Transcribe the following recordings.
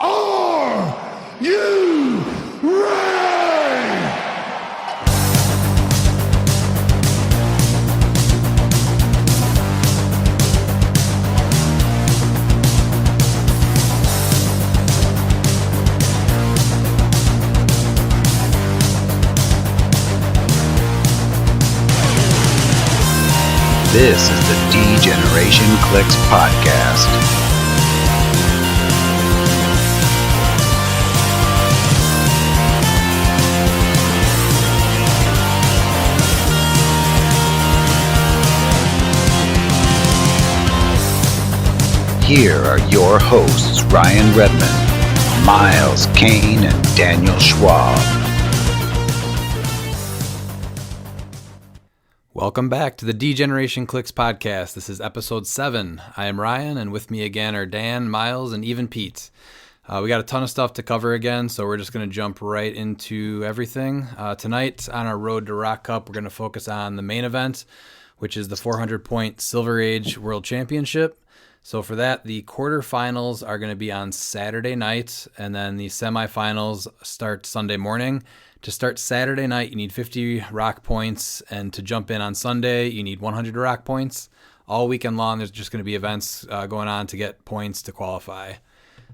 Are you ready? This is the D-Generation cliX podcast. Here are your hosts, Ryan Redmond, Miles Kane, and Daniel Schwab. Welcome back to the D-Generation cliX podcast. This is episode 7. I am Ryan, and with me again are Dan, Miles, and even Pete. We got a ton of stuff to cover again, so we're just going to jump right into everything. Tonight on our Road to ROC Cup, we're going to focus on the main event, which is the 400-point Silver Age World Championship. So for that, the quarterfinals are going to be on Saturday night, and then the semifinals start Sunday morning. To start Saturday night, you need 50 ROC points, and to jump in on Sunday, you need 100 ROC points. All weekend long, there's just going to be events going on to get points to qualify.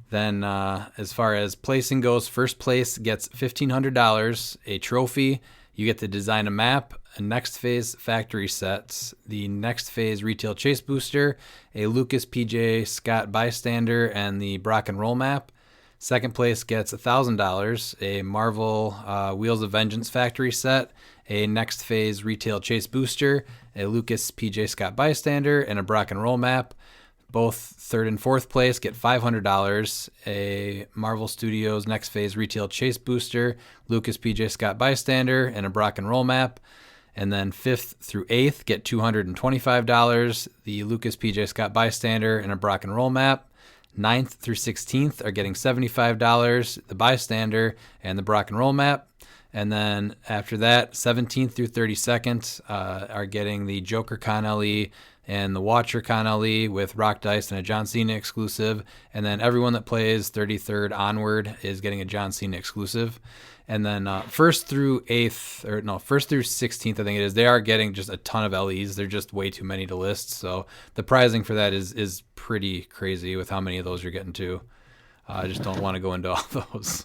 Then as far as placing goes, first place gets $1,500, a trophy. You get to design a map, a next phase factory sets, the next phase retail chase booster, a Lucas PJ Scott bystander, and the Brock and Roll map. Second place gets $1,000, a Marvel Wheels of Vengeance factory set, a next phase retail chase booster, a Lucas PJ Scott bystander, and a Brock and Roll map. Both third and fourth place get $500, a Marvel Studios Next Phase Retail Chase Booster, Lucas PJ Scott Bystander, and a Brock and Roll map. And then fifth through eighth get $225, the Lucas PJ Scott Bystander, and a Brock and Roll map. Ninth through 16th are getting $75, the Bystander, and the Brock and Roll map. And then after that, 17th through 32nd are getting the Joker Con LE and the Watcher Con LE with Rock Dice and a John Cena exclusive. And then everyone that plays 33rd onward is getting a John Cena exclusive. And then first through 16th, I think it is, they are getting just a ton of LEs. They're just way too many to list. So the pricing for that is pretty crazy with how many of those you're getting to. I just don't want to go into all those.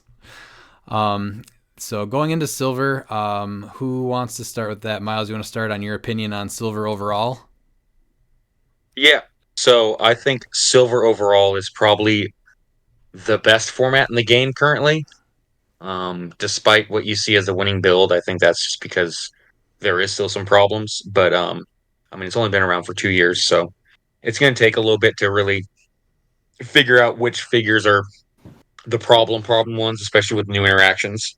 So going into silver, who wants to start with that? Miles, you want to start on your opinion on silver overall? Yeah. So I think silver overall is probably the best format in the game currently. Despite what you see as a winning build, I think that's just because there is still some problems. But it's only been around for 2 years, so it's going to take a little bit to really figure out which figures are the problem ones, especially with new interactions.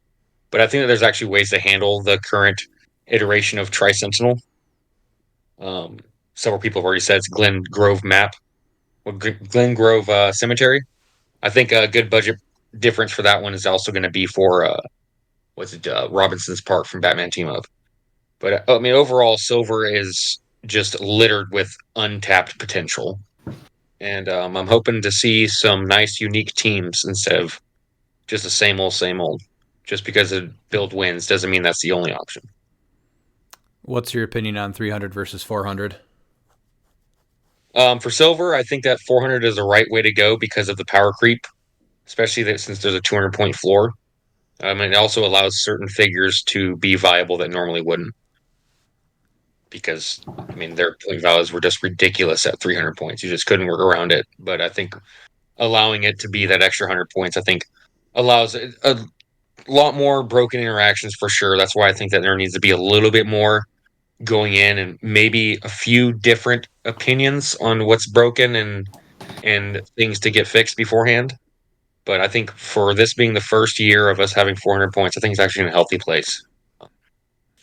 But I think that there's actually ways to handle the current iteration of Tri-Sentinel. Several people have already said it's Glen Grove map, or Glen Grove Cemetery. I think a good budget difference for that one is also going to be for Robinson's Park from Batman Team Up. But overall, silver is just littered with untapped potential, and I'm hoping to see some nice, unique teams instead of just the same old, same old. Just because a build wins doesn't mean that's the only option. What's your opinion on 300 versus 400? For silver, I think that 400 is the right way to go because of the power creep, especially since there's a 200-point floor. And it also allows certain figures to be viable that normally wouldn't. Because, their point values were just ridiculous at 300 points. You just couldn't work around it. But I think allowing it to be that extra 100 points, I think, allows a lot more broken interactions for sure. That's why I think that there needs to be a little bit more going in and maybe a few different opinions on what's broken and things to get fixed beforehand. But I think for this being the first year of us having 400 points, I think it's actually in a healthy place,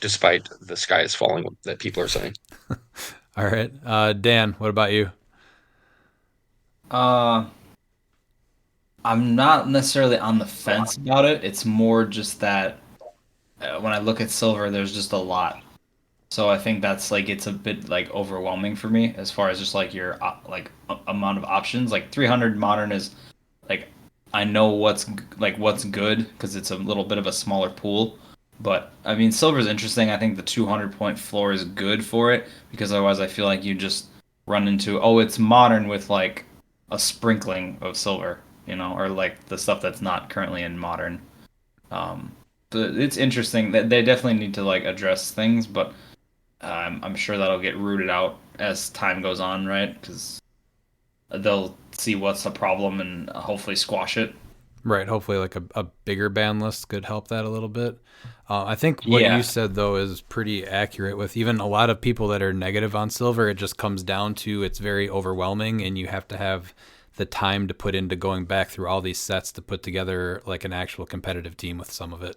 despite the sky is falling that people are saying. All right. Dan, what about you? I'm not necessarily on the fence about it. It's more just that when I look at silver, there's just a lot. So I think that's it's a bit overwhelming for me as far as just your amount of options. 300 modern is I know what's good because it's a little bit of a smaller pool. But I mean, silver's interesting. I think the 200-point floor is good for it because otherwise, I feel like you just run into it's modern with like a sprinkling of silver, or like the stuff that's not currently in modern. Um, but it's interesting that they definitely need to like address things, but I'm sure that'll get rooted out as time goes on, right? Because they'll see what's the problem and hopefully squash it. Right. Hopefully, like a bigger ban list could help that a little bit. I think what you Yeah. said, though, is pretty accurate with even a lot of people that are negative on silver. It just comes down to it's very overwhelming, and you have to have the time to put into going back through all these sets to put together like an actual competitive team with some of it.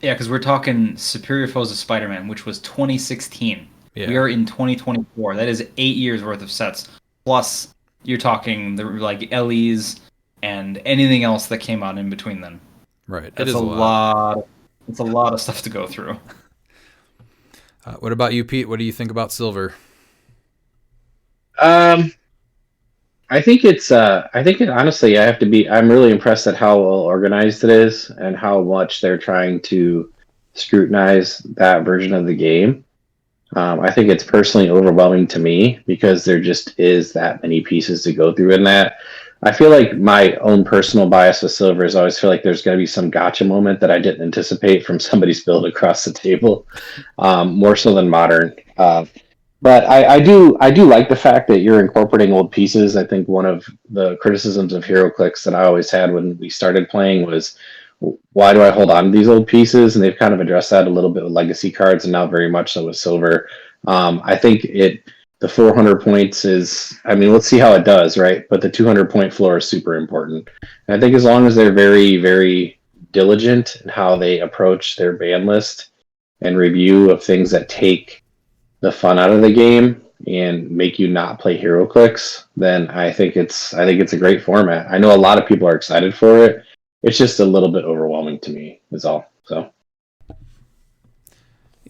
Yeah, because we're talking Superior Foes of Spider-Man, which was 2016. Yeah. We are in 2024. That is 8 years worth of sets. Plus, you're talking the like LEs and anything else that came out in between then. Right. It That's is a a lot. lot. It's a lot of stuff to go through. What about you, Pete? What do you think about silver? Um, honestly, I'm really impressed at how well organized it is and how much they're trying to scrutinize that version of the game. I think it's personally overwhelming to me because there just is that many pieces to go through in that. I feel like my own personal bias with silver is I always feel like there's going to be some gotcha moment that I didn't anticipate from somebody's build across the table, more so than modern. But I do like the fact that you're incorporating old pieces. I think one of the criticisms of HeroClix that I always had when we started playing was, why do I hold on to these old pieces? And they've kind of addressed that a little bit with legacy cards, and now very much so with silver. I think the 400 points is, I mean, let's see how it does, right? But the 200-point floor is super important. And I think as long as they're very, very diligent in how they approach their ban list and review of things that take the fun out of the game and make you not play HeroClix, then I think it's a great format. I know a lot of people are excited for it. It's just a little bit overwhelming to me, is all. So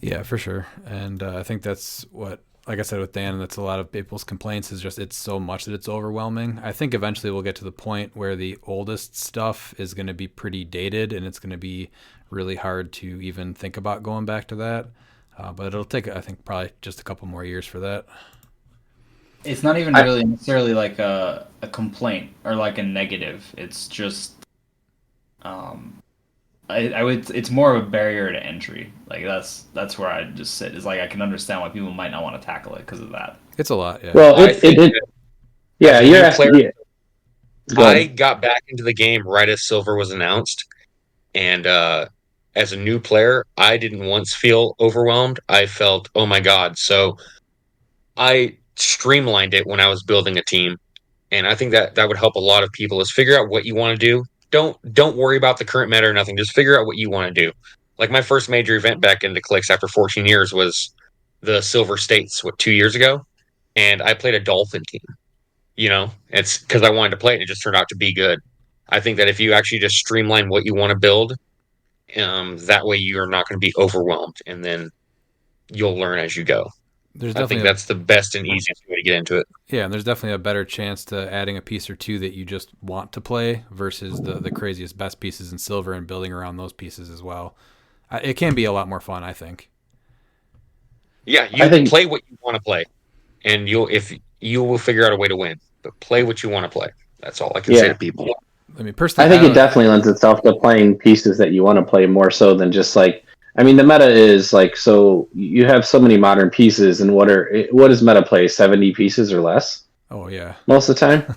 Yeah, for sure. And I think that's what, like I said with Dan, that's a lot of people's complaints is just it's so much that it's overwhelming. I think eventually we'll get to the point where the oldest stuff is going to be pretty dated and it's going to be really hard to even think about going back to that. But it'll take, I think, probably just a couple more years for that. It's not even really necessarily like a complaint or like a negative. It's just I would, it's more of a barrier to entry. Like that's where I just sit. Is like I can understand why people might not want to tackle it because of that. It's a lot, yeah. well, yeah, you're as a new asking. player, Yeah. Go I ahead. got back into the game right as silver was announced, and as a new player, I didn't once feel overwhelmed. I felt, oh my god. So I streamlined it when I was building a team, and I think that would help a lot of people is figure out what you want to do. Don't worry about the current meta or nothing. Just figure out what you want to do. Like my first major event back into cliX after 14 years was the Silver States, 2 years ago, and I played a Dolphin team. It's because I wanted to play it, and it just turned out to be good. I think that if you actually just streamline what you want to build, that way you're not going to be overwhelmed, and then you'll learn as you go. There's I think definitely that's the best and easiest way to get into it. and there's definitely a better chance to adding a piece or two that you just want to play versus the craziest best pieces in silver and building around those pieces as well. It can be a lot more fun, I think. Yeah, I think play what you want to play, and you will figure out a way to win. But play what you want to play. That's all I can say Yeah. to people. I mean, I personally, think it definitely lends itself to playing pieces that you want to play more so than just like. I mean, the meta is like, so you have so many modern pieces, and what is meta play? 70 pieces or less oh yeah, most of the time.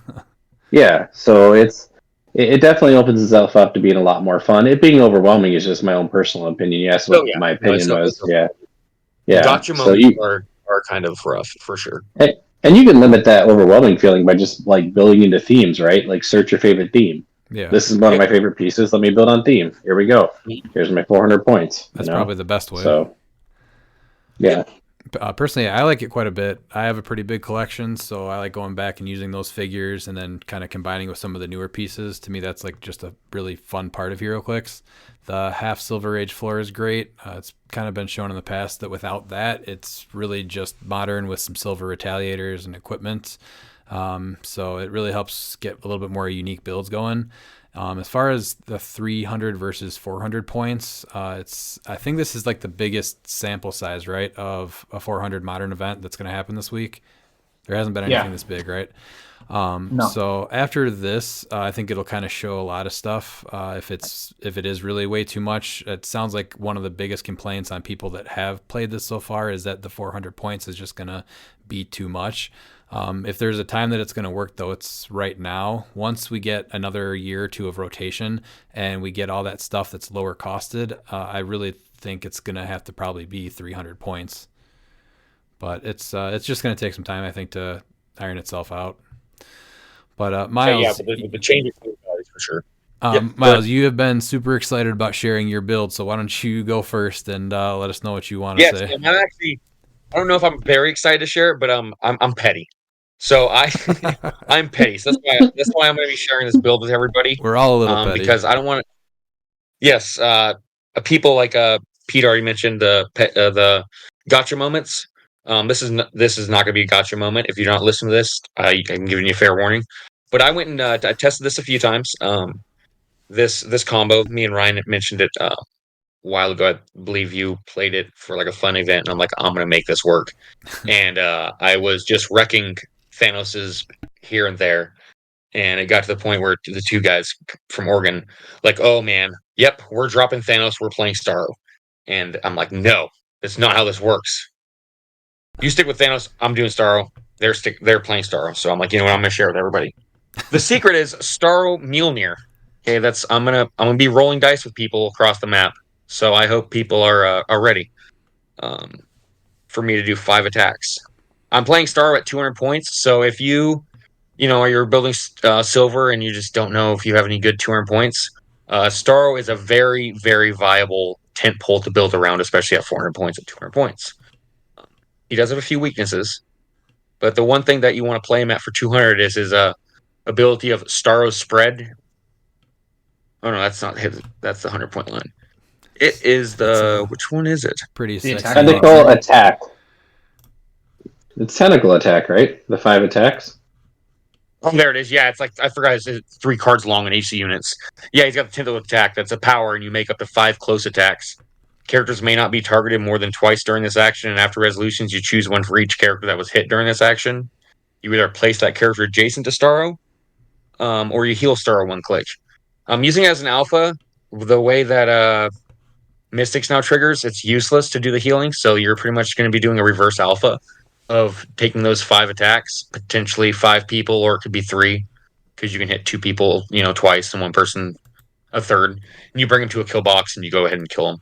Yeah, so it definitely opens itself up to being a lot more fun. It being overwhelming is just my own personal opinion. You asked what Oh yeah, my no, opinion was. Yeah, the yeah. gotcha So moments are kind of rough for sure. and you can limit that overwhelming feeling by just like building into themes, right? Like search your favorite theme. yeah. This is one of my favorite pieces. Let me build on theme. Here we go. Here's my 400 points. That's probably the best way. So, yeah. Personally, I like it quite a bit. I have a pretty big collection, so I like going back and using those figures and then kind of combining with some of the newer pieces. To me, that's like just a really fun part of HeroClix. The half Silver Age floor is great. It's kind of been shown in the past that without that, it's really just modern with some silver retaliators and equipment. So it really helps get a little bit more unique builds going. As far as the 300 versus 400 points, I think this is like the biggest sample size, right, of a 400 modern event that's going to happen this week. There hasn't been anything this big, right? No. So after this, I think it'll kind of show a lot of stuff. If it is really way too much, it sounds like one of the biggest complaints on people that have played this so far is that the 400 points is just going to be too much. If there's a time that it's going to work, though, it's right now. Once we get another year or two of rotation and we get all that stuff that's lower costed, I really think it's going to have to probably be 300 points. But it's just going to take some time, I think, to iron itself out. But Miles, but the change is for sure. Miles, you have been super excited about sharing your build, so why don't you go first and let us know what you want to say? I'm actually. I don't know if I'm very excited to share it, but I'm petty. So I'm petty. So that's why I'm going to be sharing this build with everybody. We're all a little petty because I don't want to. Yes, people like Pete already mentioned the gotcha moments. This is not going to be a gotcha moment. If you don't listen to this, I'm giving you a fair warning. But I went and I tested this a few times. This combo, me and Ryan mentioned it a while ago. I believe you played it for like a fun event, and I'm like, I'm going to make this work. And I was just wrecking Thanos's here and there. And it got to the point where the two guys from Oregon, like, oh man, yep, we're dropping Thanos, we're playing Starro. And I'm like, no, that's not how this works. You stick with Thanos, I'm doing Starro. They're playing Starro. So I'm like, you know what, I'm gonna share with everybody. The secret is Starro Mjolnir. Okay, I'm gonna be rolling dice with people across the map. So I hope people are ready for me to do 5 attacks. I'm playing Starro at 200 points, so if you're building silver and you just don't know if you have any good 200 points, Starro is a very, very viable tent pole to build around, especially at 400 points and 200 points. He does have a few weaknesses, but the one thing that you want to play him at for 200 is his ability of Starro spread. Oh no, that's not his. That's the 100-point line. It is which one is it? Pretty sexy. Tentacle attack. It's tentacle attack, right? The 5 attacks. Oh, there it is. Yeah, it's like I forgot. It's 3 cards long in AC units. Yeah, he's got the tentacle attack. That's a power, and you make up to 5 close attacks. Characters may not be targeted more than twice during this action, and after resolutions, you choose one for each character that was hit during this action. You either place that character adjacent to Starro, or you heal Starro one click. Using it as an alpha, the way that Mystics now triggers, it's useless to do the healing, so you're pretty much going to be doing a reverse alpha of taking those 5 attacks, potentially 5 people, or it could be 3, because you can hit 2 people, twice, and one person a third. And you bring them to a kill box, and you go ahead and kill them.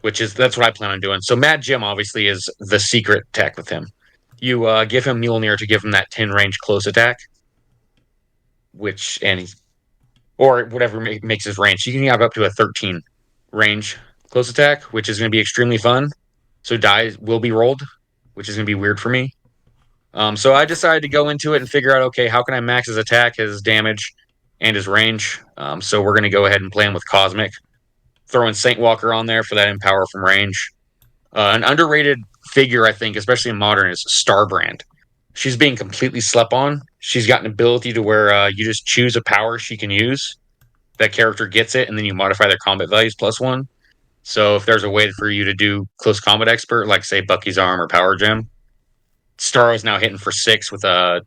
That's what I plan on doing. So Mad Jim obviously is the secret tech with him. You give him Mjolnir to give him that 10 range close attack, or whatever makes his range. You can have up to a 13 range close attack, which is going to be extremely fun. So dies will be rolled, which is going to be weird for me. So I decided to go into it and figure out, okay, how can I max his attack, his damage, and his range? So we're going to go ahead and play him with Cosmic. Throw in Saint Walker on there for that empower from range. An underrated figure, I think, especially in Modern, is Starbrand. She's being completely slept on. She's got an ability to where you just choose a power she can use. That character gets it, and then you modify their combat values +1. So if there's a way for you to do close combat expert, like say Bucky's Arm or Power Gem, Starro is now hitting for 6 with a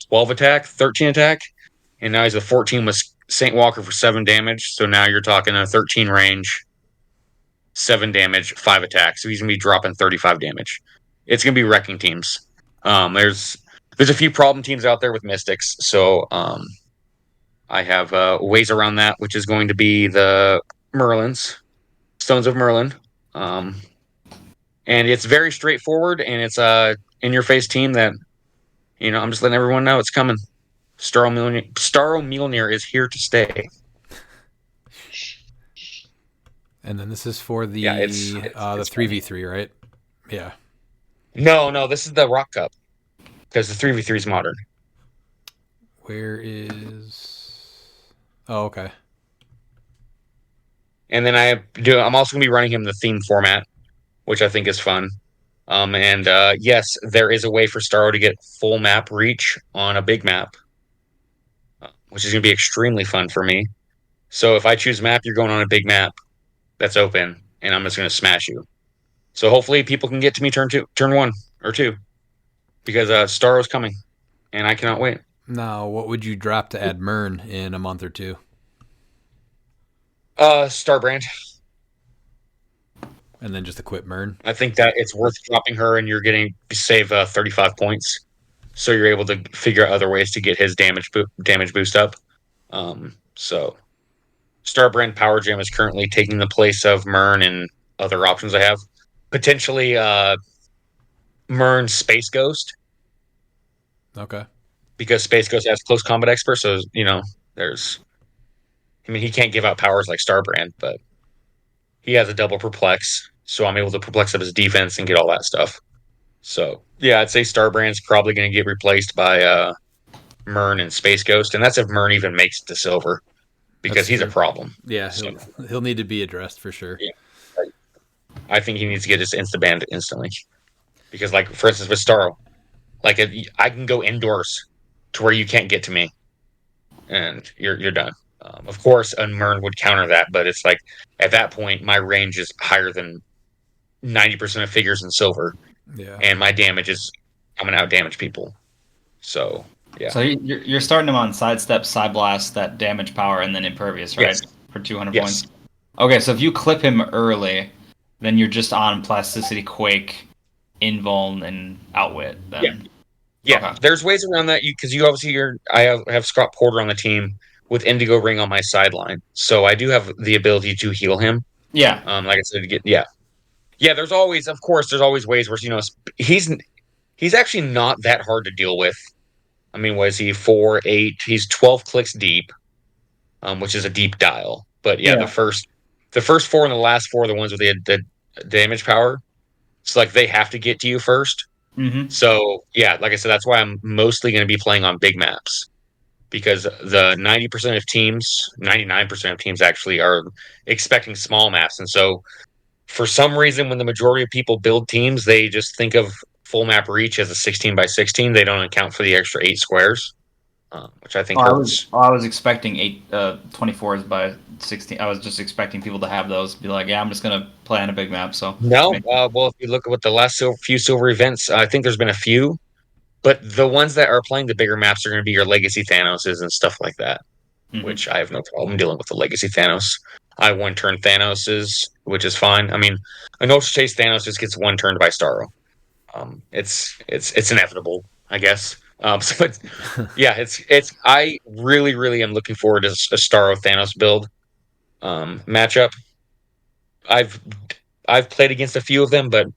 12 attack, 13 attack, and now he's a 14 with Saint Walker for 7 damage. So now you're talking a 13 range, 7 damage, 5 attack. So he's gonna be dropping 35 damage. It's gonna be wrecking teams. There's a few problem teams out there with Mystics, so I have ways around that, which is going to be the Merlins, Stones of Merlin. And it's very straightforward, and it's a in-your-face team that, I'm just letting everyone know it's coming. Starro Mjolnir is here to stay. And then this is for the it's the 3v3, right? Yeah. No, this is the ROC Cup, because the 3v3 is Modern. Where is... Oh, okay. And then I'm also going to be running him the theme format, which I think is fun. And yes, there is a way for Starro to get full map reach on a big map, which is going to be extremely fun for me. So if I choose map, you're going on a big map that's open, and I'm just going to smash you. So hopefully people can get to me turn 1 or 2, because Starro's coming, and I cannot wait. Now, what would you drop to add Mern in a month or two? Starbrand. And then just equip Mern? I think that it's worth dropping her, and you're getting save 35 points, so you're able to figure out other ways to get his damage boost up. So Starbrand Power Gem is currently taking the place of Mern and other options I have. Potentially Mern Space Ghost, Okay. because Space Ghost has close combat expert, so he can't give out powers like Starbrand, but he has a double perplex, so I'm able to perplex up his defense and get all that stuff. So yeah, I'd say Starbrand's probably going to get replaced by Mern and Space Ghost, and that's if Mern even makes it to silver, because That's he's a true. problem. Yeah, So, he'll need to be addressed for sure. yeah, I think he needs to get his insta banned instantly, because like for instance with Starro, like I can go indoors to where you can't get to me, and you're done. Of course, a Mern would counter that, but it's like at that point my range is higher than 90% of figures in silver, Yeah. and my damage is I'm gonna out damage people. So yeah, So you're starting him on sidestep, side blast, that damage power, and then impervious, right? yes, For 200 yes, points. Okay, so if you clip him early, then you're just on plasticity, quake, invuln, and outwit. Then. Yeah. Yeah. Okay. There's ways around that. Because you obviously I have Scott Porter on the team with Indigo Ring on my sideline, so I do have the ability to heal him. Yeah. Like I said, yeah. There's always, of course, there's always ways where he's actually not that hard to deal with. I mean, was he 4, 8? He's 12 clicks deep, which is a deep dial. But yeah, Yeah. the first 4 and the last 4 are the ones with the damage power. It's like they have to get to you first. Mm-hmm. So yeah, like I said, that's why I'm mostly going to be playing on big maps, because the 90% of teams, 99% of teams actually are expecting small maps, and so for some reason, when the majority of people build teams, they just think of full map reach as a 16 by 16. They don't account for the extra 8 squares, which I think hurts. I was expecting 24s by 16. I was just expecting people to have those. Be like, yeah, I'm just gonna play on a big map. So No, well, if you look at what the last few silver events, I think there's been a few, but the ones that are playing the bigger maps are going to be your Legacy Thanoses and stuff like that, which I have no problem dealing with the Legacy Thanos. I one turn Thanoses, which is fine. I mean, a No Chase Thanos just gets one turned by Starro. It's inevitable, I guess. So yeah, it's I really am looking forward to a Starro Thanos build matchup. I've I've played against a few of them, but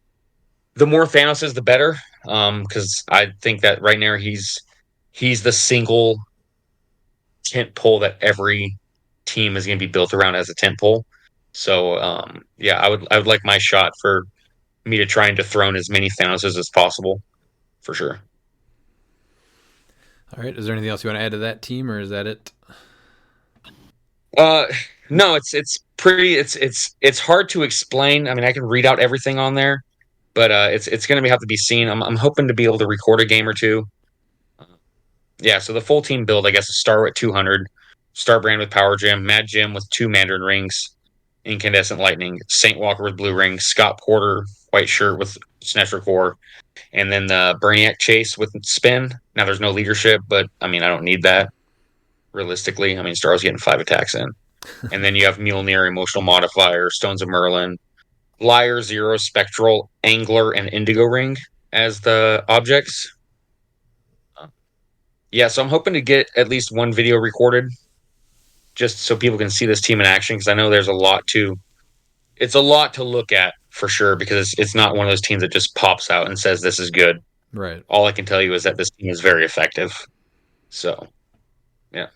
the more Thanos the better. Because I think that right now he's the single tent pole that every team is going to be built around as a tent pole. So yeah, I would like my shot for me to try and dethrone as many Thanoses as possible, for sure. All right. Is there anything else you want to add to that team, or is that it? Uh, no, it's pretty. It's hard to explain. I mean, I can read out everything on there, but it's going to have to be seen. I'm hoping to be able to record a game or two. Yeah, so the full team build, I guess, is Star at 200, Starbrand with Power Gem, Mad Gem with 2 Mandarin rings, Incandescent Lightning, Saint Walker with blue ring, Scott Porter white shirt with Sinestro Core, and then the Brainiac Chase with spin. Now there's no leadership, but I mean I don't need that realistically. I mean Star's getting 5 attacks in, and then you have Mjolnir, Emotional Modifier, Stones of Merlin, Liar, Zero, Spectral, Angler, and Indigo Ring as the objects. Yeah, so I'm hoping to get at least one video recorded, just so people can see this team in action, because I know there's it's a lot to look at for sure, because it's not one of those teams that just pops out and says this is good. Right. All I can tell you is that this team is very effective. So, yeah.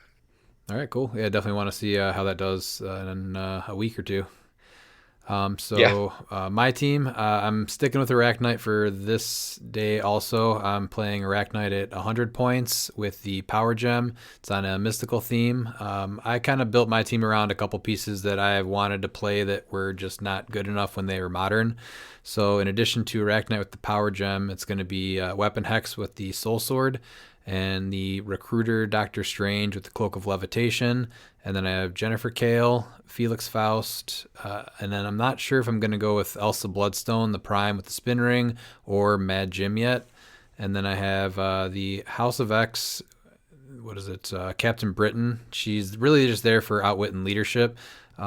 All right. Cool. Yeah, definitely want to see how that does in a week or two. My team, I'm sticking with Arachnite for this day also. I'm playing Arachnite at 100 points with the Power Gem. It's on a mystical theme. I kind of built my team around a couple pieces that I wanted to play that were just not good enough when they were modern. So in addition to Arachnite with the Power Gem, it's going to be Weapon Hex with the Soul Sword, and the Recruiter Doctor Strange with the Cloak of Levitation. And then I have Jennifer Kale, Felix Faust, and then I'm not sure if I'm going to go with Elsa Bloodstone, the Prime with the Spin Ring, or Mad Jim yet. And then I have the House of X, what is it, Captain Britain. She's really just there for outwit and leadership. It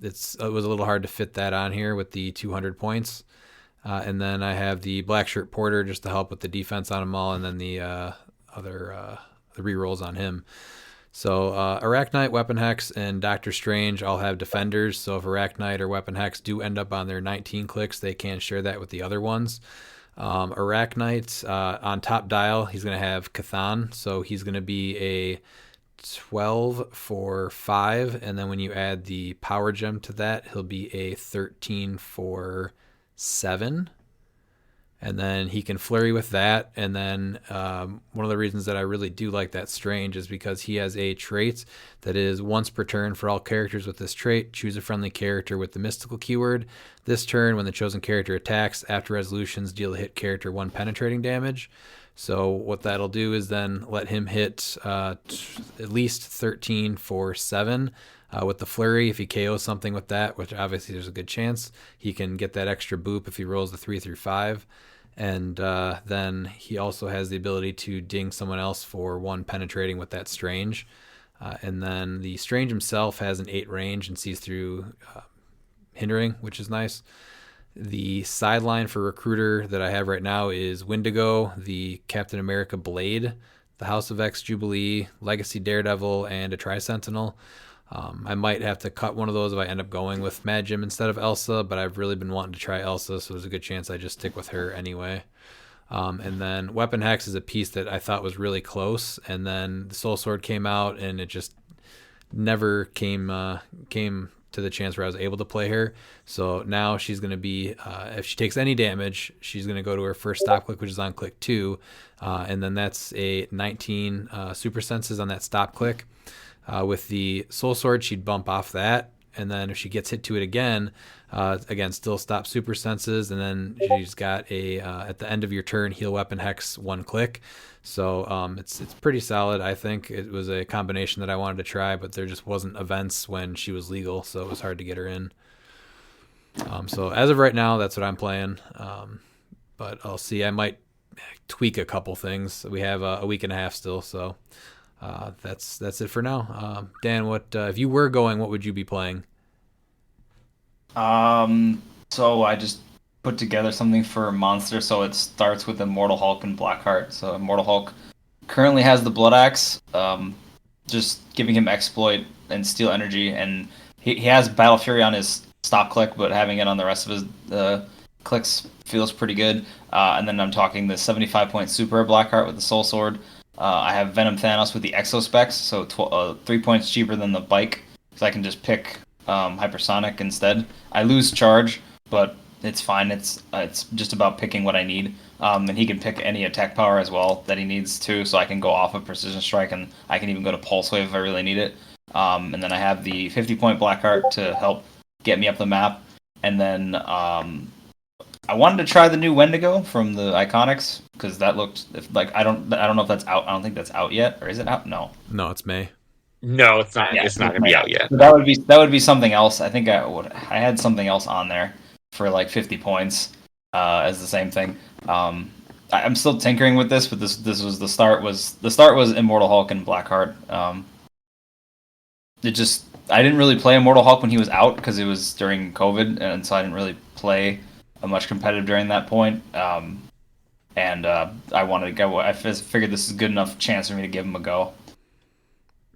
was a little hard to fit that on here with the 200 points. And then I have the Black Shirt Porter just to help with the defense on them all, and then the rerolls on him. So Arachnite, Weapon Hex, and Doctor Strange all have defenders. So if Arachnite or Weapon Hex do end up on their 19 clicks, they can share that with the other ones. Arachnite on top dial, he's going to have Cathan. So he's going to be a 12 for 5. And then when you add the Power Gem to that, he'll be a 13 for 7. And then he can flurry with that. And then one of the reasons that I really do like that Strange is because he has a trait that is once per turn for all characters with this trait. Choose a friendly character with the mystical keyword. This turn, when the chosen character attacks, after resolutions, deal a hit character 1 penetrating damage. So what that'll do is then let him hit at least 13 for 7. With the flurry, if he KOs something with that, which obviously there's a good chance, he can get that extra boop if he rolls the 3 through 5. And then he also has the ability to ding someone else for 1 penetrating with that Strange. And then the Strange himself has an 8 range and sees through hindering, which is nice. The sideline for Recruiter that I have right now is Wendigo, the Captain America Blade, the House of X Jubilee, Legacy Daredevil, and a Tri-Sentinel. I might have to cut one of those if I end up going with Mad Jim instead of Elsa, but I've really been wanting to try Elsa, so there's a good chance I just stick with her anyway. And then Weapon Hex is a piece that I thought was really close, and then the Soul Sword came out, and it just never came to the chance where I was able to play her. So now she's going to be, if she takes any damage, she's going to go to her first stop click, which is on click 2, and then that's a 19 super senses on that stop click. With the Soul Sword, she'd bump off that, and then if she gets hit to it again, still stop super senses, and then she's got a at the end of your turn, heal Weapon Hex 1 click. So it's pretty solid. I think it was a combination that I wanted to try, but there just wasn't events when she was legal, so it was hard to get her in. So as of right now, that's what I'm playing. But I'll see. I might tweak a couple things. We have a week and a half still, so. That's it for now. Dan, what if you were going? What would you be playing? So I just put together something for Monster. So it starts with Immortal Hulk and Blackheart. So Immortal Hulk currently has the Blood Axe, just giving him exploit and steal energy, and he has Battle Fury on his stop click, but having it on the rest of his clicks feels pretty good. And then I'm talking the 75-point Super Blackheart with the Soul Sword. I have Venom Thanos with the Exospecs, so 3 points cheaper than the bike, so I can just pick Hypersonic instead. I lose charge, but it's fine. It's just about picking what I need. And he can pick any attack power as well that he needs to, so I can go off of Precision Strike, and I can even go to Pulse Wave if I really need it. And then I have the 50-point Blackheart to help get me up the map. And then I wanted to try the new Wendigo from the Iconics because that looked like I don't know if that's out. I don't think that's out yet, or is it out? No, it's May. No, it's not. Yeah, it's not going to be out yet. So that would be something else. I think I had something else on there for like 50 points as the same thing. I'm still tinkering with this, but this was the start was Immortal Hulk and Blackheart. I didn't really play Immortal Hulk when he was out because it was during COVID, and so I didn't really play much competitive during that point. And I wanted to go. I figured this is a good enough chance for me to give him a go.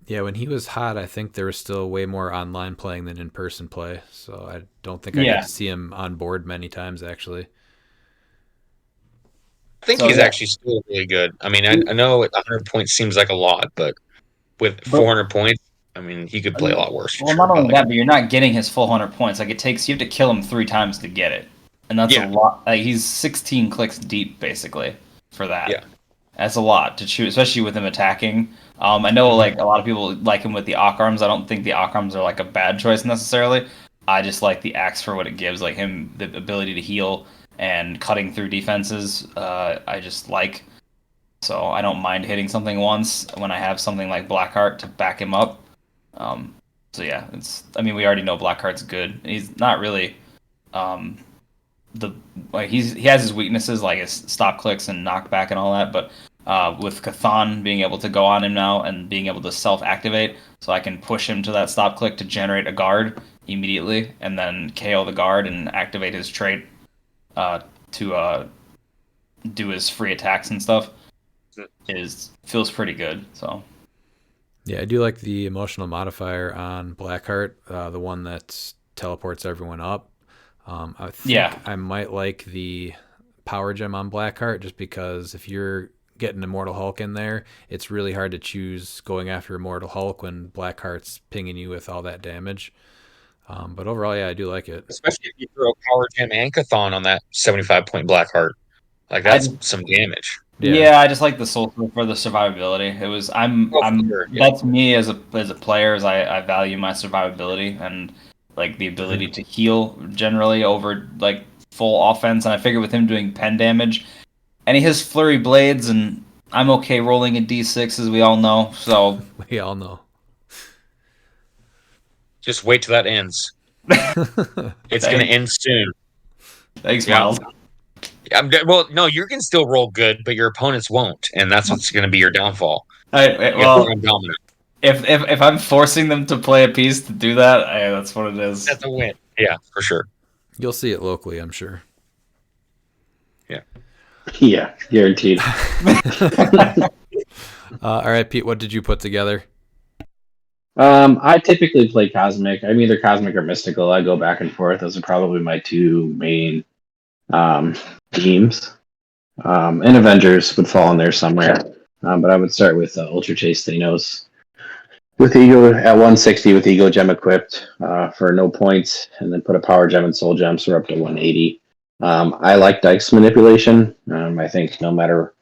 Yeah, when he was hot, I think there was still way more online playing than in-person play. So I don't think I get to see him on board many times, actually. I think he's actually still really good. I mean, I know 100 points seems like a lot, but with 400 points, I mean, he could play a lot worse. Well, not only that, but you're not getting his full 100 points. Like, you have to kill him 3 times to get it. And that's a lot. Like, he's 16 clicks deep, basically, for that. Yeah. That's a lot to choose, especially with him attacking. I know, like, a lot of people like him with the Ock arms. I don't think the Ock arms are, like, a bad choice necessarily. I just like the axe for what it gives, like him, the ability to heal and cutting through defenses. I just like. So I don't mind hitting something once when I have something like Blackheart to back him up. So yeah, we already know Blackheart's good. He's not really he has his weaknesses like his stop clicks and knockback and all that, but with Cathan being able to go on him now and being able to self-activate, so I can push him to that stop click to generate a guard immediately and then KO the guard and activate his trait to do his free attacks and stuff. Feels pretty good. So yeah, I do like the emotional modifier on Blackheart, the one that teleports everyone up. I think I might like the power gem on Blackheart just because if you're getting Immortal Hulk in there, it's really hard to choose going after Immortal Hulk when Blackheart's pinging you with all that damage. But overall, yeah, I do like it. Especially if you throw Power Gem and Cathan on that 75-point Blackheart. Like, that's some damage. Yeah, I just like the soul for the survivability. That's me as a player, as I value my survivability and like the ability to heal generally over like full offense. And I figure with him doing pen damage, and he has flurry blades, and I'm okay rolling a d6 as we all know. So we all know. Just wait till that ends. It's going to end soon. Thanks, Miles. Well, no, you can still roll good, but your opponents won't, and that's what's going to be your downfall. If I'm forcing them to play a piece to do that, that's what it is. That's a win. Yeah, for sure. You'll see it locally, I'm sure. Yeah. Yeah, guaranteed. All right, Pete, what did you put together? I typically play Cosmic. I'm either Cosmic or Mystical. I go back and forth. Those are probably my 2 main teams. And Avengers would fall in there somewhere. But I would start with Ultra Chase Thanos with Ego at 160 with Ego Gem equipped for no points, and then put a Power Gem and Soul Gem, so we're up to 180. I like dice manipulation. I think no matter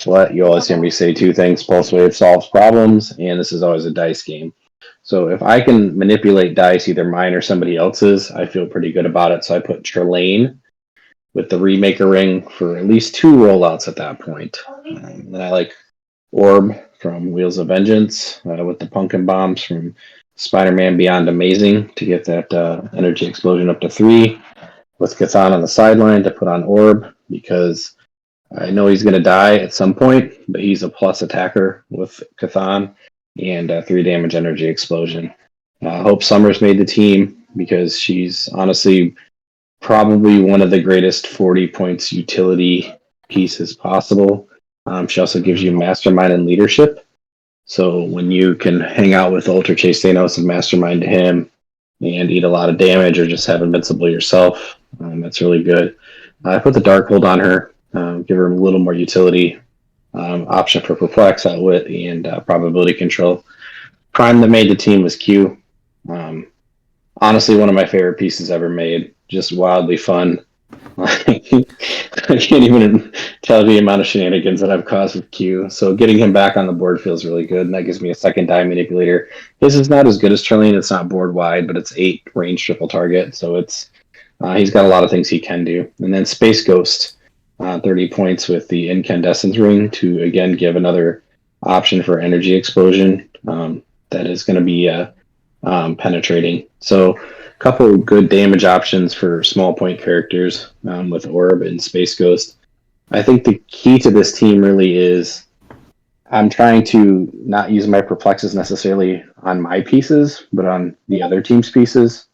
what, you always hear me say 2 things: Pulse Wave solves problems, and this is always a dice game. So if I can manipulate dice, either mine or somebody else's, I feel pretty good about it. So I put Trelane with the Remaker Ring for at least 2 rollouts at that point. And I like Orb from Wheels of Vengeance with the Pumpkin Bombs from Spider-Man Beyond Amazing to get that energy explosion up to 3. With Cathan on the sideline to put on Orb because I know he's going to die at some point, but he's a plus attacker with Cathan and 3 damage energy explosion. Hope Summers made the team because she's honestly probably one of the greatest 40 points utility pieces possible. She also gives you mastermind and leadership. So when you can hang out with Ultra Chase Thanos and mastermind to him and eat a lot of damage or just have Invincible yourself, that's really good. I put the Darkhold on her, give her a little more utility. Option for Perplex, Outwit, and Probability Control. Prime that made the team was Q. Honestly, one of my favorite pieces ever made. Just wildly fun. I can't even tell the amount of shenanigans that I've caused with Q. So getting him back on the board feels really good, and that gives me a second die manipulator. His is not as good as Trelane. It's not board wide, but it's 8 range triple target. So it's he's got a lot of things he can do. And then Space Ghost, 30 points with the Incandescence Ring to again give another option for energy explosion. That is going to be penetrating. So a couple good damage options for small point characters with Orb and Space Ghost. I think the key to this team really is I'm trying to not use my Perplexes necessarily on my pieces, but on the other team's pieces.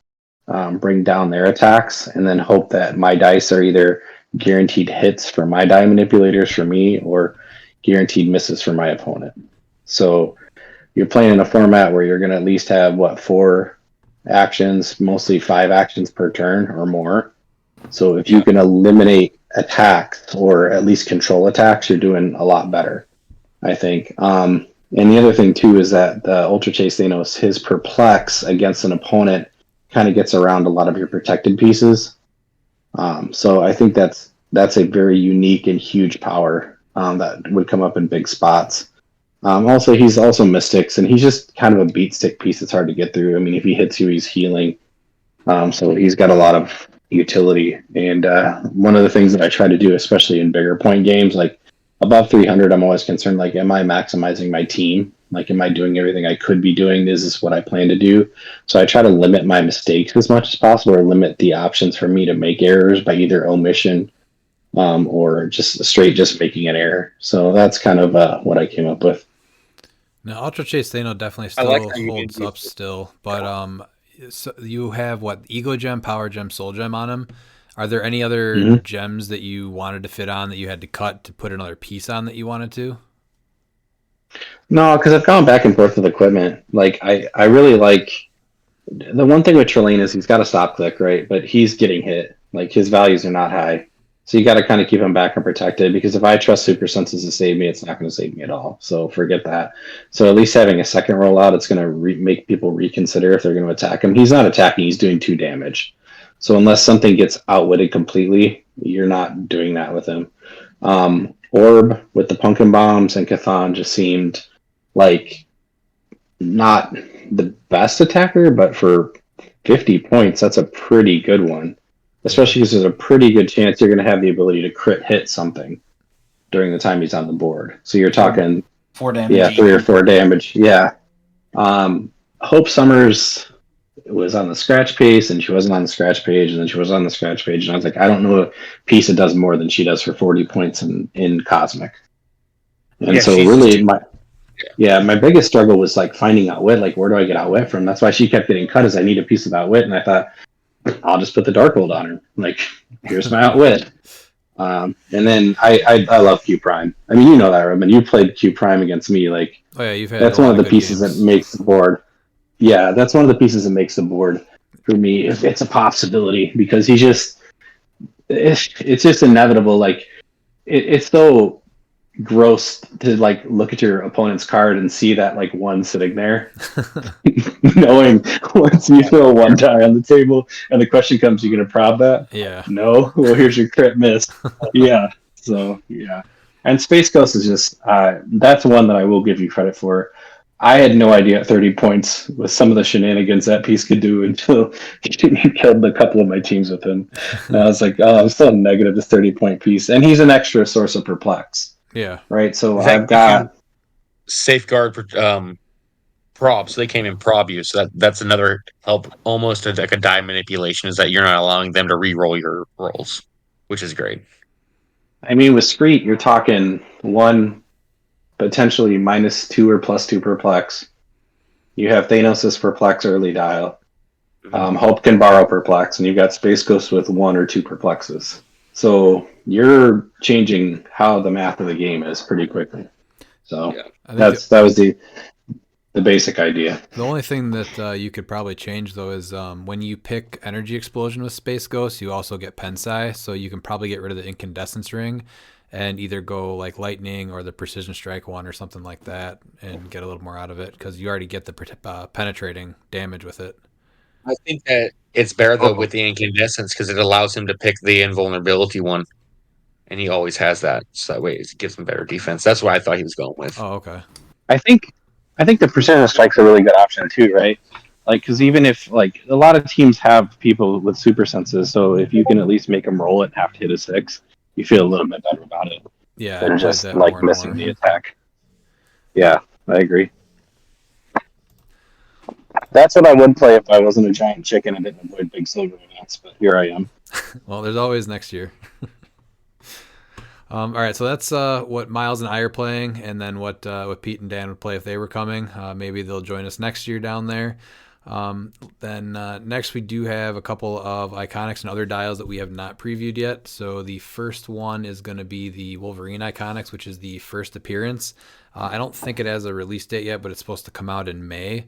Bring down their attacks, and then hope that my dice are either guaranteed hits for my die manipulators for me or guaranteed misses for my opponent. So you're playing in a format where you're going to at least have 4 actions, mostly 5 actions per turn or more. So if you can eliminate attacks or at least control attacks, you're doing a lot better, I think. And the other thing too is that the Ultra Chase Thanos, his perplex against an opponent kind of gets around a lot of your protected pieces. So I think that's a very unique and huge power that would come up in big spots. Also, he's also Mystics, and he's just kind of a beat stick piece that's hard to get through. I mean, if he hits you, he's healing. So he's got a lot of utility. And one of the things that I try to do, especially in bigger point games, like above 300, I'm always concerned, like, am I maximizing my team? Like, am I doing everything I could be doing? Is this what I plan to do? So I try to limit my mistakes as much as possible, or limit the options for me to make errors by either omission or just making an error. So that's kind of what I came up with. Now, Ultra Chase Thano definitely I like still how you holds did up still, but so you have what, Ego Gem, Power Gem, Soul Gem on him. Are there any other Mhm. gems that you wanted to fit on that you had to cut to put another piece on that you wanted to? No, because I've gone back and forth with equipment. Like I really like the one thing with Trelane is he's got a stop click, right? But he's getting hit. Like his values are not high. So you got to kind of keep him back and protected because if I trust Super Senses to save me, it's not going to save me at all. So forget that. So at least having a second rollout, it's going to make people reconsider if they're going to attack him. He's not attacking, he's doing 2 damage. So unless something gets outwitted completely, you're not doing that with him. Orb with the pumpkin bombs and Cathan just seemed like not the best attacker, but for 50 points, that's a pretty good one. Especially because there's a pretty good chance you're going to have the ability to crit hit something during the time he's on the board. So you're talking, 4 damage. yeah, 3 or 4 damage. Yeah. Hope Summers was on the scratch page, and she wasn't on the scratch page, and then she was on the scratch page, and I was like, I don't know a piece that does more than she does for 40 points in Cosmic. And Yeah, so she's really my biggest struggle was like finding outwit, like where do I get outwit from? That's why she kept getting cut, is I need a piece of outwit, and I thought I'll just put the Darkhold on her. Like, here's my outwit. And then I love Q Prime. I mean, you know that, Robin. You played Q Prime against me. Like, Oh yeah, you've had that's a one lot of the good pieces games. that makes the board. Yeah, that's one of the pieces that makes the board for me. It's a possibility because it's just inevitable. Like, it's so gross to like look at your opponent's card and see that like one sitting there, knowing once you throw one die on the table and the question comes, you gonna prob that? Yeah. No. Well, here's your crit miss. Yeah. So yeah. And Space Ghost is just that's one that I will give you credit for. I had no idea at 30 points with some of the shenanigans that piece could do until he killed a couple of my teams with him. And I was like, oh, I'm still negative this 30-point piece. And he's an extra source of perplex. Yeah. Right. So That I've got safeguard prob, so they came in prob you. So that's another help, almost like a die manipulation, is that you're not allowing them to re-roll your rolls, which is great. I mean, with Screet, you're talking 1, potentially -2 or +2 perplex. You have Thanos' perplex early dial. Hope can borrow perplex, and you've got Space Ghost with 1 or 2 perplexes. So you're changing how the math of the game is pretty quickly. So I think that was the basic idea. the only thing that you could probably change though is when you pick Energy Explosion with Space Ghost, you also get Pensai, so you can probably get rid of the Incandescence Ring and either go like Lightning or the Precision Strike one or something like that and get a little more out of it because you already get the penetrating damage with it. I think that it's better though with the incandescence because it allows him to pick the invulnerability one, and he always has that. So that way it gives him better defense. That's what I thought he was going with. Oh, okay. I think the precision strike's a really good option too, right? Like, because even if like a lot of teams have people with super senses, so if you can at least make them roll it and have to hit a 6, you feel a little bit better about it Yeah, I than played just that like more and missing more. the attack. Yeah, I agree. That's what I would play if I wasn't a giant chicken and didn't avoid big silver events, but here I am. Well, there's always next year. All right, so that's what Miles and I are playing, and then what Pete and Dan would play if they were coming. Maybe they'll join us next year down there. Then next we do have a couple of Iconics and other dials that we have not previewed yet. So the first one is going to be the Wolverine Iconics, which is the first appearance. I don't think it has a release date yet, but it's supposed to come out in May.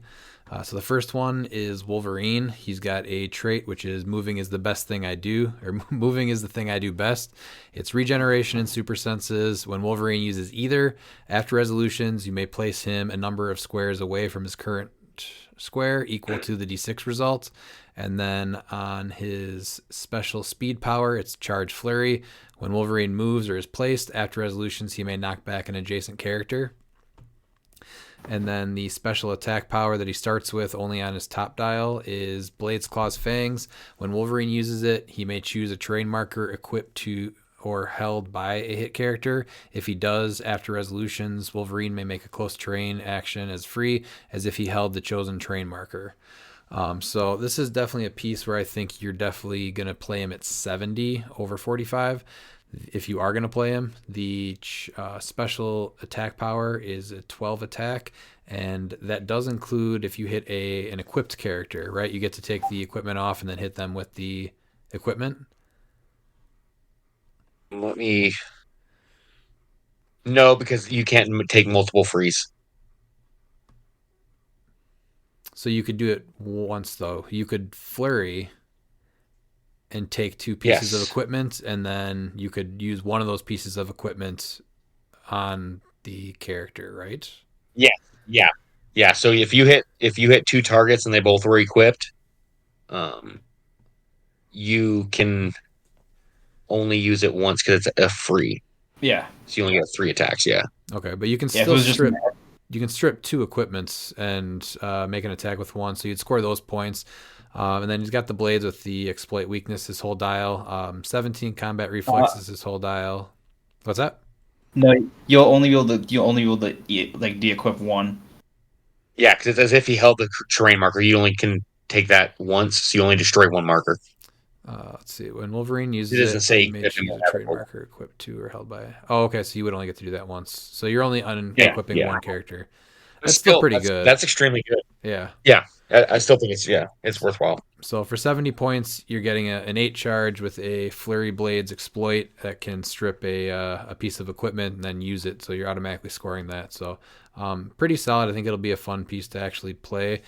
So the first one is Wolverine. He's got a trait which is moving is the best thing I do, or moving is the thing I do best. It's regeneration and super senses. When Wolverine uses either, after resolutions, you may place him a number of squares away from his current square equal to the d6 result. And then on his special speed power, it's Charge Flurry. When Wolverine moves or is placed after resolutions, he may knock back an adjacent character. And then the special attack power that he starts with only on his top dial is Blades, Claws, Fangs. When Wolverine uses it, he may choose a terrain marker equipped to or held by a hit character. If he does, after resolutions, Wolverine may make a close terrain action as free as if he held the chosen terrain marker. So this is definitely a piece where I think you're definitely going to play him at 70 over 45. If you are going to play him, the special attack power is a 12 attack, and that does include if you hit an equipped character, right? You get to take the equipment off and then hit them with the equipment. No, because you can't take multiple frees. So you could do it once, though. You could flurry and take two pieces of equipment, and then you could use one of those pieces of equipment on the character, right? Yeah. So if you hit two targets and they both were equipped, you can only use it once because it's a free. Yeah. So you only get 3 attacks. Yeah. Okay, but you can still strip. You can strip 2 equipments and make an attack with one, so you'd score those points. And then he's got the blades with the exploit weakness, his whole dial. 17 combat reflexes, his whole dial. What's that? No, you'll only be able to like de-equip one. Yeah, because it's as if he held the terrain marker. You only can take that once, so you only destroy one marker. Let's see. When Wolverine uses It doesn't say he may choose a terrain marker equipped to or held by. Oh, okay. So you would only get to do that once. So you're only unequipping one character. That's still pretty good. That's extremely good. Yeah. Yeah. I still think it's worthwhile. So for 70 points, you're getting an 8 charge with a Flurry Blades exploit that can strip a piece of equipment and then use it. So you're automatically scoring that. So pretty solid. I think it'll be a fun piece to actually play.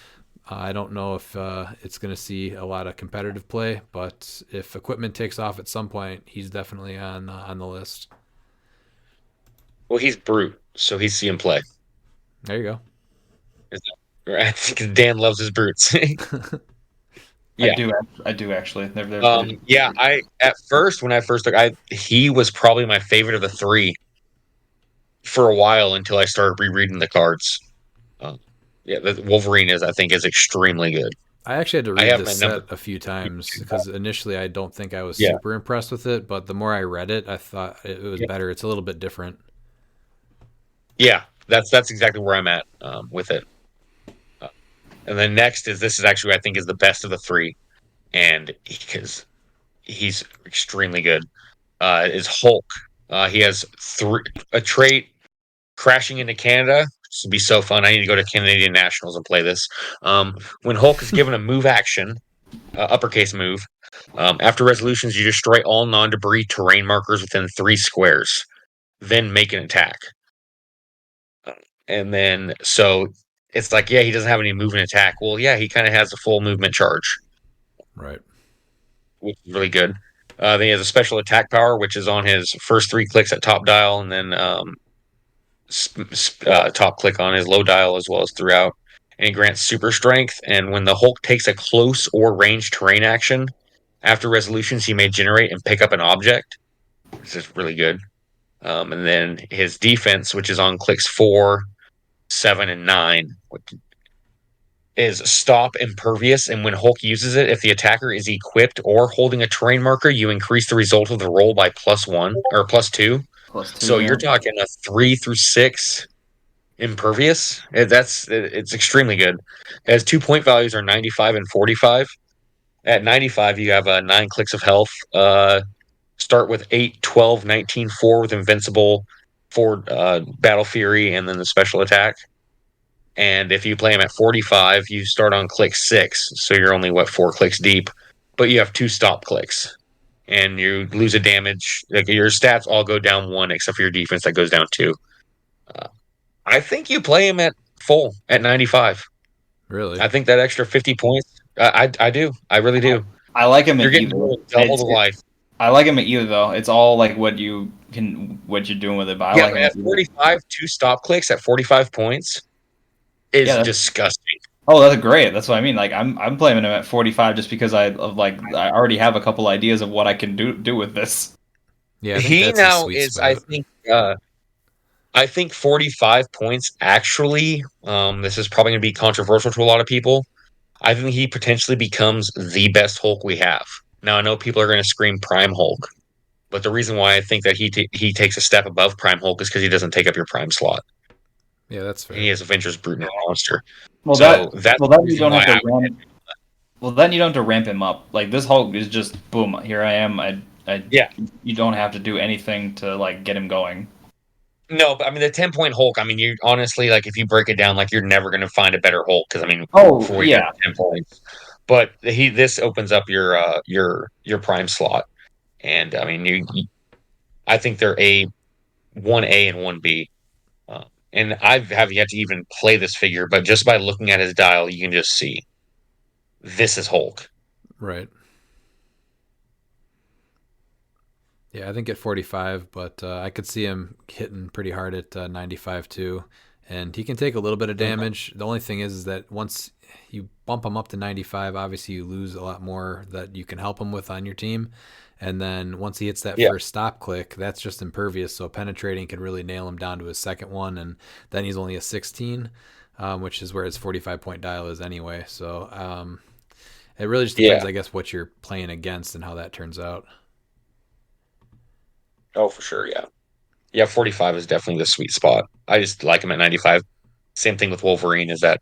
I don't know if it's going to see a lot of competitive play, but if equipment takes off at some point, he's definitely on the list. Well, he's brute, so he's seeing play. There you go. Right? Because Dan loves his brutes. Yeah. I do actually. They're yeah. When I first took, he was probably my favorite of the 3 for a while until I started rereading the cards. Yeah, the Wolverine I think is extremely good. I actually had to read this set a few times because initially I don't think I was super impressed with it, but the more I read it, I thought it was better. It's a little bit different. Yeah, that's exactly where I'm at with it. And then next this is actually I think is the best of the 3, and because he's extremely good. Is Hulk. He has a trait crashing into Canada. This would be so fun. I need to go to Canadian Nationals and play this. When Hulk is given a move action, uppercase move, after resolutions, you destroy all non-debris terrain markers within 3 squares. Then make an attack. And then, so it's like, yeah, he doesn't have any movement attack. Well, yeah, he kind of has a full movement charge. Right. Which is really good. Then he has a special attack power, which is on his first 3 clicks at top dial, and then top click on his low dial as well as throughout. And he grants super strength. And when the Hulk takes a close or ranged terrain action, after resolutions, he may generate and pick up an object. This is really good. And then his defense, which is on clicks 4, 7, and 9, is stop impervious. And when Hulk uses it, if the attacker is equipped or holding a terrain marker, you increase the result of the roll by +1 or +2. So you're talking a 3 through 6 impervious. It's extremely good. It has 2 point values are 95 and 45. At 95, you have 9 clicks of health. Start with 8, 12, 19, 4 with invincible, 4 battle fury, and then the special attack. And if you play him at 45, you start on click 6. So you're only, 4 clicks deep. But you have 2 stop clicks. And you lose a damage. Like your stats all go down 1, except for your defense that goes down 2. Uh, I think you play him at full, at 95. Really? I think that extra 50 points, I do. I really do. I like him You're at getting either. more than double the life. I like him at either though. It's all like what you're doing with it. But I Yeah, like but him at at either. 45, 2 stop clicks at 45 points is Yeah, disgusting. oh, that's great. That's what I mean. Like I'm playing him at 45 just because I already have a couple ideas of what I can do with this. Yeah, I think He that's the now sweet is, spot. I think 45 points actually, this is probably going to be controversial to a lot of people. I think he potentially becomes the best Hulk we have. Now, I know people are going to scream Prime Hulk, but the reason why I think that he takes a step above Prime Hulk is because he doesn't take up your Prime slot. Yeah, that's fair. He is Avengers Brute and Monster. Well, So that's the then you reason don't have why to ramp. Well, then you don't have to ramp him up. Like this Hulk is just boom. Here I am. Yeah. You don't have to do anything to like get him going. No, but I mean the 10-point Hulk. I mean, you honestly, like, if you break it down, like, you're never going to find a better Hulk because I mean, Oh before he yeah. got 10 points, but this opens up your Prime slot, and I mean I think they're 1A and 1B, and I have yet to even play this figure, but just by looking at his dial, you can just see this is Hulk. Right. Yeah, I think at 45, but I could see him hitting pretty hard at 95 too. And he can take a little bit of damage. The only thing is that once you bump him up to 95, obviously you lose a lot more that you can help him with on your team. And then once he hits that Yeah. first stop click, that's just impervious. So penetrating can really nail him down to his second one. And then he's only a 16, which is where his 45-point dial is anyway. So it really just depends, Yeah. I guess, what you're playing against and how that turns out. Oh, for sure, yeah. Yeah, 45 is definitely the sweet spot. I just like him at 95. Same thing with Wolverine is that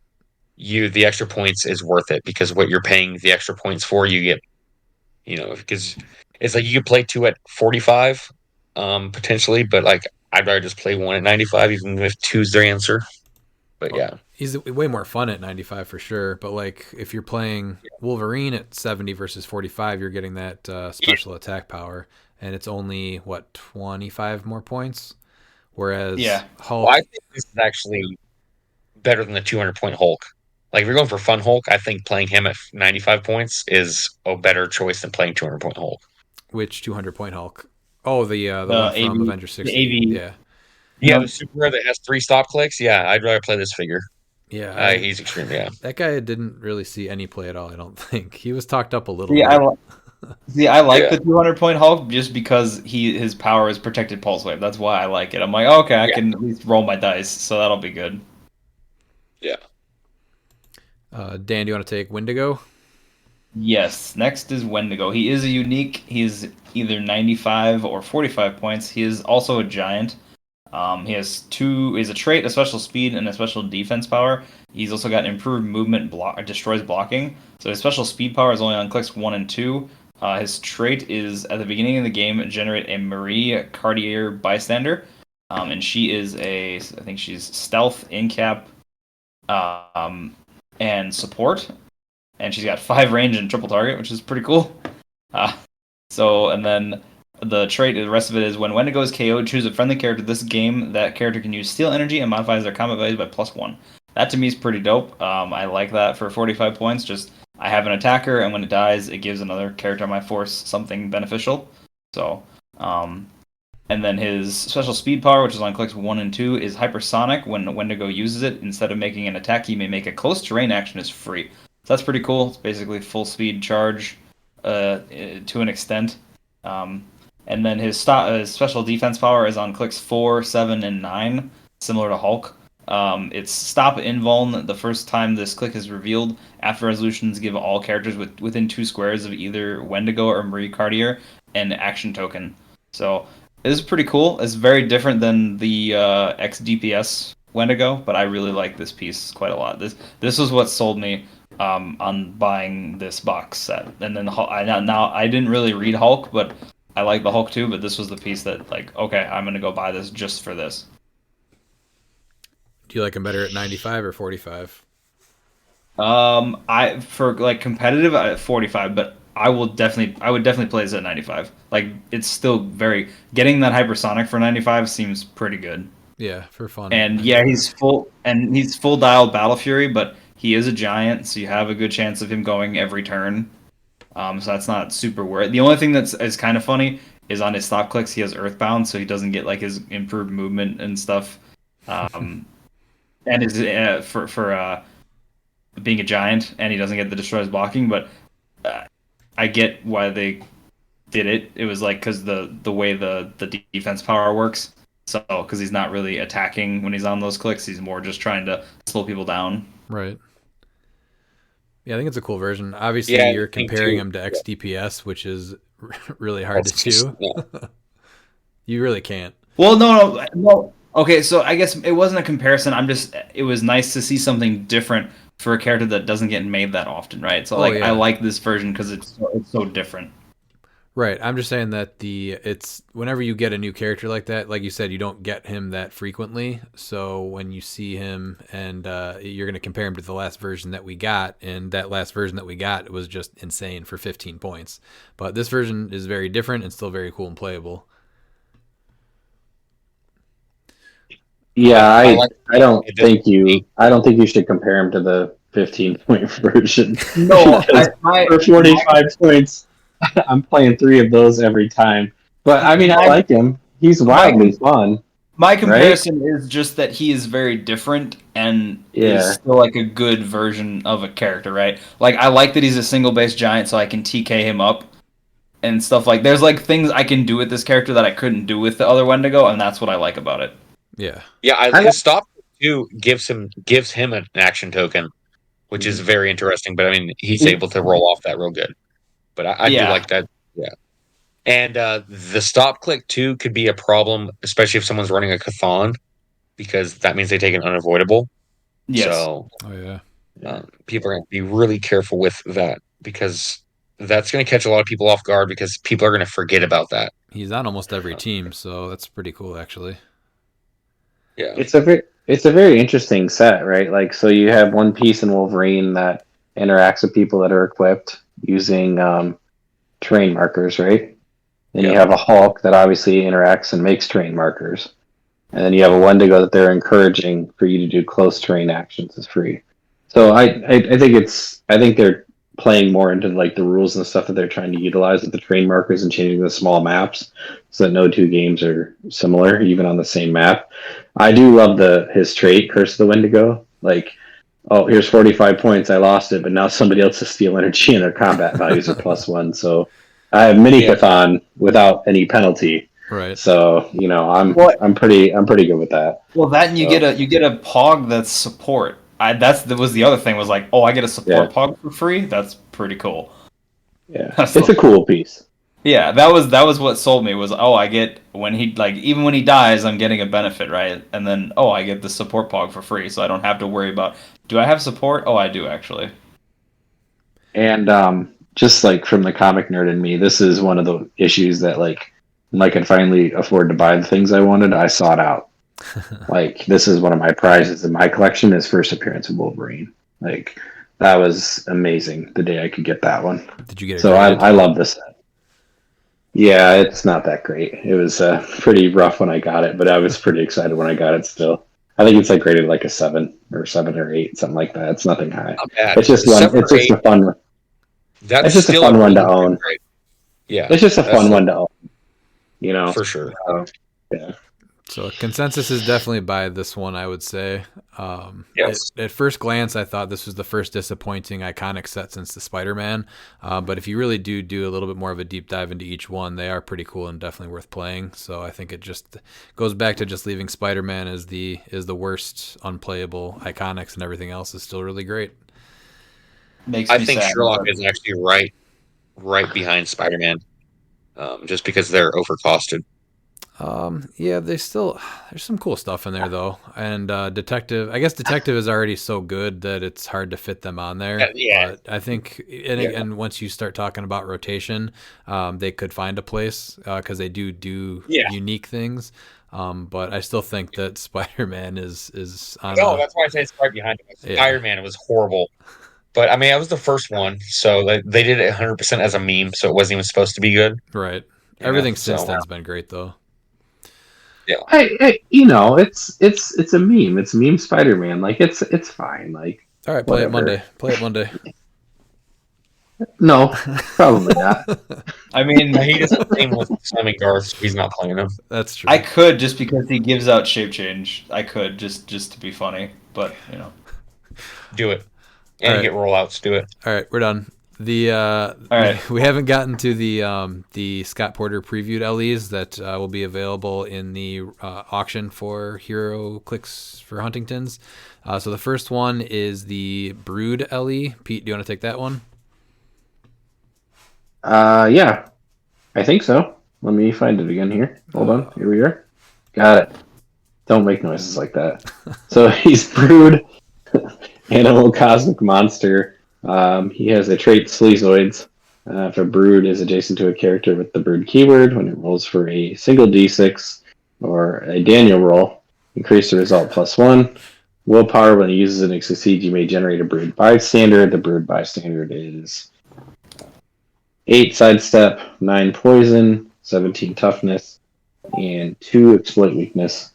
the extra points is worth it because what you're paying the extra points for, you get, because it's like you could play 2 at 45, potentially, but like I'd rather just play 1 at 95, even if 2's their answer. But Well, yeah. he's way more fun at 95 for sure. But like if you're playing Wolverine at 70 versus 45, you're getting that special attack power, and it's only 25 more points. Whereas Yeah. Hulk, Well, I think this is actually better than the 200-point Hulk. Like if you're going for fun Hulk, I think playing him at 95 points is a better choice than playing 200-point Hulk. which 200-point Hulk? Oh, the The one from AV, Avengers the 60. AV. Yeah, Yeah, No, the super rare that has 3 stop clicks. Yeah, I'd rather play this figure. yeah. He's extreme. Yeah. That guy didn't really see any play at all. I don't think he was talked up a little See, bit. I like Yeah. the 200-point Hulk just because his power is protected pulse wave. That's why I like it. I'm like, okay, I Yeah. can at least roll my dice, so that'll be good. Yeah. Dan, do you want to take Wendigo? Yes. Next is Wendigo. He is a unique. He's either 95 or 45 points. He is also a giant. He has two. Is a trait, a special speed, and a special defense power. He's also got improved movement, destroys blocking. So his special speed power is only on clicks 1 and 2. His trait is at the beginning of the game generate a Marie Cartier bystander, and she is I think she's stealth, incap, and support, and she's got 5 range and triple target, which is pretty cool. And then the trait, the rest of it is when Wendigo is KO'd, choose a friendly character this game. That character can use steal energy and modifies their combat value by +1. That to me is pretty dope. I like that for 45 points. Just I have an attacker, and when it dies, it gives another character on my force something beneficial. So, and then his special speed power, which is on clicks 1 and 2, is hypersonic. When Wendigo uses it, instead of making an attack, he may make a close terrain action is free. So that's pretty cool. It's basically full speed charge to an extent. And then his special defense power is on clicks 4, 7, and 9, similar to Hulk. It's stop invuln the first time this click is revealed. After resolutions, give all characters within 2 squares of either Wendigo or Marie Cartier an action token. So this is pretty cool. It's very different than the X DPS Wendigo, but I really like this piece quite a lot. This was what sold me on buying this box set. And then now I didn't really read Hulk, but I like the Hulk too. But this was the piece that, like, okay, I'm gonna go buy this just for this. Do you like him better at 95 or 45? I for like competitive at 45, but I would definitely play this at 95. Like it's still very getting that hypersonic for 95 seems pretty good. Yeah, for fun. And yeah, he's full dial Battle Fury, but he is a giant, so you have a good chance of him going every turn. So that's not super worried. The only thing that's is kind of funny is on his stop clicks he has Earthbound, so he doesn't get like his improved movement and stuff. And his for being a giant, and he doesn't get the destroys blocking. But I get why they did it. It was like because the way the defense power works. So because he's not really attacking when he's on those clicks, he's more just trying to slow people down. Right. Yeah, I think it's a cool version. Obviously, Yeah, you're I think comparing too. him to XDPS, which is really hard to That's just- do. yeah. You really can't. Well, no. Okay, so I guess it wasn't a comparison. It was nice to see something different for a character that doesn't get made that often, right? So Yeah. I like this version because it's so different. Right. I'm just saying that it's whenever you get a new character like that, like you said, you don't get him that frequently. So when you see him and you're going to compare him to the last version that we got, and that last version that we got was just insane for 15 points. But this version is very different and still very cool and playable. Yeah, I like- I don't think you should compare him to the 15-point version. No, For 45 points, I'm playing 3 of those every time. But I mean, I like him. He's wildly fun. my comparison is just that he is very different and is still like a good version of a character, right? Like I like that he's a single base giant, so I can TK him up and stuff like. There's like things I can do with this character that I couldn't do with the other Wendigo, and that's what I like about it. Yeah. Yeah, his stop too gives him an action token, which is very interesting. But I mean, he's able to roll off that real good. But I do like that. Yeah. And the stop click too could be a problem, especially if someone's running a Chthon, because that means they take an unavoidable. Yes. So Oh yeah. people are going to be really careful with that because that's going to catch a lot of people off guard because people are going to forget about that. He's on almost every team, so that's pretty cool actually. Yeah. It's a very interesting set, right? Like, so you have one piece in Wolverine that interacts with people that are equipped using terrain markers, right? And you have a Hulk that obviously interacts and makes terrain markers. And then you have a Wendigo that they're encouraging for you to do close terrain actions as free. So I think they're playing more into like the rules and stuff that they're trying to utilize with the terrain markers and changing the small maps so that no two games are similar, even on the same map. I do love his trait, Curse of the Wendigo. Like, oh, here's 45 points, I lost it, but now somebody else has steal energy and their combat values are +1. So I have mini Chthon without any penalty. Right. So, I'm pretty good with that. Well, that and you get a Pog that's support. That was the other thing was like, oh, I get a support Pog for free. That's pretty cool. Yeah, it's a cool piece. Yeah, that was what sold me was I get when he even when he dies, I'm getting a benefit, right? And then I get the support Pog for free, so I don't have to worry about do I have support? Oh, I do actually. And just like from the comic nerd in me, this is one of the issues that like when I could finally afford to buy the things I wanted, I sought out. Like, this is one of my prizes in my collection is first appearance of Wolverine. Like, that was amazing the day I could get that one. Did you get it? So I love this set. Yeah, it's not that great. It was pretty rough when I got it, but I was pretty excited when I got it still. I think it's like rated like a 7 or 8, something like that. It's nothing high. Not bad. It's just a fun one. That's it's just a fun one to own. Great. Yeah. It's just a fun one to own. For sure. Yeah. So consensus is definitely by this one, I would say. Yes. At first glance, I thought this was the first disappointing iconic set since the Spider-Man. But if you really do a little bit more of a deep dive into each one, they are pretty cool and definitely worth playing. So I think it just goes back to just leaving Spider-Man as the worst unplayable iconics, and everything else is still really great. I think Sherlock is actually right behind Spider-Man, just because they're overcosted. Yeah, there's some cool stuff in there though, and Detective is already so good that it's hard to fit them on there. Yeah. But I think, and once you start talking about rotation, they could find a place because they do unique things. But I still think that Spider-Man is on. No, that's why I say it's right behind him. Yeah. Spider-Man, it was horrible. But I mean, that was the first one, so they did it 100% as a meme, so it wasn't even supposed to be good. Right. You know, Everything since so, then's been great though. yeah. It's a meme. It's meme Spider-Man. Like it's fine. Like All right, play it whatever. Monday. Play it Monday. No, probably not. I mean, He doesn't team with Simon Garth, so he's not playing him. That's true. I could just because he gives out shape change. I could just to be funny, but you know. Do it. And All right. get rollouts, do it. All right, we're done. The All right. we haven't gotten to the Scott Porter previewed LEs that will be available in the auction for Hero Clicks for Huntingtons. So the first one is the Brood LE. Pete, do you want to take that one? Yeah, I think so. Let me find it again here. Hold on. Here we are. Got it. Don't make noises like that. So he's Brood, animal cosmic monster. He has a trait Sleazoids. If a Brood is adjacent to a character with the Brood keyword, when it rolls for a single d6 or a Daniel roll, increase the result +1. Willpower, when it uses it and it succeeds, you may generate a Brood bystander. The Brood bystander is 8 sidestep, 9 poison, 17 toughness, and 2 exploit weakness.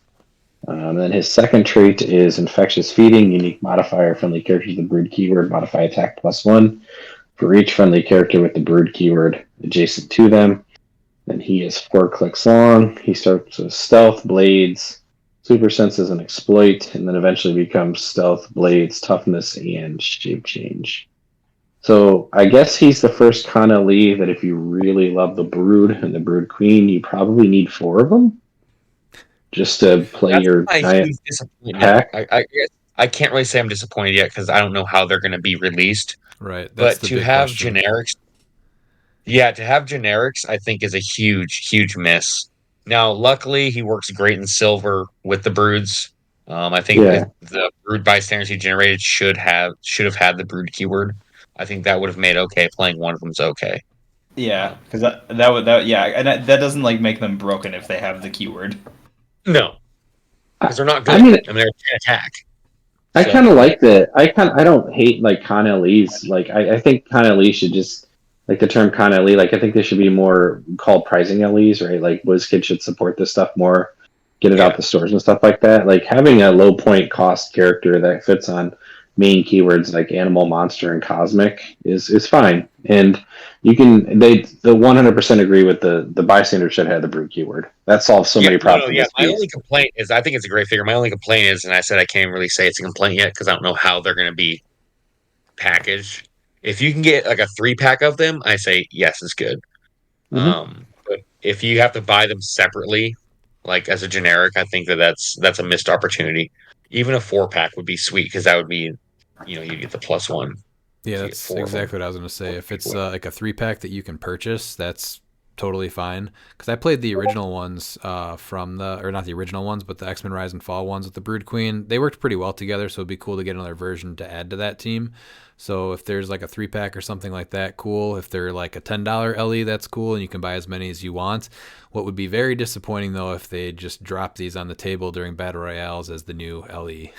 Then his second trait is infectious feeding, unique modifier, friendly characters with the Brood keyword, modify attack +1 for each friendly character with the Brood keyword adjacent to them. Then he is 4 clicks long. He starts with stealth, blades, super senses, and exploit, and then eventually becomes stealth, blades, toughness, and shape change. So I guess he's the first kind of Lee that if you really love the Brood and the Brood Queen, you probably need 4 of them just to play That's your my giant huge disappointment. pack. I can't really say I'm disappointed yet because I don't know how they're going to be released. Right. That's But the to big have question. generics, to have generics, I think is a huge miss. Now, luckily, he works great in silver with the Broods. I think Yeah. the Brood bystanders he generated should have had the Brood keyword. I think that would have made okay. Playing one of them's okay. Yeah, because that would and that doesn't like make them broken if they have the keyword. No, because they're not good. I mean, they're can attack. I So- kind of like that. I don't hate like Con LEs. Like I think Con LE should just like the term Con LE. Like I think they should be more called pricing LEs, right? Like WizKid should support this stuff more, get it out the stores and stuff like that. Like having a low point cost character that fits on main keywords like animal, monster, and cosmic is fine. And you can the 100% agree with the bystander should have the Brood keyword. That solves so many problems. My only complaint is I think it's a great figure. My only complaint is, and I said I can't really say it's a complaint yet because I don't know how they're going to be packaged. If you can get like a 3-pack of them, I say yes, it's good. But if you have to buy them separately, like as a generic, I think that's a missed opportunity. Even a 4-pack would be sweet because that would be, you get the +1. Yeah, that's exactly what I was going to say. If it's like a 3-pack that you can purchase, that's totally fine. Because I played the original ones or not the original ones, but the X-Men Rise and Fall ones with the Brood Queen. They worked pretty well together, so it'd be cool to get another version to add to that team. So if there's like a 3-pack or something like that, cool. If they're like a $10 LE, that's cool, and you can buy as many as you want. What would be very disappointing, though, if they just drop these on the table during Battle Royales as the new LE.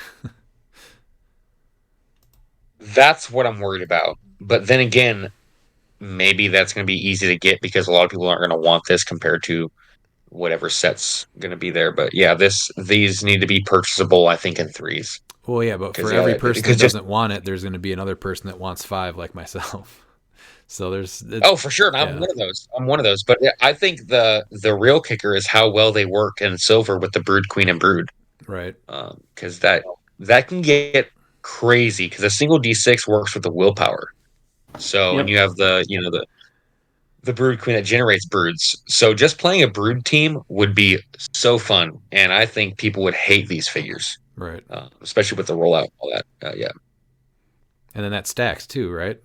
That's what I'm worried about. But then again, maybe that's going to be easy to get because a lot of people aren't going to want this compared to whatever set's going to be there. But yeah, these need to be purchasable, I think, in 3s. Well, yeah, but for every person that doesn't want it, there's going to be another person that wants 5, like myself. So for sure. I'm one of those. But I think the real kicker is how well they work in silver with the Brood Queen and Brood. Right. Because that can get crazy because a single D6 works with the willpower. So and you have the Brood Queen that generates broods. So just playing a Brood team would be so fun, and I think people would hate these figures, right? Especially with the rollout, and all that. Yeah. And then that stacks too, right?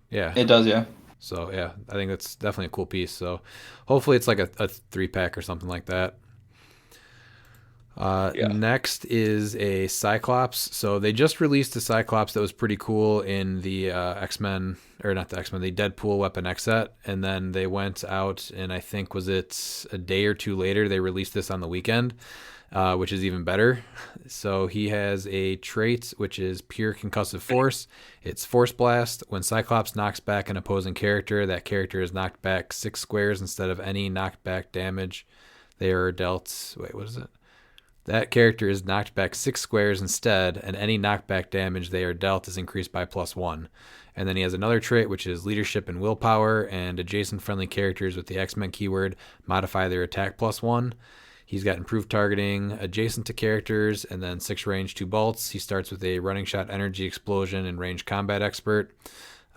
Yeah, it does. Yeah. So yeah, I think that's definitely a cool piece. So hopefully it's like a 3-pack or something like that. Next is a Cyclops. So they just released a Cyclops that was pretty cool in the X-Men, or not the X-Men, the Deadpool Weapon X set. And then they went out, and I think was it a day or two later, they released this on the weekend, which is even better. So he has a trait which is pure concussive force. It's Force Blast. When Cyclops knocks back an opposing character, that character is knocked back 6 squares instead of any knocked back damage. They are dealt. Wait, what is it? That character is knocked back 6 squares instead, and any knockback damage they are dealt is increased by +1. And then he has another trait, which is Leadership and Willpower, and adjacent friendly characters with the X-Men keyword modify their attack +1. He's got improved targeting adjacent to characters, and then 6 range, 2 bolts. He starts with a running shot, energy explosion, and range combat expert.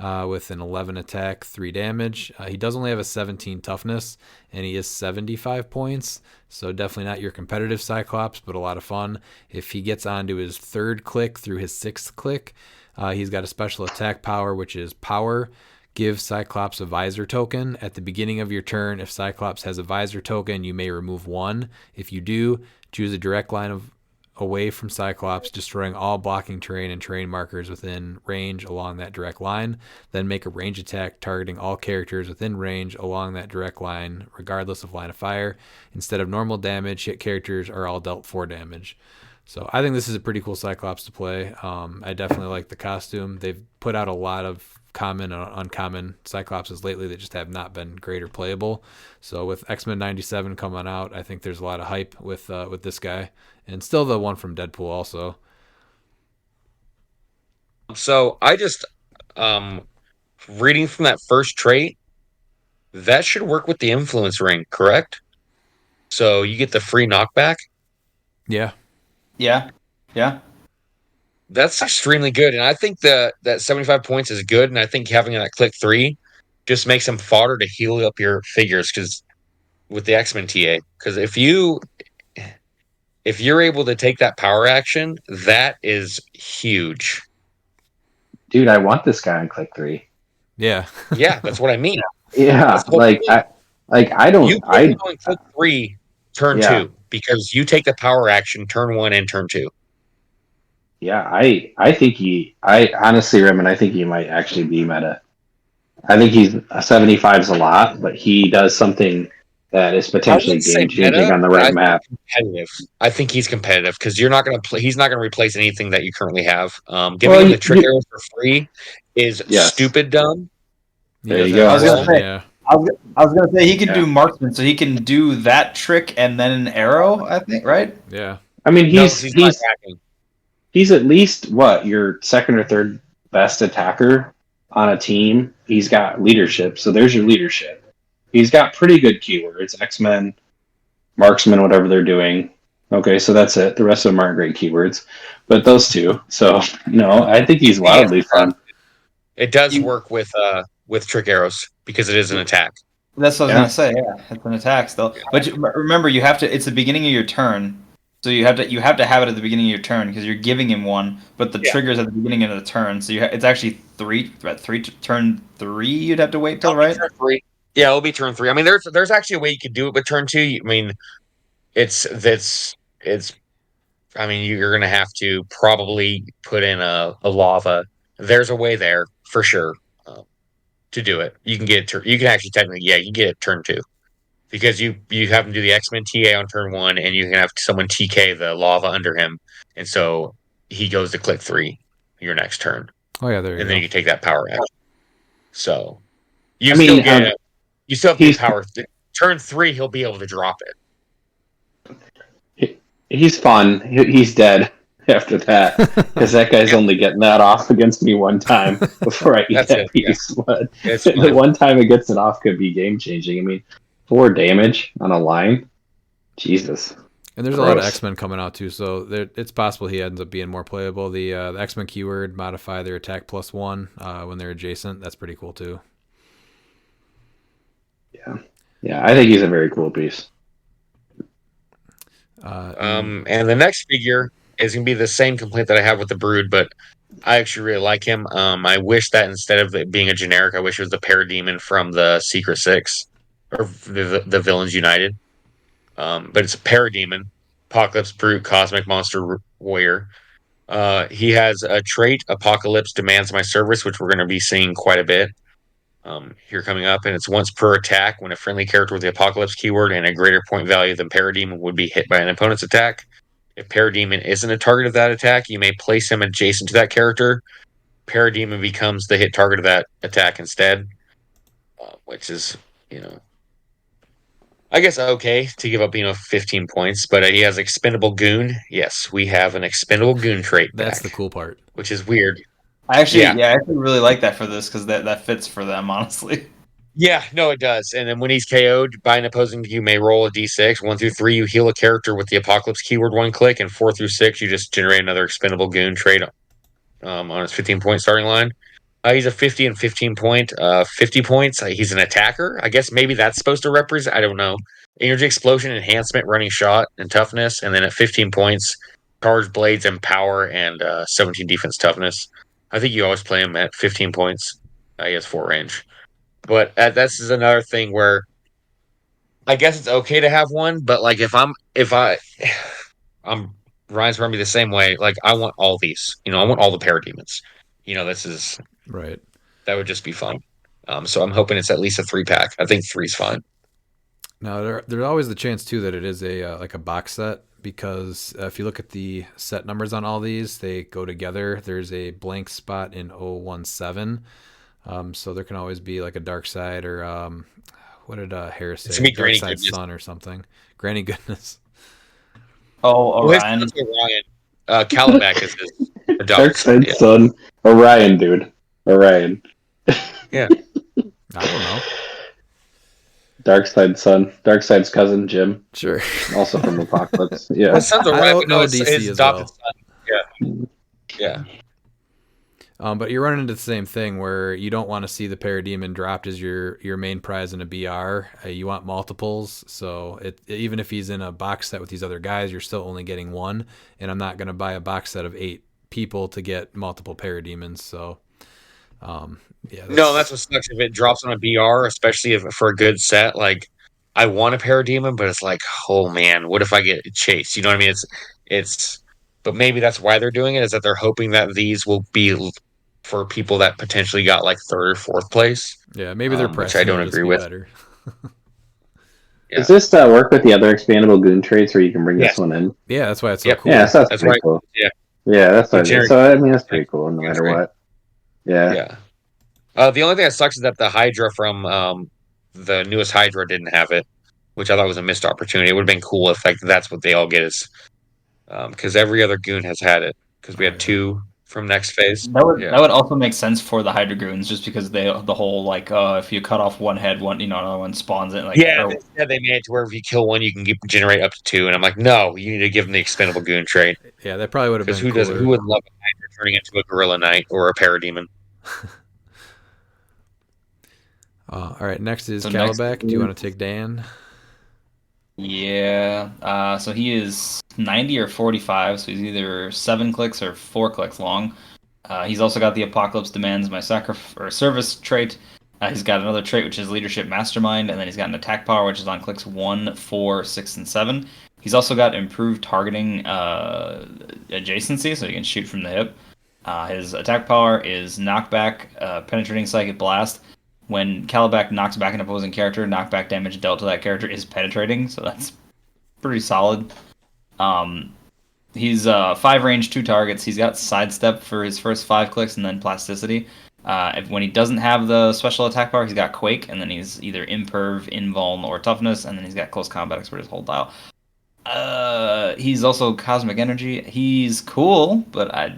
With an 11 attack, 3 damage. He does only have a 17 toughness, and he is 75 points, so definitely not your competitive Cyclops, but a lot of fun. If he gets onto his 3rd click through his 6th click, he's got a special attack power, which is Power. Give Cyclops a visor token. At the beginning of your turn, if Cyclops has a visor token, you may remove 1. If you do, choose a direct line away from Cyclops, destroying all blocking terrain and terrain markers within range along that direct line. Then make a range attack targeting all characters within range along that direct line, regardless of line of fire. Instead of normal damage, hit characters are all dealt 4 damage. So I think this is a pretty cool Cyclops to play. I definitely like the costume. They've put out a lot of common and uncommon Cyclopses lately that just have not been great or playable. So with X-Men 97 coming out, I think there's a lot of hype with this guy, and still the one from Deadpool also. So I just reading from that first trait, that should work with the influence ring, correct? So you get the free knockback. Yeah. Yeah. That's extremely good, and I think that 75 points is good. And I think having that click 3 just makes them fodder to heal up your figures, because with the X-Men TA, because if you're able to take that power action, that is huge. Dude, I want this guy on click 3. Yeah. Yeah, that's what I mean. Yeah, I don't. You can go click 3 turn 2 because you take the power action turn 1 and turn 2. Yeah, I think I honestly, Raymond, I think he might actually be meta. I think he's 75 is a lot, but he does something that is potentially game changing on the right map. Competitive. I think he's competitive because you're not going to play. He's not going to replace anything that you currently have. Giving him the trick arrows for free is stupid dumb. There you go. I was gonna say he can do marksman, so he can do that trick and then an arrow. I think, right? Yeah. I mean, he's at least your 2nd or 3rd best attacker on a team. He's got leadership, so there's your leadership. He's got pretty good keywords: X-Men, marksman, whatever they're doing. Okay, so that's it. The rest of them aren't great keywords, but those two. So I think he's wildly fun. It does work with trick arrows because it is an attack. That's what I was gonna say. Yeah, it's an attack still. But remember, you have to. It's the beginning of your turn, so you have to have it at the beginning of your turn because you're giving him 1. But the trigger's at the beginning of the turn, so it's actually 3. Turn 3. You'd have to wait till right. Turn 3. Yeah, it'll be turn 3. I mean, there's actually a way you could do it, but turn 2. I mean, it's. I mean, you're gonna have to probably put in a lava. There's a way there for sure. To do it, you can get it. You can actually technically, you can get it turn 2 because you have him do the X-Men TA on turn 1, and you can have someone TK the lava under him, and so he goes to click 3 your next turn. Oh yeah, there you go. And then you can take that power action. So you still have the power. Turn 3, he'll be able to drop it. He's fun. He's dead after that because that guy's only getting that off against me one time before I eat that piece. Yeah. But the one time it gets it off could be game changing. I mean, 4 damage on a line, Jesus. And there's a lot of X-Men coming out too, so it's possible he ends up being more playable. The X-Men keyword modify their attack +1 when they're adjacent. That's pretty cool too. Yeah, I think he's a very cool piece. And the next figure is going to be the same complaint that I have with the Brood, but I actually really like him. I wish that instead of it being a generic, I wish it was the Parademon from the Secret Six or the Villains United. But it's a Parademon, Apocalypse Brute, Cosmic Monster Warrior. He has a trait, Apocalypse Demands My Service, which we're going to be seeing quite a bit here coming up. And it's once per attack when a friendly character with the Apocalypse keyword and a greater point value than Parademon would be hit by an opponent's attack. If Parademon isn't a target of that attack, you may place him adjacent to that character. Parademon becomes the hit target of that attack instead, which is, I guess okay to give up, 15 points, but he has Expendable Goon. Yes, we have an Expendable Goon trait That's back, the cool part. which is weird. I actually really like that for this because that fits for them, honestly. Yeah, no, it does. And then when he's KO'd by an opposing, you may roll a d6. 1 through 3, you heal a character with the Apocalypse keyword 1 click, and 4 through 6, you just generate another Expendable Goon trait on his 15-point starting line. He's a 50 and 15 point. 50 points, he's an attacker. I guess maybe that's supposed to represent, I don't know. Energy Explosion, Enhancement, Running Shot, and Toughness. And then at 15 points, Charge Blades and Power and 17 Defense Toughness. I think you always play him at 15 points. He has 4 range. But this is another thing where I guess it's okay to have one, but like I'm Ryan's running me the same way. Like I want all these, I want all the parademons. This is Right. That would just be fun. So I'm hoping it's at least a 3-pack. I think 3's fine. Now there's always the chance too that it is a like a box set because if you look at the set numbers on all these, they go together. There's a blank spot in 017. So there can always be like a Dark Side or what did Harris say? Dark Side Sun or something. Granny Goodness. Oh, Orion. That's Orion. Calabac is his adopted Dark Side yeah. Sun. Orion, dude. Orion. Yeah. I don't know. Dark Side Sun. Dark Side's cousin, Jim. Sure. Also from Apocalypse. Yeah. His son's Orion, I don't but no, know it's DC his as adopted well. son. Yeah. But you're running into the same thing where you don't want to see the Parademon dropped as your main prize in a BR. You want multiples. So even if he's in a box set with these other guys, you're still only getting one. And I'm not going to buy a box set of 8 people to get multiple Parademons. So, yeah. That's what sucks if it drops on a BR, especially for a good set. Like, I want a Parademon, but it's like, oh man, what if I get chased? You know what I mean? But maybe that's why they're doing it, is that they're hoping that these will be for people that potentially got like 3rd or 4th place. Yeah, maybe they're which I don't agree with. Better. Yeah. Does this work with the other expandable goon traits where you can bring this one in? Yeah, that's why it's so cool. Yeah, so that's pretty right. cool. Yeah. Yeah, that's what so I mean that's pretty cool no matter great. what. Yeah. Yeah. The only thing that sucks is that the Hydra from the newest Hydra didn't have it, which I thought was a missed opportunity. It would have been cool if like that's what they all get is because every other goon has had it. Because we had 2 from next phase. That would also make sense for the Hydra goons, just because the whole like if you cut off one head, another one spawns it. Like they made it to where if you kill one, you can generate up to 2, and I'm like, no, you need to give them the expendable goon trait. Yeah, that probably would have been. Because who would love a Hydra turning into a Gorilla Knight or a Parademon? All right, next is Calabac. Do you want to take Dan? Yeah. So he is 90 or 45, so he's either 7 clicks or 4 clicks long. He's also got the Apocalypse Demands My Service trait. He's got another trait, which is Leadership Mastermind, and then he's got an attack power, which is on clicks 1, 4, 6, and 7. He's also got improved targeting adjacency, so you can shoot from the hip. His attack power is Knockback, Penetrating Psychic Blast. When Calabac knocks back an opposing character, knockback damage dealt to that character is penetrating, so that's pretty solid. He's 5 range, 2 targets. He's got Sidestep for his first 5 clicks, and then Plasticity. When he doesn't have the special attack power, he's got Quake, and then he's either Imperv, Invuln, or Toughness, and then he's got Close Combat Expert his whole dial. He's also Cosmic Energy. He's cool, but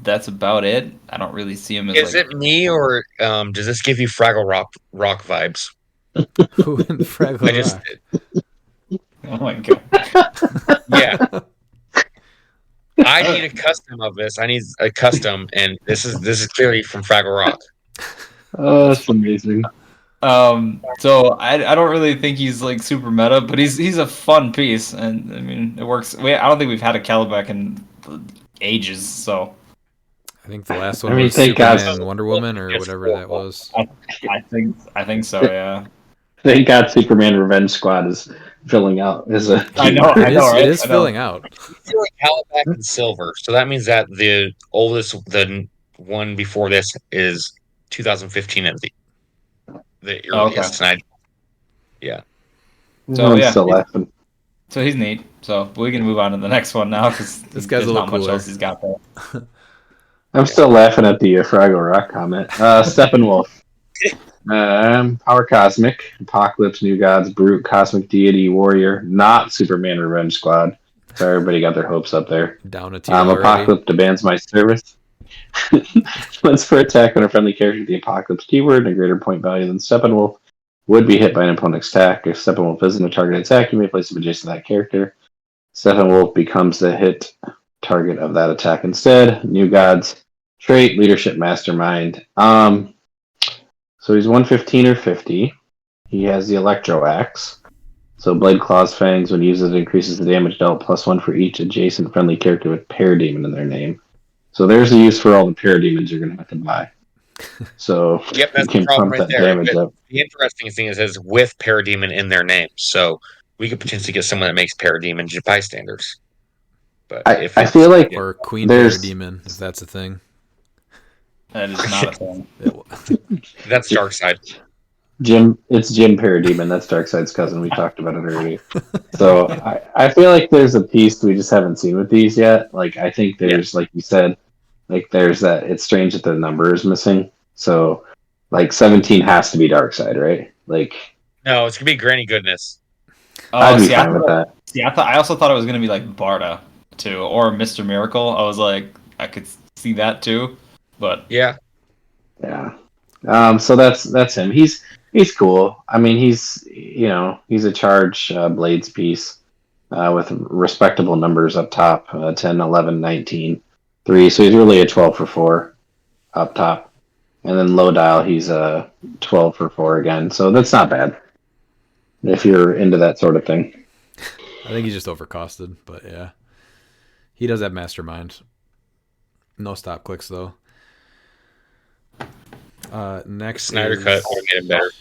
that's about it. I don't really see him as. Is it me, or does this give you Fraggle Rock vibes? Who in the Fraggle Rock? Oh my god! Yeah, I need a custom of this. I need a custom, and this is clearly from Fraggle Rock. Oh, that's amazing. So I don't really think he's like super meta, but he's a fun piece, and I mean it works. I don't think we've had a Calabac in ages, so. I think the last one was Superman, Wonder Woman, or whatever that was. I think so. Yeah. Thank God Superman Revenge Squad is filling out as a I know, It is, right? it is I know. filling out. I feel like Calabac and Silver. So that means that the oldest, the one before this is 2015 at the Oh, okay. earliest. And yeah. So, I'm yeah, still laughing. So he's neat. So we can move on to the next one now because This guy's a there's little not much cooler. else he's got there. I'm still laughing at the Fraggle Rock comment. Steppenwolf. Power Cosmic, Apocalypse, New Gods, Brute, Cosmic Deity, Warrior, not Superman Revenge Squad. So everybody got their hopes up there. Down a tier already. Apocalypse demands my service. Once per attack on a friendly character with the Apocalypse keyword and a greater point value than Steppenwolf would be hit by an opponent's attack. If Steppenwolf isn't a target attack, you may place him adjacent to that character. Steppenwolf becomes the hit target of that attack instead. New Gods trait, Leadership Mastermind. So he's 115 or 50. He has the Electro Axe. So Blade Claw's Fangs, when used, it increases the damage dealt +1 for each adjacent friendly character with Parademon in their name. So there's a use for all the Parademons you're going to have to buy. So Yep, that's you can the problem pump right that there. damage But up. the interesting thing is it says with Parademon in their name. So we could potentially get someone that makes Parademon bystanders. But if I feel like Or Queen there's- Parademon, if that's a thing. That is not a thing. that's Dark Side. It's Jim Parademon. That's Darkseid's cousin. We talked about it already. So I feel like there's a piece we just haven't seen with these yet. Like I think there's, like you said, like there's that. It's strange that the number is missing. So like 17 has to be Darkseid, right? Like No, it's gonna be Granny Goodness. I'd be see, fine with that. See, I also thought it was gonna be like Barda too, or Mr. Miracle. I was like, I could see that too, but Yeah. Yeah. So that's him. He's cool. I mean, he's a charge blades piece with respectable numbers up top, 10, 11, 19, 3. So he's really a 12 for 4 up top. And then low dial, he's a 12 for 4 again. So that's not bad if you're into that sort of thing. I think he's just overcosted, but yeah. He does have Mastermind. No stop clicks, though. Next Snyder is... Cut only made him better.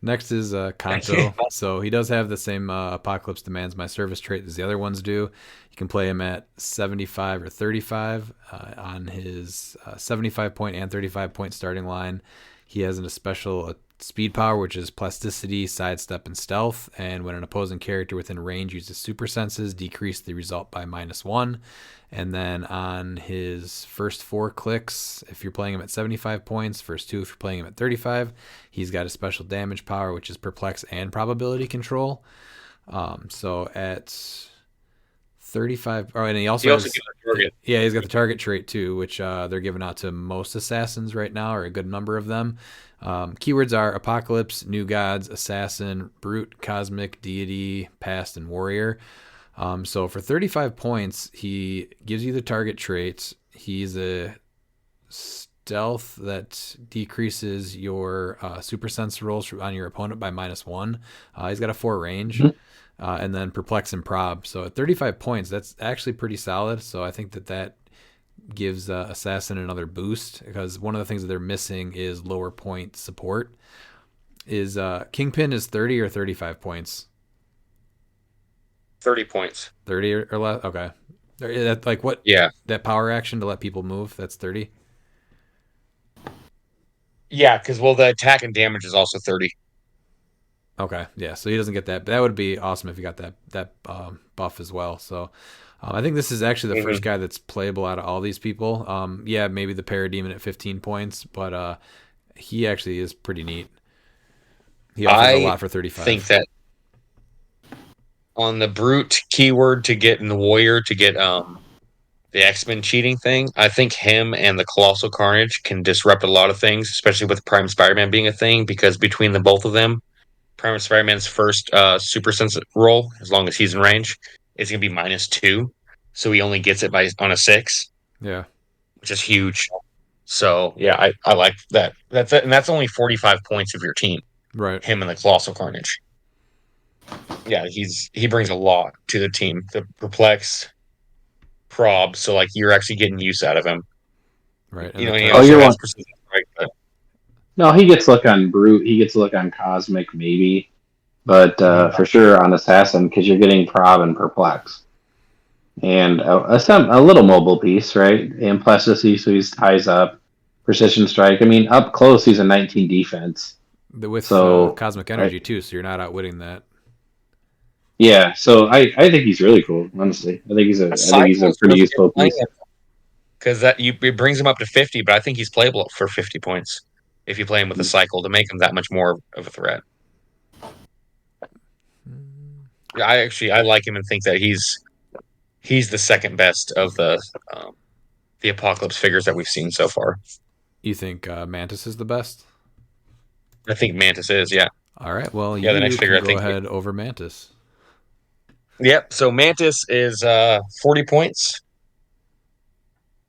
Next is Kanto. So he does have the same Apocalypse Demands My Service trait as the other ones do. You can play him at 75 or 35 on his 75 point and 35 point starting line. He has a special speed power, which is plasticity, sidestep, and stealth. And when an opposing character within range uses super senses, decrease the result by -1. And then on his first 4 clicks, if you're playing him at 75 points, first 2 if you're playing him at 35, he's got a special damage power, which is perplex and probability control. So at 35, and he also has, gives a target. yeah, he's got the target trait too, which they're giving out to most assassins right now, or a good number of them. Keywords are Apocalypse, New Gods, Assassin, Brute, Cosmic, Deity, Past, and Warrior. So for 35 points, he gives you the target traits. He's a stealth that decreases your super sense rolls on your opponent by -1. He's got a 4 range, and then perplex and prob. So at 35 points, that's actually pretty solid. So I think that gives Assassin another boost, because one of the things that they're missing is lower point support. Is Kingpin is 30 or 35 points? 30 points. 30 or less? Okay. That, like what? Yeah. That power action to let people move, that's 30? Yeah, because the attack and damage is also 30. Okay, yeah, so he doesn't get that. But that would be awesome if he got that buff as well. So I think this is actually the first guy that's playable out of all these people. Yeah, maybe the Parademon at 15 points, but he actually is pretty neat. He offers a lot for 35. I think that on the Brute keyword to get in the Warrior to get the X-Men cheating thing, I think him and the Colossal Carnage can disrupt a lot of things, especially with Prime Spider-Man being a thing, because between the both of them, Prime Spider-Man's first super sense roll, as long as he's in range, is going to be -2. So he only gets it on a 6. Yeah. Which is huge. So, yeah, I like that. That's it. And that's only 45 points of your team. Right. Him and the Colossal Carnage. Yeah, he brings a lot to the team. The perplex, prob, so like you're actually getting use out of him. Right. You know, he Oh, also you're has one. precision, right? But No, he gets look on Brute. He gets look on Cosmic, maybe. but for sure on assassin because you're getting prob and perplex, and a little mobile piece, right? And plasticity, so he ties up, precision strike. I mean, up close, he's a 19 defense. With So cosmic energy too, so you're not outwitting that. yeah, so I think he's really cool. Honestly, I think he's a pretty useful piece. Because it brings him up to 50, but I think he's playable for 50 points if you play him with a cycle to make him that much more of a threat. Yeah, I like him and think that he's the second best of the Apocalypse figures that we've seen so far. You think Mantis is the best? I think Mantis is, yeah. All right, well, yeah, the next figure can go ahead over Mantis. Yep, so Mantis is 40 points.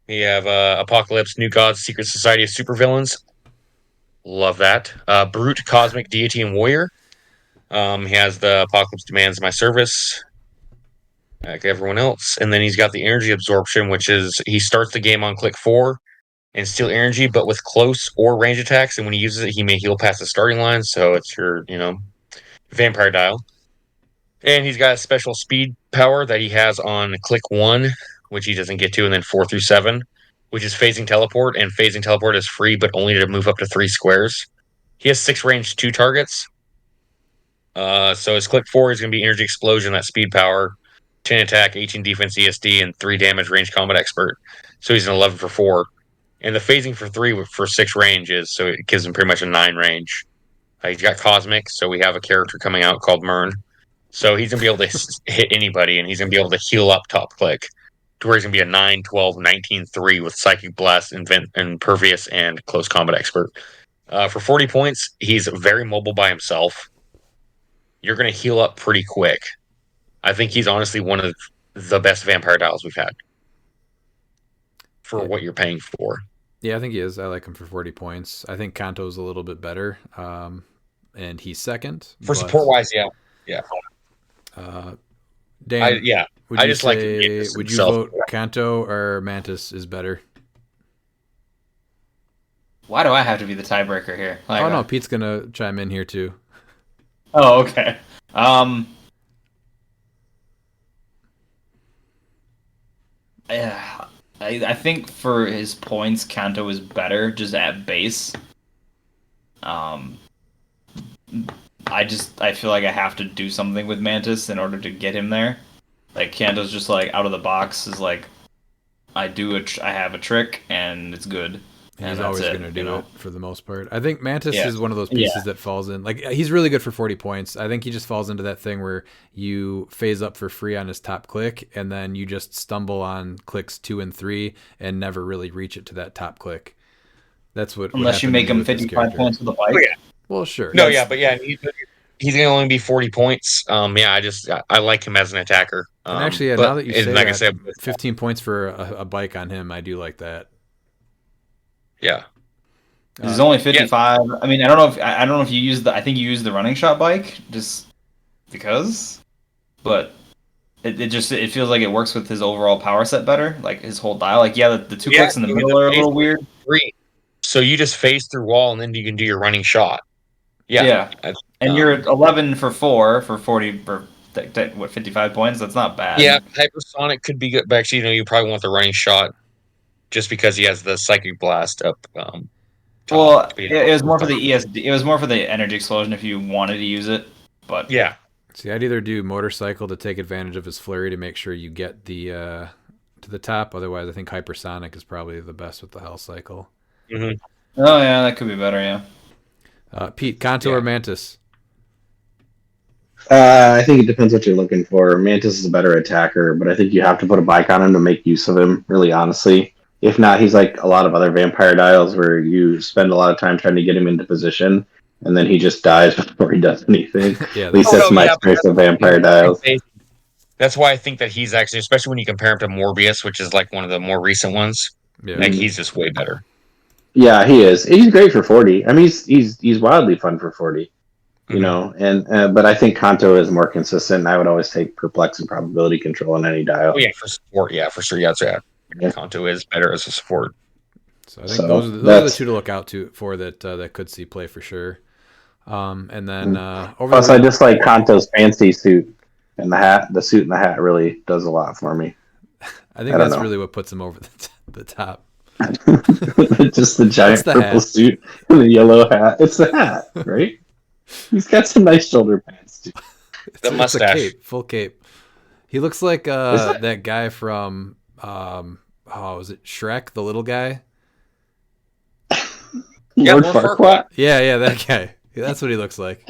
We have Apocalypse, New Gods, Secret Society of Supervillains. Love that. Brute, Cosmic, Deity, and Warrior. He has the Apocalypse Demands My Service, like everyone else. And then he's got the Energy Absorption, which is he starts the game on click 4 and steal energy, but with close or range attacks. And when he uses it, he may heal past the starting line. So it's your, vampire dial. And he's got a special speed power that he has on click 1, which he doesn't get to, and then 4 through 7, which is Phasing Teleport. And Phasing Teleport is free, but only to move up to 3 squares. He has 6 range 2 targets. So his click 4 is going to be Energy Explosion, that speed power, 10 attack, 18 defense ESD, and 3 damage range combat expert. So he's an 11 for 4. And the phasing for 3 for 6 range is, so it gives him pretty much a 9 range. He's got Cosmic, so we have a character coming out called Mern. So he's going to be able to hit anybody, and he's going to be able to heal up top click to where he's going to be a 9, 12, 19, 3 with Psychic Blast, Impervious, and Close Combat Expert. For 40 points, he's very mobile by himself. You're going to heal up pretty quick. I think he's honestly one of the best vampire dials we've had for what you're paying for. Yeah, I think he is. I like him for 40 points. I think Kanto's a little bit better, and he's second. For support-wise, yeah. Yeah. Dan, I just like him. Would you vote Kanto or Mantis is better? Why do I have to be the tiebreaker here? No, Pete's going to chime in here too. Oh, okay. Yeah, I think for his points, Kanto is better just at base. I feel like I have to do something with Mantis in order to get him there. Like Kanto's just like out of the box is like I have a trick and it's good. He's always going to do it for the most part. I think Mantis is one of those pieces that falls in. Like he's really good for 40 points. I think he just falls into that thing where you phase up for free on his top click, and then you just stumble on clicks 2 and 3 and never really reach it to that top click. That's what. Unless you make him 55 points with a bike. Oh, yeah. Well, sure. No, he's going to only be 40 points. I like him as an attacker. And actually, now that you say like that, I said, 15 points for a bike on him, I do like that. Yeah, he's only 55. Yeah. I mean, I don't know if you use I think you use the running shot bike just because, but it feels like it works with his overall power set better, like his whole dial. Like the 2 clicks in the middle are a little weird. So you just phase through wall and then you can do your running shot. Yeah. And you're 11 for 4 for 40 for 55 points. That's not bad. Yeah, hypersonic could be good, but actually, you probably want the running shot. Just because he has the Psychic Blast up. It was more for the ESD. It was more for the Energy Explosion if you wanted to use it. But yeah. See, I'd either do Motorcycle to take advantage of his flurry to make sure you get the to the top. Otherwise, I think Hypersonic is probably the best with the Hell Cycle. Mm-hmm. Oh yeah, that could be better. Yeah. Pete, Kanto or Mantis? I think it depends what you're looking for. Mantis is a better attacker, but I think you have to put a bike on him to make use of him. Really, honestly. If not, he's like a lot of other vampire dials where you spend a lot of time trying to get him into position, and then he just dies before he does anything. At least that's my experience of vampire dials. That's why I think that he's actually, especially when you compare him to Morbius, which is like one of the more recent ones, like he's just way better. Yeah, he is. He's great for 40. I mean, he's wildly fun for 40. You know, and but I think Kanto is more consistent. I would always take Perplex and Probability Control on any dial. Oh yeah, for support. Yeah, for sure. Yeah, that's right. Kanto is better as a support. So I think those are the 2 to look out for that could see play for sure. And then over Plus, the I just like Kanto's fancy suit and the hat. The suit and the hat really does a lot for me. I think I don't that's know. really what puts him over the top. Just the giant the purple hat. suit and the yellow hat. It's the hat, right? He's got some nice shoulder pads too. The mustache. It's a cape, full cape. He looks like that guy from was it Shrek, the little guy? Yeah, Lord Lord Farquaad. Yeah, that guy. That's what he looks like.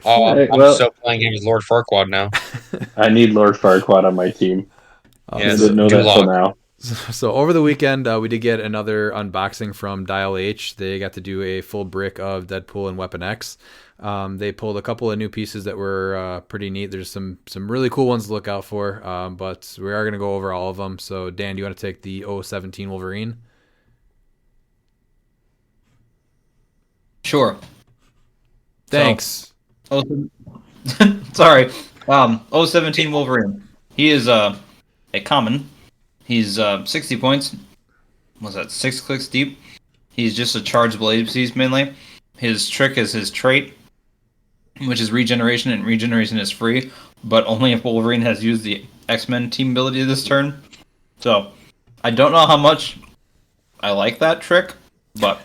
Oh, Right, I'm well- so playing him as Lord Farquaad now. I need Lord Farquaad on my team. I Yes, didn't know that till Duloc. now. So over the weekend, we did get another unboxing from Dial H. They got to do a full brick of Deadpool and Weapon X. They pulled a couple of new pieces that were pretty neat. There's some really cool ones to look out for, but we are going to go over all of them. So Dan, do you want to take the 017 Wolverine? Sure. Thanks. Sorry. 017 Wolverine. He is a common. He's 60 points. What's that? 6 clicks deep. He's just a charged blade piece mainly. His trick is his trait, which is regeneration, and regeneration is free, but only if Wolverine has used the X-Men team ability this turn. So, I don't know how much I like that trick, but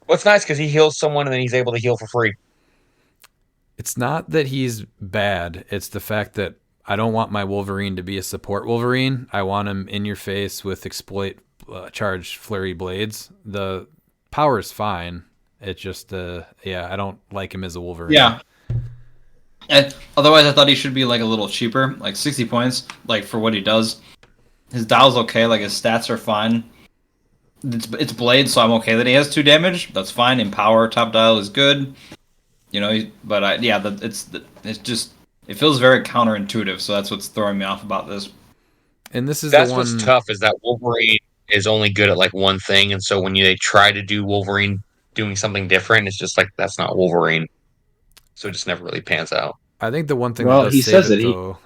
Well, it's nice because he heals someone and then he's able to heal for free. It's not that he's bad. It's the fact that I don't want my Wolverine to be a support Wolverine. I want him in your face with exploit charge flurry blades. The power is fine. It's just I don't like him as a Wolverine. yeah. And otherwise, I thought he should be like a little cheaper, like 60 points, like for what he does. His dial's okay, like his stats are fine. It's blade, so I'm okay that he has 2 damage. That's fine. In power, top dial is good. But it's just it feels very counterintuitive. So that's what's throwing me off about this. And this is That's the one. what's tough is that Wolverine is only good at like one thing, and so when they try to do Wolverine doing something different, it's just like that's not Wolverine. So it just never really pans out. I think the one thing Well, that he does save says it it, though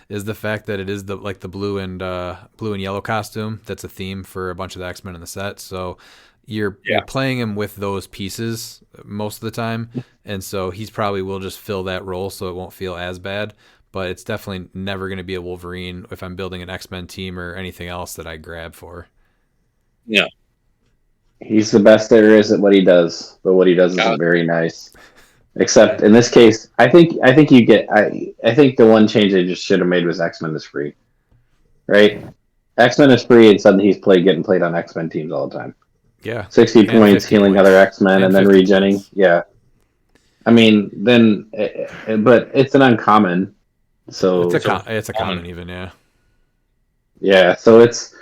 is the fact that it is the blue and yellow costume that's a theme for a bunch of the X-Men in the set. So you're playing him with those pieces most of the time, and so he's probably will just fill that role, so it won't feel as bad. But it's definitely never going to be a Wolverine if I'm building an X-Men team or anything else that I grab for. Yeah. He's the best there is at what he does, but what he does isn't very nice. Except in this case, I think the one change they just should have made was X-Men is free, right? X-Men is free, and suddenly he's getting played on X-Men teams all the time. Yeah, 60 and points, 50 healing points. other X-Men, and then 50 regenning. points. Yeah, I mean, then, but it's an uncommon, so It's a common even, yeah. yeah. So it's,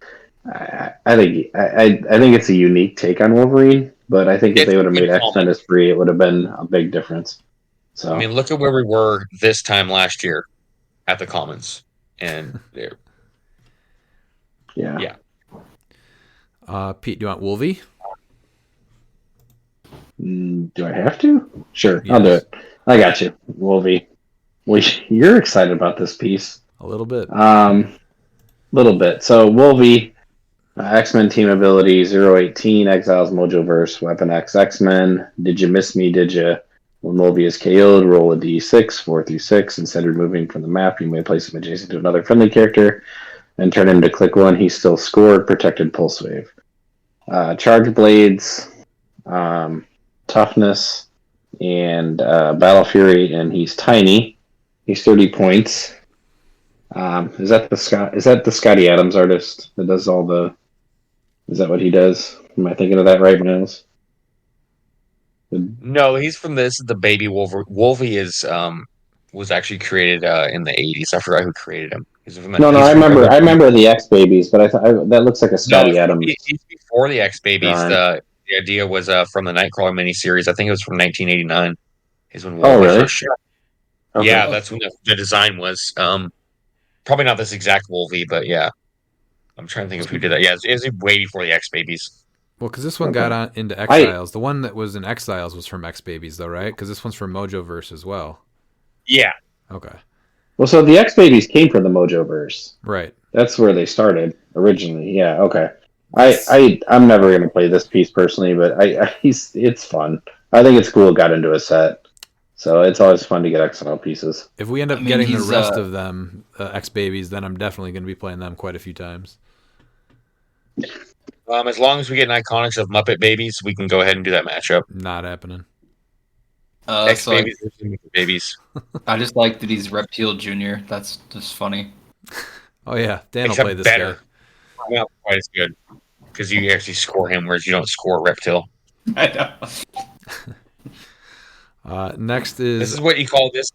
I think it's a unique take on Wolverine, but I think if It's they would have made uncommon. X-Men as free, it would have been a big difference. So I mean, look at where we were this time last year at the Commons, and there. yeah. Pete, do you want Wolvie? Do I have to? Sure, Yes. I'll do it. I got you, Wolvie. You're excited about this piece. A little bit. Little bit. So Wolvie, X-Men team ability 018, Exiles Mojoverse, Weapon X X-Men. Did you miss me? Did you? When Wolvie is KO'd, roll a d6, 4 through 6. Instead of removing from the map, you may place him adjacent to another friendly character and turn him to click 1. He's still scored, protected pulse wave. Charge blades, toughness, and battle fury, and he's tiny. He's 30 points. Is that the Scotty Adams artist that does all the? Is that what he does? Am I thinking of that right, Miles? No, he's from this. The baby Wolverine. Wolvie is was actually created in the 80s. I forgot who created him. No, I remember the X Babies, but I thought that looks like a Scotty Adams. He's before the X Babies. Right. The idea was from the Nightcrawler miniseries. I think it was from 1989. Is when Wolvie really? first showed. Okay. Yeah, that's when the design was. Probably not this exact Wolvie, but yeah. I'm trying to think of who did that. Yeah, it was way before the X Babies. Well, because this one got into Exiles. The one that was in Exiles was from X Babies, though, right? Because this one's from Mojoverse as well. Yeah. Okay. Well, so the X Babies came from the Mojoverse. Right. That's where they started originally. Yeah. Okay. I'm never gonna play this piece personally, but it's fun. I think it's cool. It got into a set, so it's always fun to get XL pieces. If we end up I mean, getting the he's, rest of them X babies, then I'm definitely going to be playing them quite a few times. As long as we get an Iconics of Muppet Babies, we can go ahead and do that matchup. Not happening. X So Babies versus Muppet Babies. I just like that he's Reptile Junior. That's just funny. Oh yeah, Dan will Except play this better. guy. Not quite as good because you actually score him, whereas you don't score Reptile. I know. Next This is is what you call this.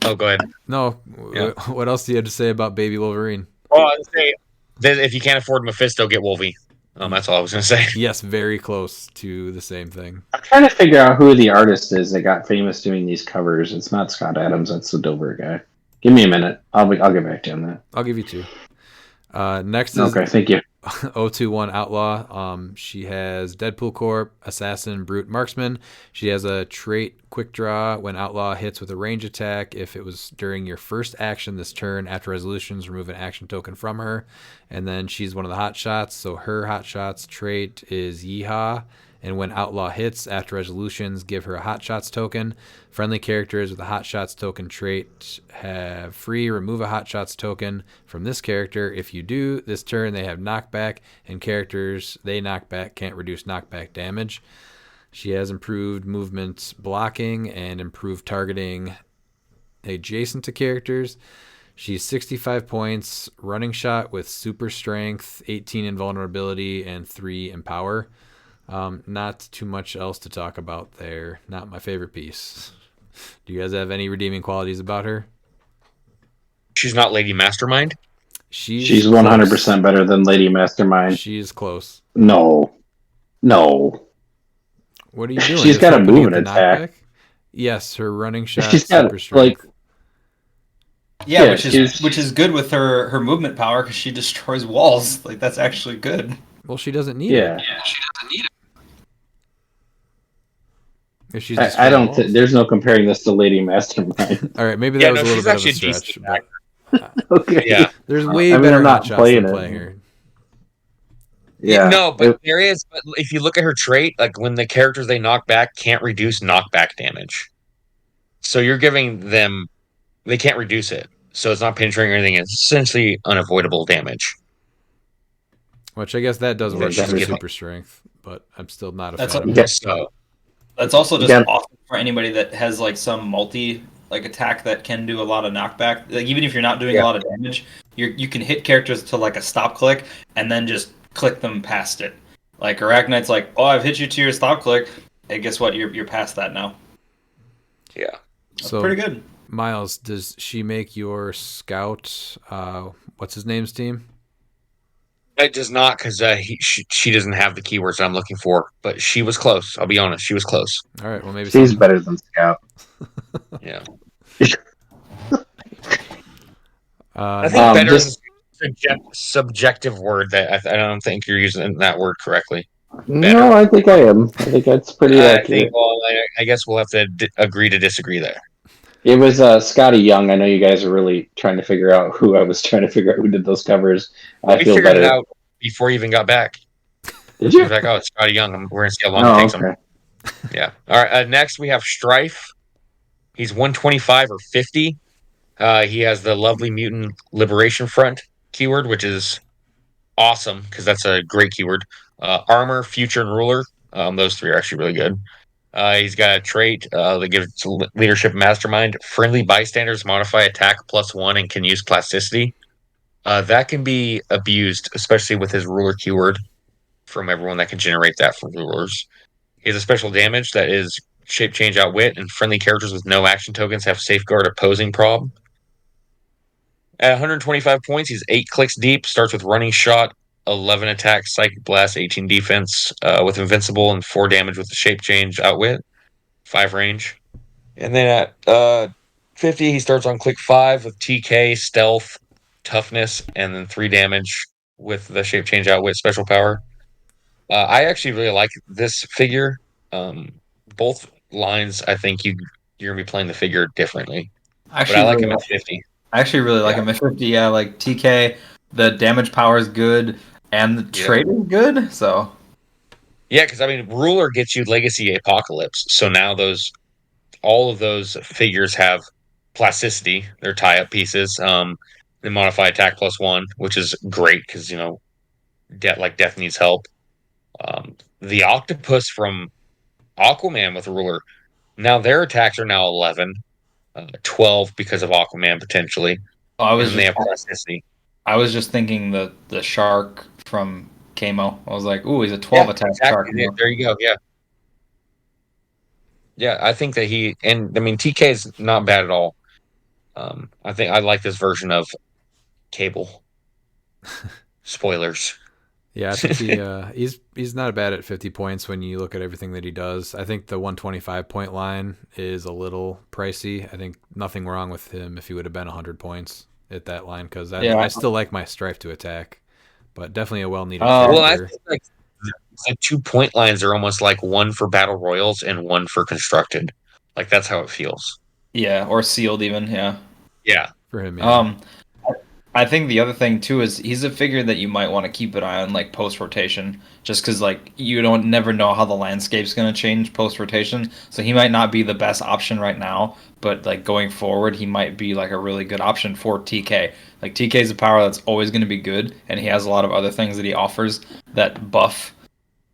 Oh, go ahead. no. Yeah. What else do you have to say about Baby Wolverine? Well, I was say that if you can't afford Mephisto, get Wolvie. That's all I was gonna say. Yes, very close to the same thing. I'm trying to figure out who the artist is that got famous doing these covers. It's not Scott Adams. That's the Dover guy. Give me a minute. I'll get back to you on that. I'll give you two. Next is Okay, thank you. 021 Outlaw. She has Deadpool Corp, Assassin, Brute, Marksman. She has a trait Quick Draw when Outlaw hits with a range attack. If it was during your first action this turn, after resolutions, remove an action token from her. And then she's one of the hot shots. So her hot shots trait is Yeehaw. And when Outlaw hits, after resolutions, give her a Hot Shots token. Friendly characters with a Hot Shots token trait have free remove a Hot Shots token from this character. If you do, this turn they have knockback, and characters they knock back can't reduce knockback damage. She has improved movement blocking and improved targeting adjacent to characters. She's 65 points, running shot with super strength, 18 invulnerability, and 3 in power. Not too much else to talk about there. Not my favorite piece. Do you guys have any redeeming qualities about her? She's not Lady Mastermind. She's 100% better than Lady Mastermind. She's close. No. What are you doing? She's Just got a hoping to movement get the attack. knockback? Yes, her running shot, She's got super strength. Yeah, Yeah, which is good with her movement power because she destroys walls. Like that's actually good. Well, she doesn't need Yeah. it. If she's I don't. destroying walls. There's no comparing this to Lady Mastermind. All right, maybe that was a little she's bit of a actually stretch, decent but Okay. Yeah. there's way I mean, better I'm not hot shots playing than it. playing her. Yeah. No, but there is. But if you look at her trait, like when the characters they knock back can't reduce knockback damage, so you're giving them they can't reduce it, so it's not penetrating or anything. It's essentially unavoidable damage. Which I guess that does Yeah, work she's for giving- super strength, but I'm still not a That's fan a- of Yeah. her. So That's also just Yeah. awesome for anybody that has like some multi like attack that can do a lot of knockback. Like even if you're not doing a lot of damage, you can hit characters to like a stop click and then just click them past it. Like Arachnite's like, oh, I've hit you to your stop click. Hey, guess what? You're past that now. yeah, That's So pretty good. Miles, does she make your scout? What's his name's team? it does not because she doesn't have the keywords I'm looking for. But she was close. I'll be honest, she was close. All right, well maybe She's some- better than Scout. Yeah, Uh, I think better just- is a subjective word that I don't think you're using that word correctly. No, I think I am. I think that's pretty I accurate. think. Well, I guess we'll have to agree to disagree there. It was Scotty Young. I know you guys are really trying to figure out who I was trying to figure out who did those covers. I We feel figured better. it out before you even got back. Did We you? were like, oh, it's Scotty Young. We're gonna see how long Oh, it takes him. okay. Yeah. All right. Next, we have Strife. He's 125 or 50. He has the lovely Mutant Liberation Front keyword, which is awesome because that's a great keyword. Armor, Future, and Ruler. Those three are actually really good. He's got a trait that gives Leadership Mastermind. Friendly bystanders modify attack +1 and can use plasticity. That can be abused, especially with his Ruler keyword from everyone that can generate that from Rulers. He has a special damage that is Shape Change Outwit, and friendly characters with no action tokens have Safeguard Opposing Prob. At 125 points, he's 8 clicks deep, starts with Running Shot, 11 attack, Psychic Blast, 18 defense, with Invincible, and 4 damage with the Shape Change Outwit, 5 range. And then at 50, he starts on click 5 with TK, Stealth, Toughness, and then 3 damage with the Shape Change Outwit special power. I actually really like this figure. Both lines, I think you're going to be playing the figure differently. But I like him at 50. I actually really like him at 50. Yeah, like TK, the damage power is good. And the trade is good, so Yeah, because I mean, Ruler gets you Legacy Apocalypse, so now all of those figures have plasticity. They're tie-up pieces. They modify attack +1, which is great because Death needs help. The Octopus from Aquaman with Ruler, now their attacks are now 11, 12 because of Aquaman potentially, I and was then they just have plasticity. I was just thinking the shark from Kamo. I was like, ooh, he's a 12 Yeah, attack shark. exactly. There you go. Yeah, yeah. I think that I mean, TK is not bad at all. I think I like this version of Cable. Spoilers. Yeah, I think he's not bad at 50 points when you look at everything that he does. I think the 125 point line is a little pricey. I think nothing wrong with him if he would have been 100 points at that line because Yeah. I still like my Strife to attack, but definitely a well-needed Well, I character. think like the 2 point lines are almost like one for battle royals and one for constructed. Like that's how it feels. Yeah, or sealed even, yeah. Yeah. For him, yeah. I think the other thing too is he's a figure that you might want to keep an eye on like post rotation, just because like you don't never know how the landscape's going to change post rotation. So he might not be the best option right now, but like going forward, he might be like a really good option for TK. Like TK is a power that's always going to be good, and he has a lot of other things that he offers that buff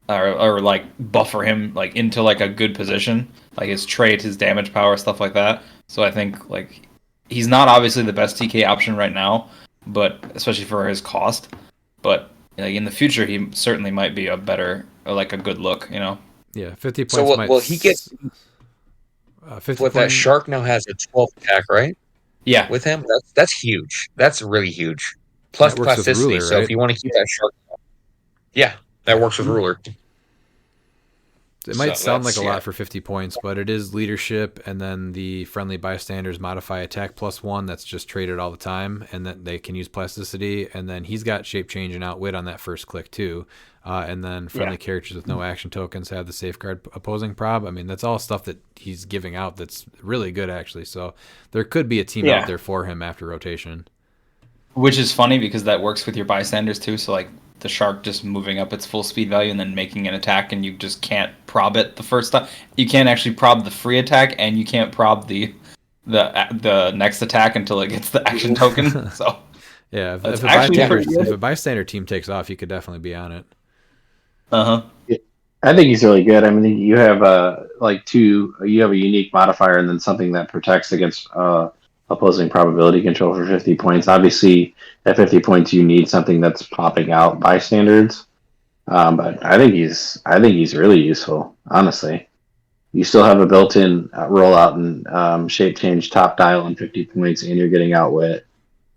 or like buffer him like into like a good position, like his trait, his damage power, stuff like that. So I think like he's not obviously the best TK option right now, but especially for his cost. But like in the future, he certainly might be a better, or like a good look, you know. Yeah, 50 points So might. well, he gets 50 what that shark now has a 12 attack, right? Yeah, With him, that's huge. That's really huge. Plus That works with plasticity. Ruler, So right? if you want to keep that shark, yeah, that works with Ruler. It might So sound like that's- a yeah. lot for 50 points, but it is leadership, and then the friendly bystanders modify attack +1. That's just traded all the time, and that they can use plasticity. And then he's got shape change and outwit on that first click too. And then friendly characters with no action tokens have the safeguard opposing prob. I mean, that's all stuff that he's giving out that's really good actually. So there could be a team out there for him after rotation. which is funny because that works with your bystanders too. So like the shark just moving up its full speed value and then making an attack, and you just can't prob it the first time. You can't actually prob the free attack, and you can't prob the next attack until it gets the action token. So Yeah, That's actually pretty good. if a bystander team takes off, you could definitely be on it. uh-huh. I think he's really good. I mean, you have you have a unique modifier and then something that protects against opposing probability control for 50 points. Obviously, at 50 points, you need something that's popping out by standards. But I think he's really useful. Honestly, you still have a built-in rollout and shape change top dial on 50 points, and you're getting outwit.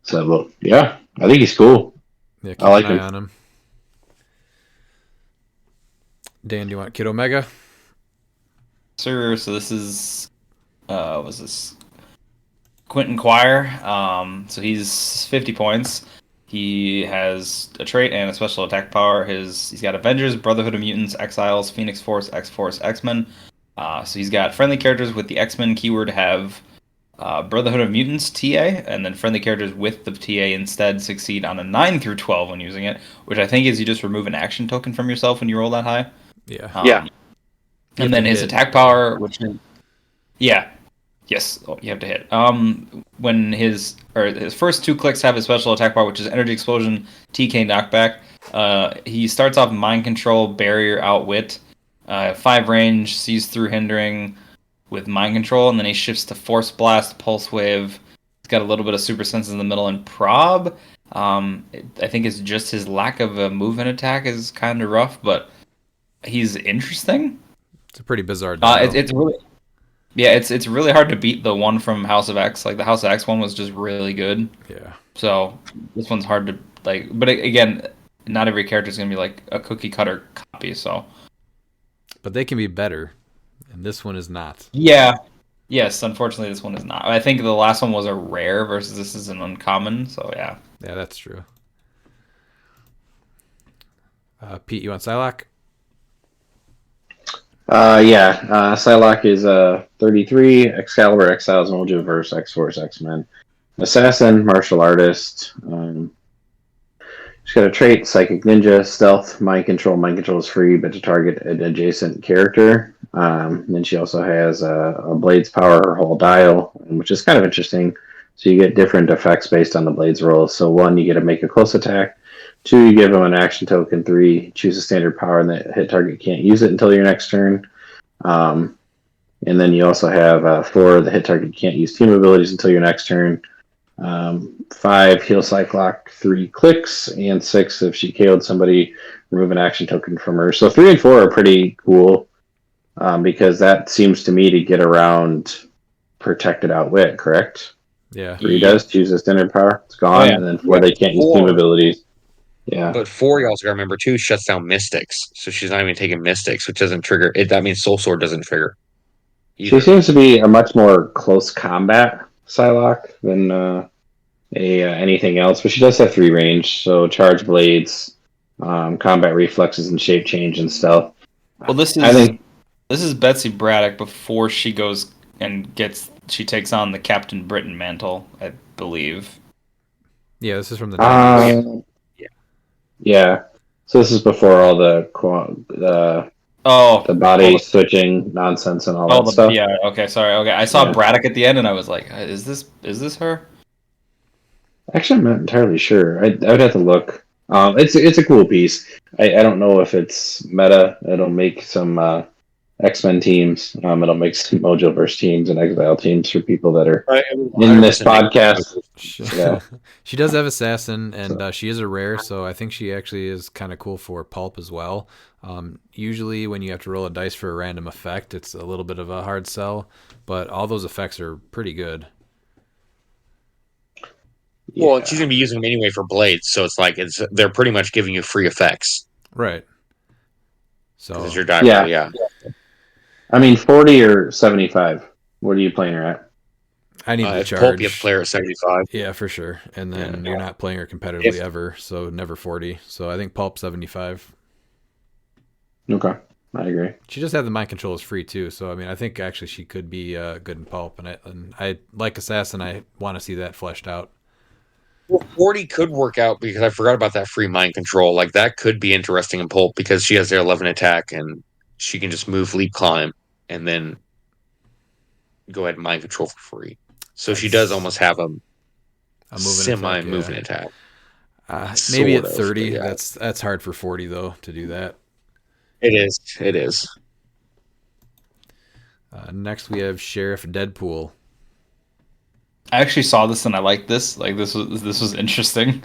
So, well, yeah, I think he's cool. Yeah, keep I like an eye him. on him. Dan, do you want Kid Omega? Sir, so this is was this Quentin Quire. So he's 50 points. He has a trait and a special attack power. He's got Avengers, Brotherhood of Mutants, Exiles, Phoenix Force, X-Men. So he's got friendly characters with the X-Men keyword have Brotherhood of Mutants TA, and then friendly characters with the TA instead succeed on a 9 through 12 when using it, which I think is you just remove an action token from yourself when you roll that high. Yeah. Yeah. And then his attack power, which is yes, you have to hit. When his first 2 clicks have his special attack power, which is Energy Explosion, TK Knockback. He starts off Mind Control, Barrier, Outwit, 5 range, sees through hindering with Mind Control, and then he shifts to Force Blast, Pulse Wave. He's got a little bit of Super Sense in the middle and Prob. I think it's just his lack of a movement attack is kind of rough, but he's interesting. It's a pretty bizarre dial. It's really, yeah, it's really hard to beat the one from House of X. Like the House of X one was just really good. Yeah. So this one's hard to like. But again, not every character is gonna be like a cookie cutter copy. So. But they can be better, and this one is not. Yeah. Yes, unfortunately, this one is not. I think the last one was a rare versus this is an uncommon. So yeah. Yeah, that's true. Pete, you want Psylocke? Psylocke is 33, Excalibur, Exiles, Multiverse, X-Force, X-Men. Assassin, martial artist. She's got a trait, Psychic Ninja, Stealth, Mind Control. Mind Control is free, but to target an adjacent character. Then she also has a Blade's Power, her whole dial, which is kind of interesting. So you get different effects based on the Blade's rolls. So 1, you get to make a close attack. 2, you give them an action token. 3, choose a standard power, and the hit target can't use it until your next turn. And then you also have 4, the hit target can't use team abilities until your next turn. 5, heal Cyclock, 3 cliX, and 6, if she KO'd somebody, remove an action token from her. So 3 and 4 are pretty cool because that seems to me to get around Protected Outwit, correct? Yeah. 3 does choose a standard power, it's gone, and then 4 they can't use team abilities. Yeah. But 4, you also got to remember too, shuts down Mystics, so she's not even taking Mystics, which doesn't trigger it. That means Soul Sword doesn't trigger. She seems to be a much more close combat Psylocke than anything else, but she does have 3 range, so charge blades, combat reflexes, and shape change and stealth. Well, this is Betsy Braddock before she goes and she takes on the Captain Britain mantle, I believe. Yeah, this is from the 90s. Yeah. So this is before all the body switching nonsense and all that stuff. Yeah. Okay. Sorry. Okay. I saw Braddock at the end, and I was like, "Is this her?" Actually, I'm not entirely sure. I would have to look. It's a cool piece. I don't know if it's meta. It'll make some X-Men teams. It'll make some Mojoverse teams and Exile teams for people that are in this podcast. Yeah. She does have Assassin, and she is a rare, so I think she actually is kind of cool for Pulp as well. Usually when you have to roll a dice for a random effect, it's a little bit of a hard sell, but all those effects are pretty good. Well, she's going to be using them anyway for blades, so it's like they're pretty much giving you free effects. Right. So it's your die roll, yeah. I mean, 40 or 75. What are you playing her at? I need to charge. Pulp, you have to play her at 75. Yeah, for sure. And then you're not playing her competitively ever, so never 40. So I think Pulp 75. Okay, I agree. She just had the mind control is free too, so I mean, I think actually she could be good in Pulp, and I like Assassin. I want to see that fleshed out. Well, 40 could work out because I forgot about that free mind control. Like that could be interesting in Pulp because she has their 11 attack and she can just move, leap, climb, and then go ahead and mind control for free. So she does almost have a semi-movement attack. Maybe at 30. That's hard for 40 though to do that. It is. Next we have Sheriff Deadpool. I actually saw this and I liked this. Like this was interesting.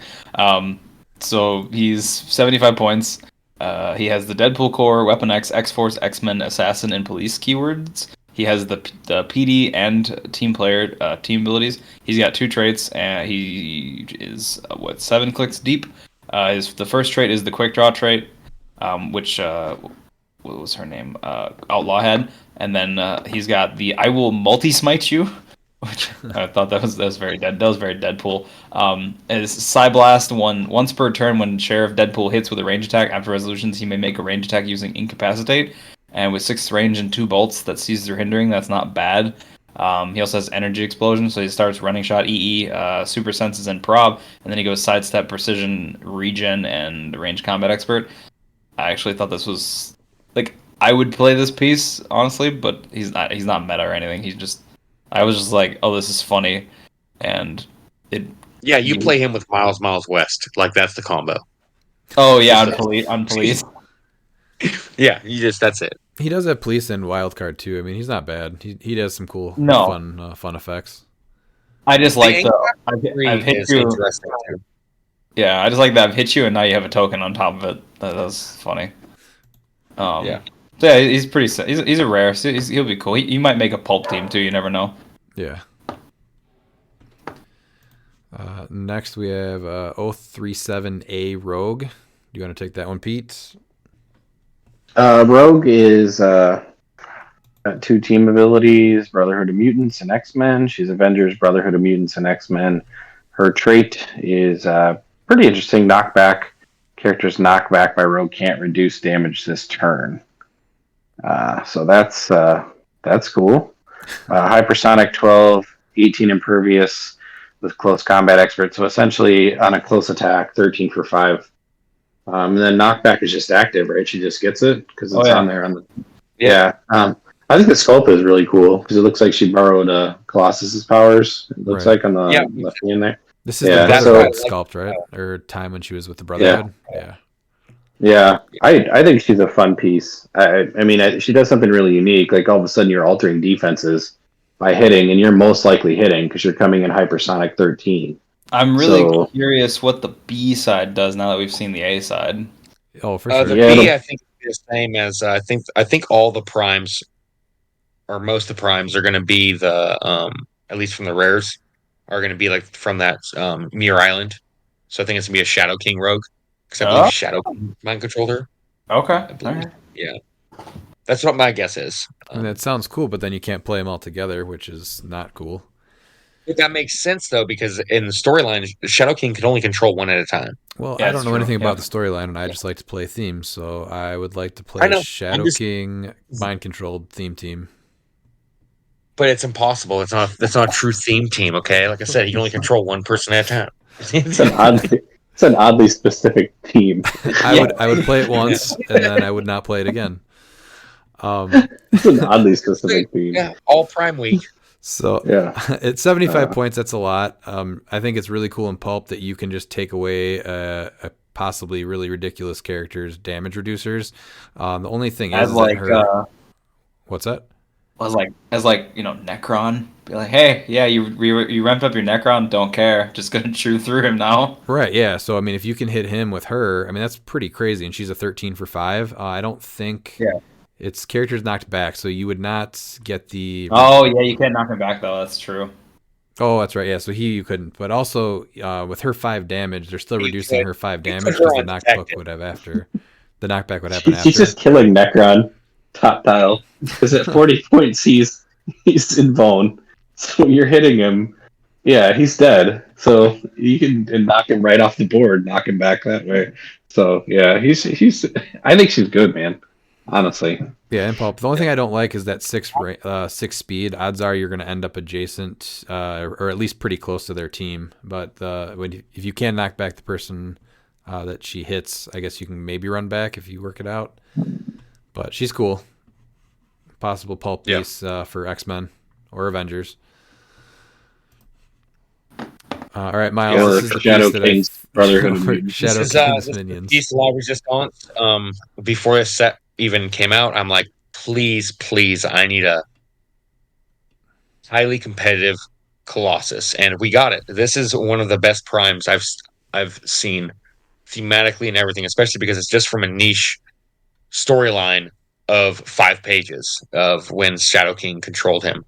So he's 75 points. He has the Deadpool core, Weapon X, X-Force, X-Men, Assassin, and Police keywords. He has the PD and team player team abilities. He's got 2 traits, and he is 7 clicks deep. The first trait is the Quick Draw trait, which what was her name? Outlaw had, and then he's got the I will multi-smite you, which I thought that was very Deadpool. Is Psyblast once per turn when Sheriff Deadpool hits with a range attack after resolutions, he may make a range attack using Incapacitate. And with 6 range and 2 bolts that seizes or hindering, that's not bad. He also has Energy Explosion, so he starts Running Shot, EE, Super Senses, and Prob, and then he goes Sidestep, Precision, Regen, and Range Combat Expert. I actually thought this was like I would play this piece honestly, but he's not meta or anything. I was just like, oh, this is funny, and it. Yeah, you play him with Miles West, like that's the combo. Oh yeah, on police. Yeah, that's it. He does have police and wildcard too. I mean, he's not bad. He does some cool, fun effects. I just like I've hit you. Yeah, I just like that I've hit you, and now you have a token on top of it. That's funny. Yeah. So yeah, he's pretty. He's a rare. So he'll be cool. He might make a pulp team too. You never know. Yeah. Next we have 037A Rogue. Do you want to take that one, Pete? Rogue is got 2 team abilities, Brotherhood of Mutants and X-Men. She's Avengers, Brotherhood of Mutants, and X-Men. Her trait is pretty interesting. Knockback. Character's knockback by Rogue can't reduce damage this turn. So that's cool. Hypersonic 12, 18 impervious with close combat expert. So essentially on a close attack, 13 for 5 And then knockback is just active, right? She just gets it because it's on there on the. Yeah. Yeah. I think the sculpt is really cool because it looks like she borrowed Colossus's powers. It looks Right. like on the thing in there. This is Yeah, the so- Brotherhood sculpt, right? Or time when she was with the Brotherhood. Yeah. Yeah, I think she's a fun piece. I mean, she does something really unique. Like all of a sudden, you're altering defenses by hitting, and you're most likely hitting because you're coming in hypersonic 13. I'm really So- curious what the B side does now that we've seen the A side. Oh, for The sure. Yeah, B, it'll- I think, is the same as I think all the primes or most of the primes are going to be at least from the rares are going to be like from that Muir Island. So I think it's going to be a Shadow King rogue because I believe Oh. Shadow King mind controlled her. Okay. I believe. Alright. Yeah, that's what my guess is. I mean, that sounds cool, but then you can't play them all together, which is not cool. But that makes sense though because in the storyline, Shadow King can only control one at a time. Well, Yeah, I don't it's know true. anything Yeah. about the storyline, and I just like to play themes, so I would like to I play know. Shadow I'm just- King mind controlled theme team. But it's impossible. That's not a true theme team. Okay, like I said, you can only control one person at a time. It's an oddly specific team. I would play it once, and then I would not play it again. It's an oddly specific team. Yeah, all Prime Week. So Yeah. at 75 points, that's a lot. I think it's really cool in Pulp that you can just take away a possibly really ridiculous character's damage reducers. The only thing is As that like her... What's that? as like Necron, be like, hey, yeah, you ramped up your Necron, don't care, just gonna chew through him now. Right, yeah. So, I mean, if you can hit him with her, I mean, that's pretty crazy. And she's a 13 for 5. I don't think it's characters knocked back, so you would not get the... Oh yeah, you can't knock him back though. That's true. Oh, that's right. Yeah, so you couldn't. But also, with her 5 damage, they're still You reducing could. her 5 You damage could her because the undetected. knockback would have after. The knockback would happen after. He's just killing Necron top tile because at 40 points he's in bone. So when you're hitting him, yeah, he's dead. So you can knock him right off the board, knock him back that way. So yeah, he's. I think she's good, man. Honestly. Yeah, and Pulp. The only thing I don't like is that 6 speed. Odds are you're going to end up adjacent, or at least pretty close to their team. But if you can knock back the person that she hits, I guess you can maybe run back if you work it out. But she's cool. Possible Pulp piece for X-Men or Avengers. All right, Miles. Or this is the Shadow piece that King's Brotherhood of Mutants. Shadow This is, King's this is minions. Piece of Law Resistance. Before this set even came out, I'm like, please, I need a highly competitive Colossus, and we got it. This is one of the best primes I've seen thematically and everything, especially because it's just from a niche storyline of 5 pages of when Shadow King controlled him.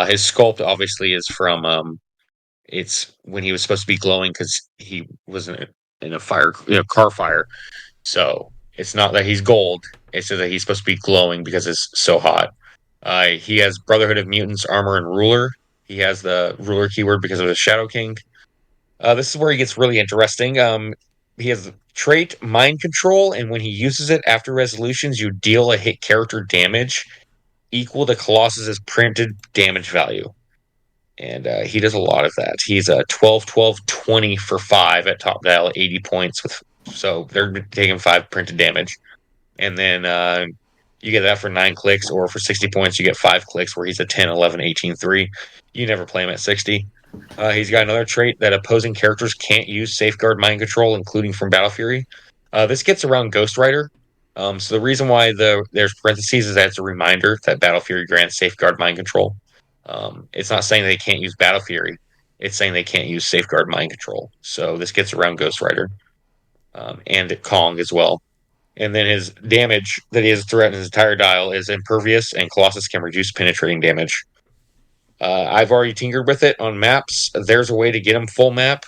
His sculpt obviously is from it's when he was supposed to be glowing because he was in a fire, car fire. So it's not that he's gold; it's just that he's supposed to be glowing because it's so hot. He has Brotherhood of Mutants armor and ruler. He has the ruler keyword because of the Shadow King. This is where he gets really interesting. He has the trait Mind Control, and when he uses it after resolutions, you deal a hit character damage equal to Colossus's printed damage value. And he does a lot of that. He's a 12, 12, 20 for 5 at top dial, 80 points. So they're taking 5 printed damage. And then you get that for 9 clicks, or for 60 points, you get 5 clicks where he's a 10, 11, 18, 3. You never play him at 60. He's got another trait that opposing characters can't use Safeguard Mind Control, including from Battle Fury. This gets around Ghost Rider. So the reason why there's parentheses is that it's a reminder that Battle Fury grants Safeguard Mind Control. It's not saying they can't use Battle Fury. It's saying they can't use Safeguard Mind Control. So this gets around Ghost Rider and Kong as well. And then his damage that he has throughout his entire dial is impervious, and Colossus can reduce penetrating damage. I've already tinkered with it on maps. There's a way to get him full map.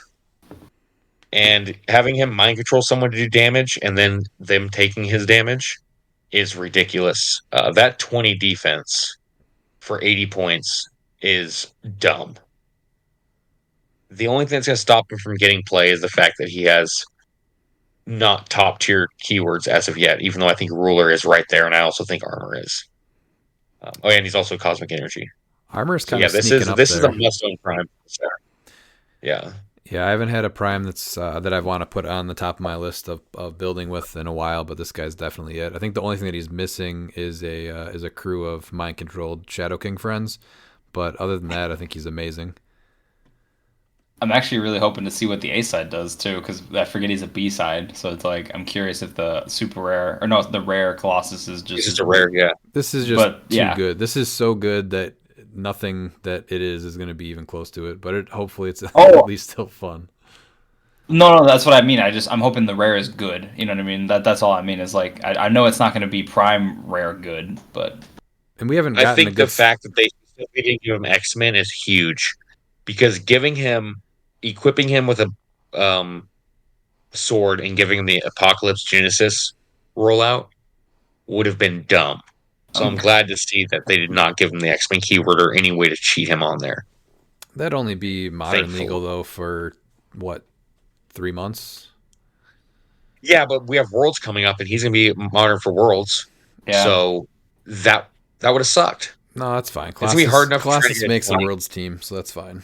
And having him mind control someone to do damage and then them taking his damage is ridiculous. That 20 defense for 80 points is dumb. The only thing that's going to stop him from getting play is the fact that he has not top tier keywords as of yet, even though I think ruler is right there, and I also think armor is. And he's also cosmic energy. Armor is So kind yeah, of this sneaking is up this is there. a must own prime. Yeah. Yeah, I haven't had a prime that's that I want to put on the top of my list of building with in a while, but this guy's definitely it. I think the only thing that he's missing is a crew of mind controlled Shadow King friends, but other than that, I think he's amazing. I'm actually really hoping to see what the A side does too, because I forget he's a B side. So it's like I'm curious if the super rare or no, the rare Colossus is This just is a rare, yeah. This is just But, too yeah. good. This is so good that nothing that it is going to be even close to it. But hopefully it's Oh. at least still fun. No, that's what I mean. I'm hoping the rare is good. You know what I mean? That's all I mean. Is like I know it's not going to be prime rare good, but And we haven't I gotten a think good the fact that they still didn't give him X-Men is huge, because equipping him with a sword and giving him the Apocalypse Genesis rollout would have been dumb. So I'm Okay. glad to see that they did not give him the X-Men keyword or any way to cheat him on there. That'd only be modern Thankfully. legal though for what, 3 months? Yeah, but we have Worlds coming up, and he's going to be modern for Worlds. yeah. So that would have sucked. No, that's fine. It's gonna be hard enough to try to Colossus get makes a 20. world's team, so that's fine.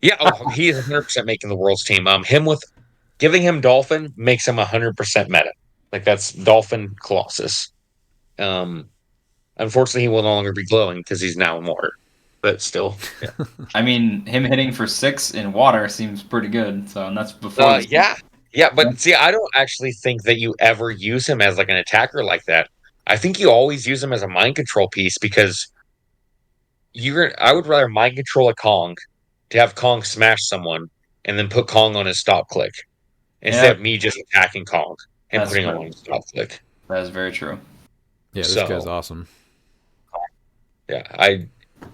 Yeah, he is 100% making the Worlds team. Giving him Dolphin makes him 100% meta. Like, that's Dolphin Colossus. Unfortunately, he will no longer be glowing because he's now in water. But still, yeah. I mean, him hitting for 6 in water seems pretty good. So, and that's before. Yeah, but see, I don't actually think that you ever use him as like an attacker like that. I think you always use him as a mind control piece, because I would rather mind control a Kong to have Kong smash someone and then put Kong on his stop click instead Yeah. of me just attacking Kong and That's putting him true. on his stop click. That is very true. Yeah, this So- guy's awesome. Yeah,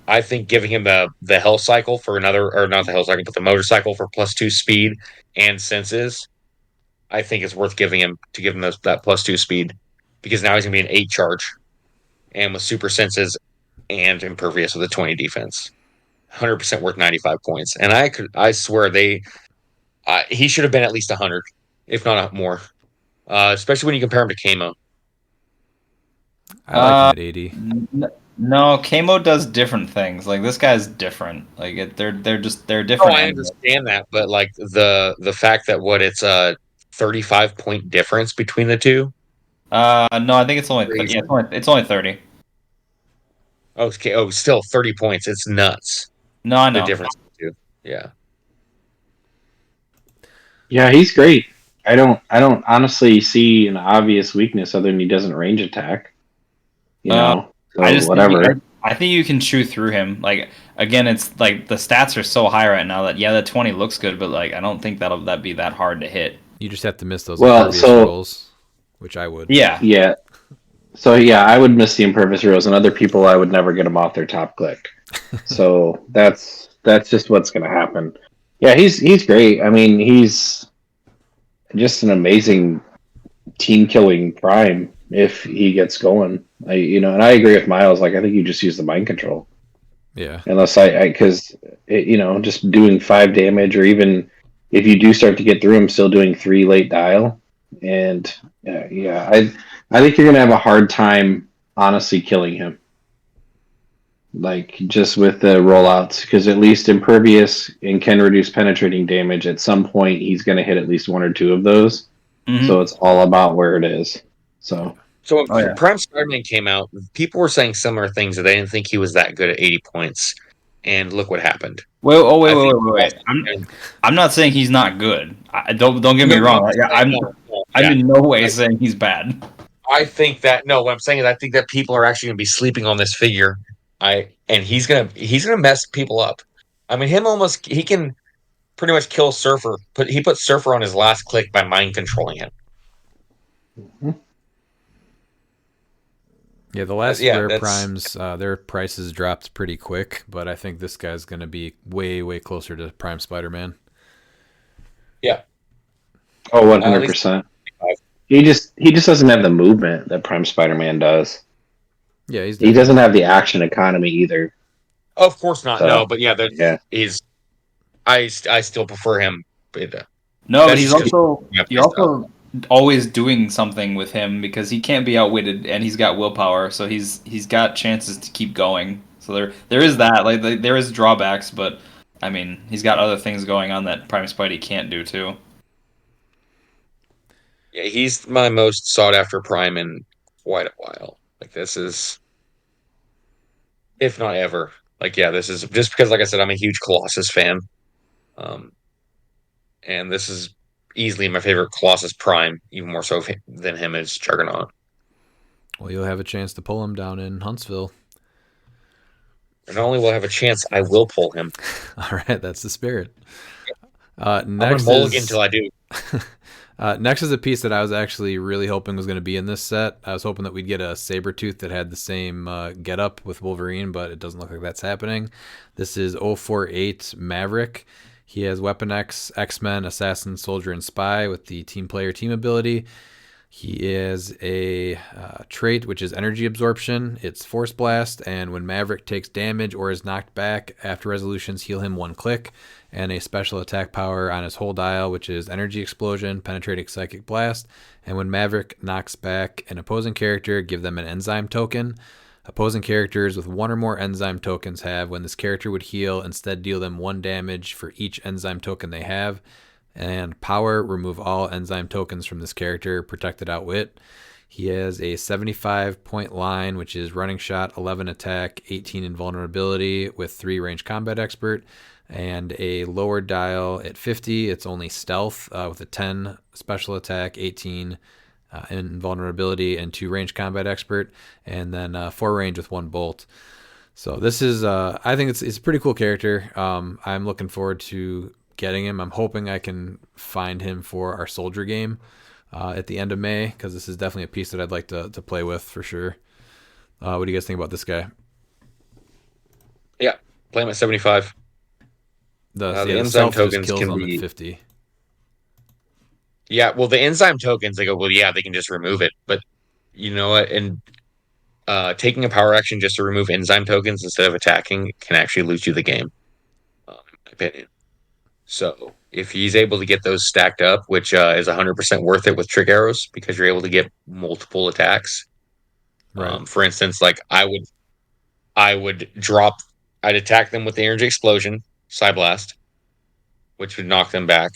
I think giving him the Hell Cycle for another, or not the Hell Cycle, but the Motorcycle for +2 speed and senses, I think it's worth giving him that +2 speed, because now he's gonna be an 8 charge and with super senses and impervious with a 20 defense. 100% worth 95 points. And I swear he should have been at least 100, if not more. Especially when you compare him to Kamo. I like him at 80. No, Kamo does different things. Like this guy's different. Like they're Oh, different. I understand that, but like the fact that it's a 35-point difference between the two. No, I think it's only Crazy. it's only 30. Okay, still 30 points. It's nuts. No, I The know. difference of the two. Yeah. Yeah, he's great. I don't honestly see an obvious weakness other than he doesn't range attack. You know, so I just whatever. I think you can chew through him. Like again, it's like the stats are so high right now that the 20 looks good, but like I don't think that'd be that hard to hit. You just have to miss those Well, impervious so- rolls, which I would. Yeah. Yeah. So yeah, I would miss the impervious rules, and other people I would never get them off their top click. So that's just what's going to happen. Yeah, he's great. I mean, he's just an amazing team killing prime if he gets going. And I agree with Miles. Like, I think you just use the mind control. Yeah. Unless because just doing 5 damage, or even if you do start to get through him, still doing 3 late dial. And I think you're gonna have a hard time honestly killing him. Like, just with the rollouts, because at least impervious and can reduce penetrating damage. At some point, he's gonna hit at least 1 or 2 of those. Mhm. So it's all about where it is. So So when Oh, yeah. Prime Spider-Man came out, people were saying similar things, that they didn't think he was that good at 80 points. And look what happened. Wait, I think- wait. I'm not saying he's not good. Don't get me wrong. I'm in no way saying he's bad. I think that what I'm saying is I think that people are actually going to be sleeping on this figure. And he's gonna mess people up. I mean, he can pretty much kill Surfer. He put Surfer on his last click by mind controlling him. Yeah, the last Yeah, rare that's- primes, their prices dropped pretty quick, but I think this guy's going to be way, way closer to Prime Spider-Man. Yeah. Oh, 100%. He just doesn't have the movement that Prime Spider-Man does. Yeah, he's He doesn't have the action economy either. Of course not. So, No, but yeah, I still prefer him. But, No, but That's he's just 'cause also you have to you're also always doing something with him because he can't be outwitted and he's got willpower, so he's got chances to keep going. So there is that. Like there is drawbacks, but I mean, he's got other things going on that Prime Spidey can't do too. Yeah, he's my most sought after Prime in quite a while. Like this is, if not ever. Like yeah, this is just because, like I said, I'm a huge Colossus fan, um, and this is easily my favorite Colossus Prime, even more so than him as Juggernaut. Well, you'll have a chance to pull him down in Huntsville. And not only will I have a chance, I will pull him. All right, that's the spirit. I'm gonna mulligan until I do. Next is a piece that I was actually really hoping was going to be in this set. I was hoping that we'd get a Sabretooth that had the same getup with Wolverine, but it doesn't look like that's happening. This is 048 Maverick. He has Weapon X, X-Men, Assassin, Soldier, and Spy with the team player team ability. He is a trait which is energy absorption. It's Force Blast, and when Maverick takes damage or is knocked back after resolutions, heal him 1 click. And a special attack power on his whole dial, which is Energy Explosion, Penetrating Psychic Blast. And when Maverick knocks back an opposing character, give them an Enzyme token. Opposing characters with 1 or more Enzyme tokens have, when this character would heal, instead deal them 1 damage for each Enzyme token they have. And power, remove all Enzyme tokens from this character, protected outwit. He has a 75-point line, which is running shot, 11 attack, 18 invulnerability with 3 range combat expert. And a lower dial at 50. It's only stealth with a 10 special attack, 18 invulnerability, and 2 range combat expert, and then 4 range with 1 bolt. So this is, I think it's a pretty cool character. I'm looking forward to getting him. I'm hoping I can find him for our soldier game at the end of May, because this is definitely a piece that I'd like to play with for sure. What do you guys think about this guy? Yeah, play him at 75. The enzyme tokens kills can them be at 50. Yeah, well, the enzyme tokens, they go, well, yeah, they can just remove it. But you know what? And taking a power action just to remove enzyme tokens instead of attacking can actually lose you the game, in my opinion. So if he's able to get those stacked up, which is 100% worth it with trick arrows, because you're able to get multiple attacks. Right. For instance, like I'd attack them with the energy explosion, Psy Blast, which would knock them back.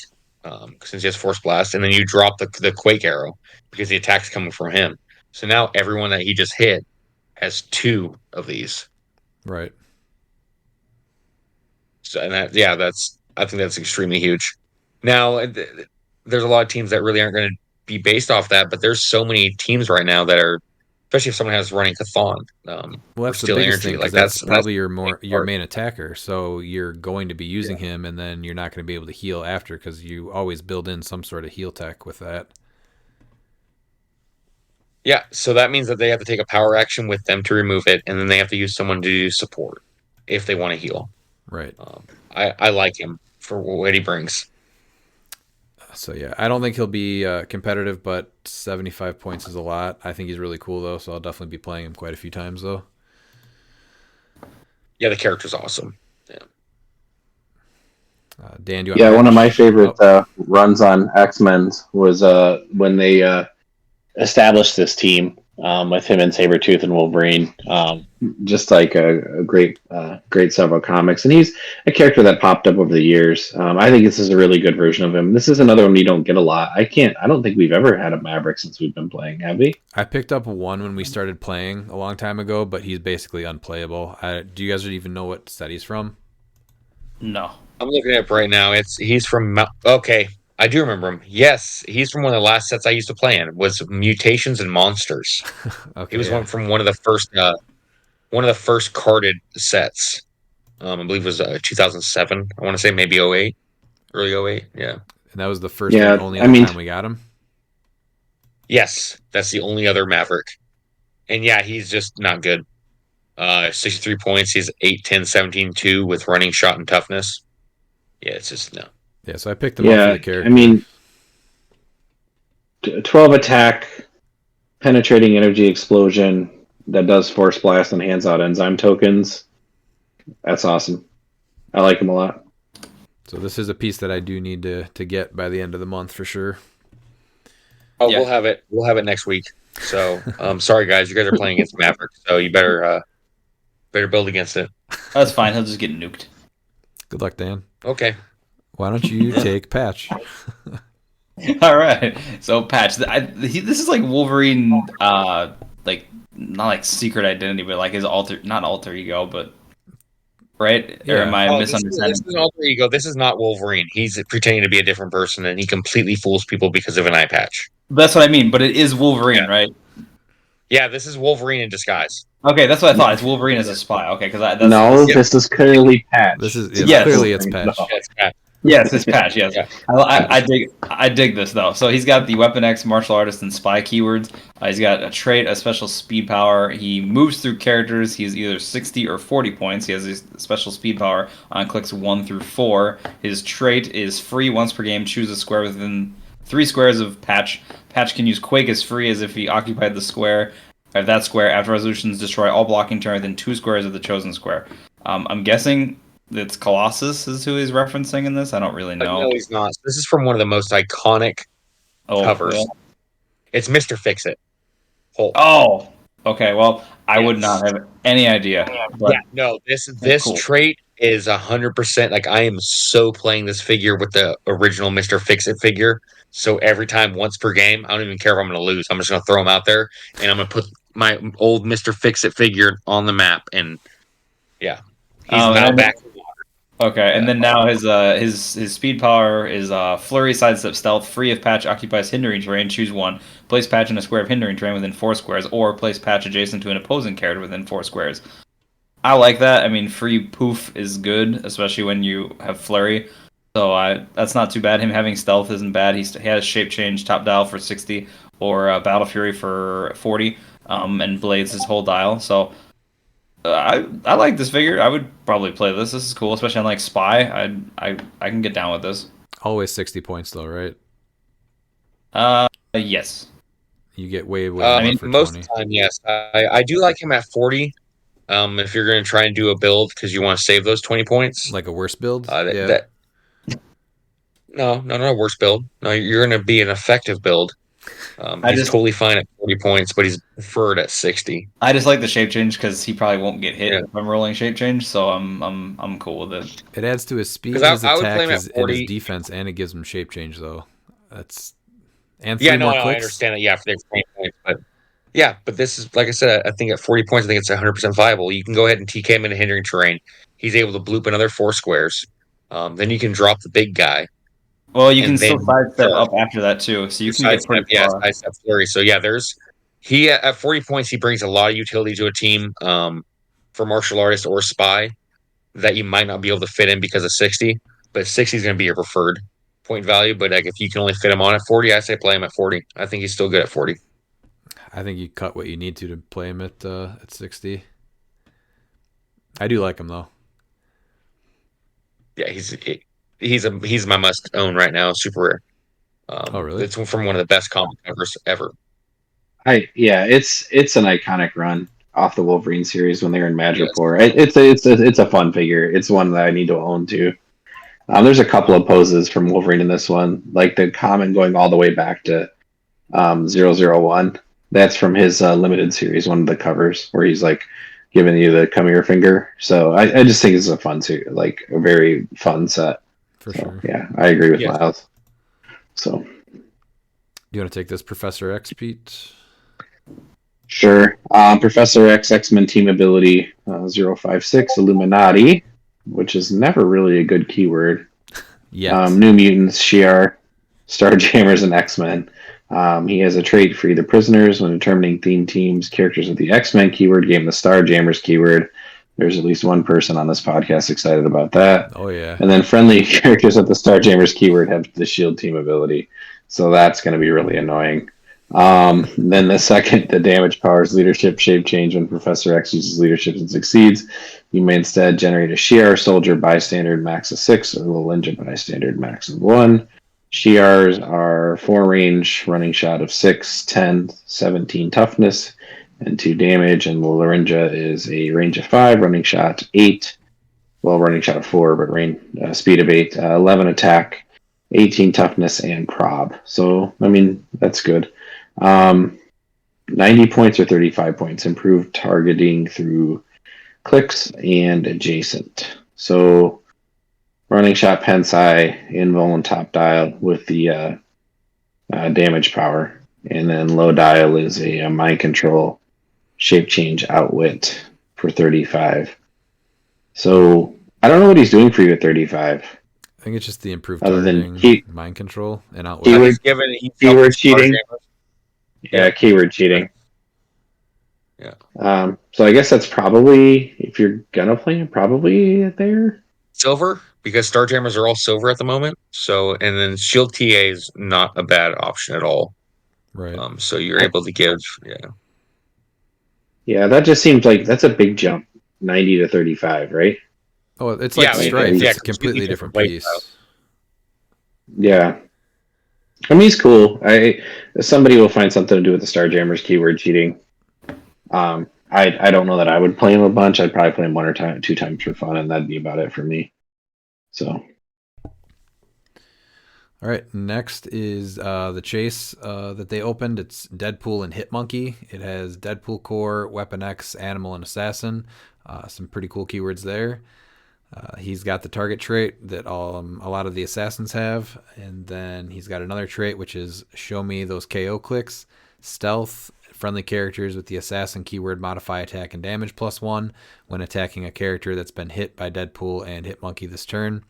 Since he has Force Blast, and then you drop the Quake Arrow because the attack's coming from him. So now everyone that he just hit has 2 of these. Right. So and I think that's extremely huge. Now there's a lot of teams that really aren't going to be based off that, but there's so many teams right now that are, especially if someone has running Chthon. Well, that's the Steel biggest Energy. thing, Like because that's probably that's your main attacker. So you're going to be using him, and then you're not going to be able to heal after, because you always build in some sort of heal tech with that. Yeah, so that means that they have to take a power action with them to remove it, and then they have to use someone to do support if they want to heal. Right. I like him for what he brings. So yeah, I don't think he'll be competitive, but 75 points is a lot. I think he's really cool though, so I'll definitely be playing him quite a few times though. Yeah, the character's awesome. Yeah. Dan, do you want one of my favorite runs on X-Men's was when they established this team with him and Sabretooth and Wolverine. Just like a great several comics. And he's a character that popped up over the years. I think this is a really good version of him. This is another one you don't get a lot. I don't think we've ever had a Maverick since we've been playing, have we? I picked up one when we started playing a long time ago, but he's basically unplayable. Do you guys even know what set he's from? No. I'm looking at it right now. He's from okay. I do remember him. Yes, he's from one of the last sets I used to play in. Was Mutations and Monsters. Okay, he was one from one of the first carded sets. I believe it was 2007. I want to say maybe 08, early 08. Yeah. And that was the first and only other time we got him? Yes, that's the only other Maverick. And yeah, he's just not good. 63 points. He's 8, 10, 17, 2 with running, shot, and toughness. Yeah, it's just no. Yeah, so I picked him up for the character. I mean, 12 attack, penetrating energy explosion that does Force Blast and hands out enzyme tokens. That's awesome. I like him a lot. So this is a piece that I do need to get by the end of the month for sure. Oh, yeah. We'll have it next week. So, sorry guys, you guys are playing against Maverick, so you better build against it. That's fine. He'll just get nuked. Good luck, Dan. Okay. Why don't you take Patch? All right. So Patch, this is like Wolverine, like not like secret identity, but like his not alter ego, but right? Or Yeah. am I This misunderstanding? is an alter ego. This is not Wolverine. He's pretending to be a different person, and he completely fools people because of an eye patch. That's what I mean. But it is Wolverine, right? Yeah, this is Wolverine in disguise. Okay, that's what I thought. It's Wolverine as a spy. Okay, because that's No, Yep. this is clearly Patch. This is Yes. clearly it's Patch. No. Yeah, it's Patch. Yes, it's Patch. Yes, Yeah. I dig this though. So he's got the Weapon X, martial artist, and spy keywords. He's got a trait, a special speed power. He moves through characters. He's either 60 or 40 points. He has a special speed power on clicks 1 through 4. His trait is free once per game. Choose a square within 3 squares of Patch. Patch can use Quake as free as if he occupied the square. Of that square, after resolutions, destroy all blocking terrain within 2 squares of the chosen square. I'm guessing it's Colossus is who he's referencing in this. I don't really know. No, he's not. This is from one of the most iconic covers. Yeah. It's Mr. Fix-It. Hulk. Oh, okay. Well, I would Yes. not have any idea. But Yeah, no, this cool. trait is 100%. Like, I am so playing this figure with the original Mr. Fix-It figure. So every time, once per game, I don't even care if I'm going to lose. I'm just going to throw him out there, and I'm going to put my old Mr. Fix-It figure on the map. And yeah, he's now back. Okay, and then now his speed power is flurry, sidestep, stealth. Free if Patch occupies hindering terrain, choose one. Place Patch in a square of hindering terrain within 4 squares, or place Patch adjacent to an opposing character within 4 squares. I like that. I mean, free poof is good, especially when you have flurry. So that's not too bad. Him having stealth isn't bad. He has shape change, top dial for 60, or Battle Fury for 40, and blades his whole dial. So I like this figure. I would probably play this. This is cool, especially on like Spy. I can get down with this. Always 60 points though, right? Yes. You get way more I mean, for most 20. of the time, yes. I do like him at 40. If you're going to try and do a build because you want to save those 20 points. Like a worse build? No, not a worse build. No, you're going to be an effective build. He's totally fine at 40 points, but he's preferred at 60. I just like the shape change because he probably won't get hit Yeah. if I'm rolling shape change, so I'm cool with it. It adds to his speed, 'Cause his I would attack, play him at and 40. his defense, and it gives him shape change though. And 3 Yeah, more no, I clicks. understand that. Yeah, for the 20 points, but yeah, but this is like I said. I think at 40 points, I think it's 100% viable. You can go ahead and TK him into hindering terrain. He's able to bloop another 4 squares. Then you can drop the big guy. Well, you can And still then- sidestep up after that too, so you can get pretty far. Sidestep flurry. So yeah, he at 40 points, he brings a lot of utility to a team for martial artist or spy that you might not be able to fit in because of 60. But 60 is going to be your preferred point value. But like if you can only fit him on at 40, I say play him at 40. I think he's still good at 40. I think you cut what you need to play him at 60. I do like him though. Yeah, he's my must own right now. Super rare. Oh, really? It's from one of the best comic covers ever. It's an iconic run off the Wolverine series when they were in Madripoor. It's a fun figure. It's one that I need to own too. There's a couple of poses from Wolverine in this one, like the common going all the way back to 001. That's from his limited series, one of the covers where he's like giving you the come here finger. So I just think it's a fun series, like a very fun set. For So, sure. yeah, I agree with Yes. Miles. So Do you want to take this Professor X, Pete? sure. Professor X X-Men team ability 056 Illuminati, which is never really a good keyword. Yes. New Mutants, Shi'ar, Starjammers, and X-Men. He has a trait for either prisoners when determining theme teams, characters with the X-Men keyword, gave him the Starjammers keyword. There's at least one person on this podcast excited about that. Oh yeah. And then friendly characters with the Starjammers keyword have the Shield team ability. So that's going to be really annoying. Then the second, the damage powers leadership shape change when Professor X uses leadership and succeeds. You may instead generate a Shi'ar soldier bystander max of 6 or a little ninja bystander max of 1. Shi'ars are 4 range, running shot of 6, 10, 17 toughness, and 2 damage. And Larinja is a range of 5, running shot 8. Well, running shot of 4, but speed of 8, 11 attack, 18 toughness, and prob. So, I mean, that's good. 90 points or 35 points. Improved targeting through clicks and adjacent. So, running shot Pensai, invul and top dial with the damage power. And then low dial is a mind control shape change outwit for 35. So I don't know what he's doing for you at 35. I think it's just the improved Other targeting, than mind control, and outwit. Keyword- He's given keyword cheating. Yeah. Yeah, keyword cheating. Yeah. So I guess that's probably, if you're gonna play him, probably there. Silver, because Starjammers are all silver at the moment. So, and then Shield TA is not a bad option at all. Right. So you're able to give, Yeah, that just seems like that's a big jump, 90 to 35, right? Oh, it's like Yeah, Strife. yeah, It's a completely different piece. Yeah. I mean, he's cool. Somebody will find something to do with the Starjammers keyword cheating. I don't know that I would play him a bunch. I'd probably play him 2 times for fun, and that'd be about it for me. So, All right, next is the chase that they opened. It's Deadpool and Hitmonkey. It has Deadpool Core, Weapon X, Animal, and Assassin. Some pretty cool keywords there. He's got the target trait that a lot of the assassins have, and then he's got another trait which is Show Me Those KO Clicks, Stealth, friendly characters with the assassin keyword modify attack and damage +1 when attacking a character that's been hit by Deadpool and Hitmonkey this turn.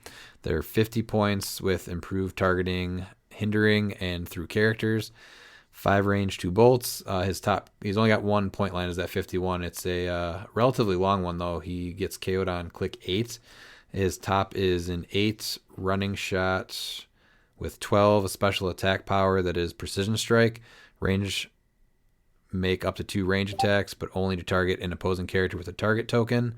They're 50 points with improved targeting, hindering, and through characters. 5 range, 2 bolts. He's only got 1 point line is at 51. It's a relatively long one though. He gets KO'd on click 8. His top is an 8 running shot with 12, a special attack power that is precision strike. Range, make up to 2 range attacks, but only to target an opposing character with a target token.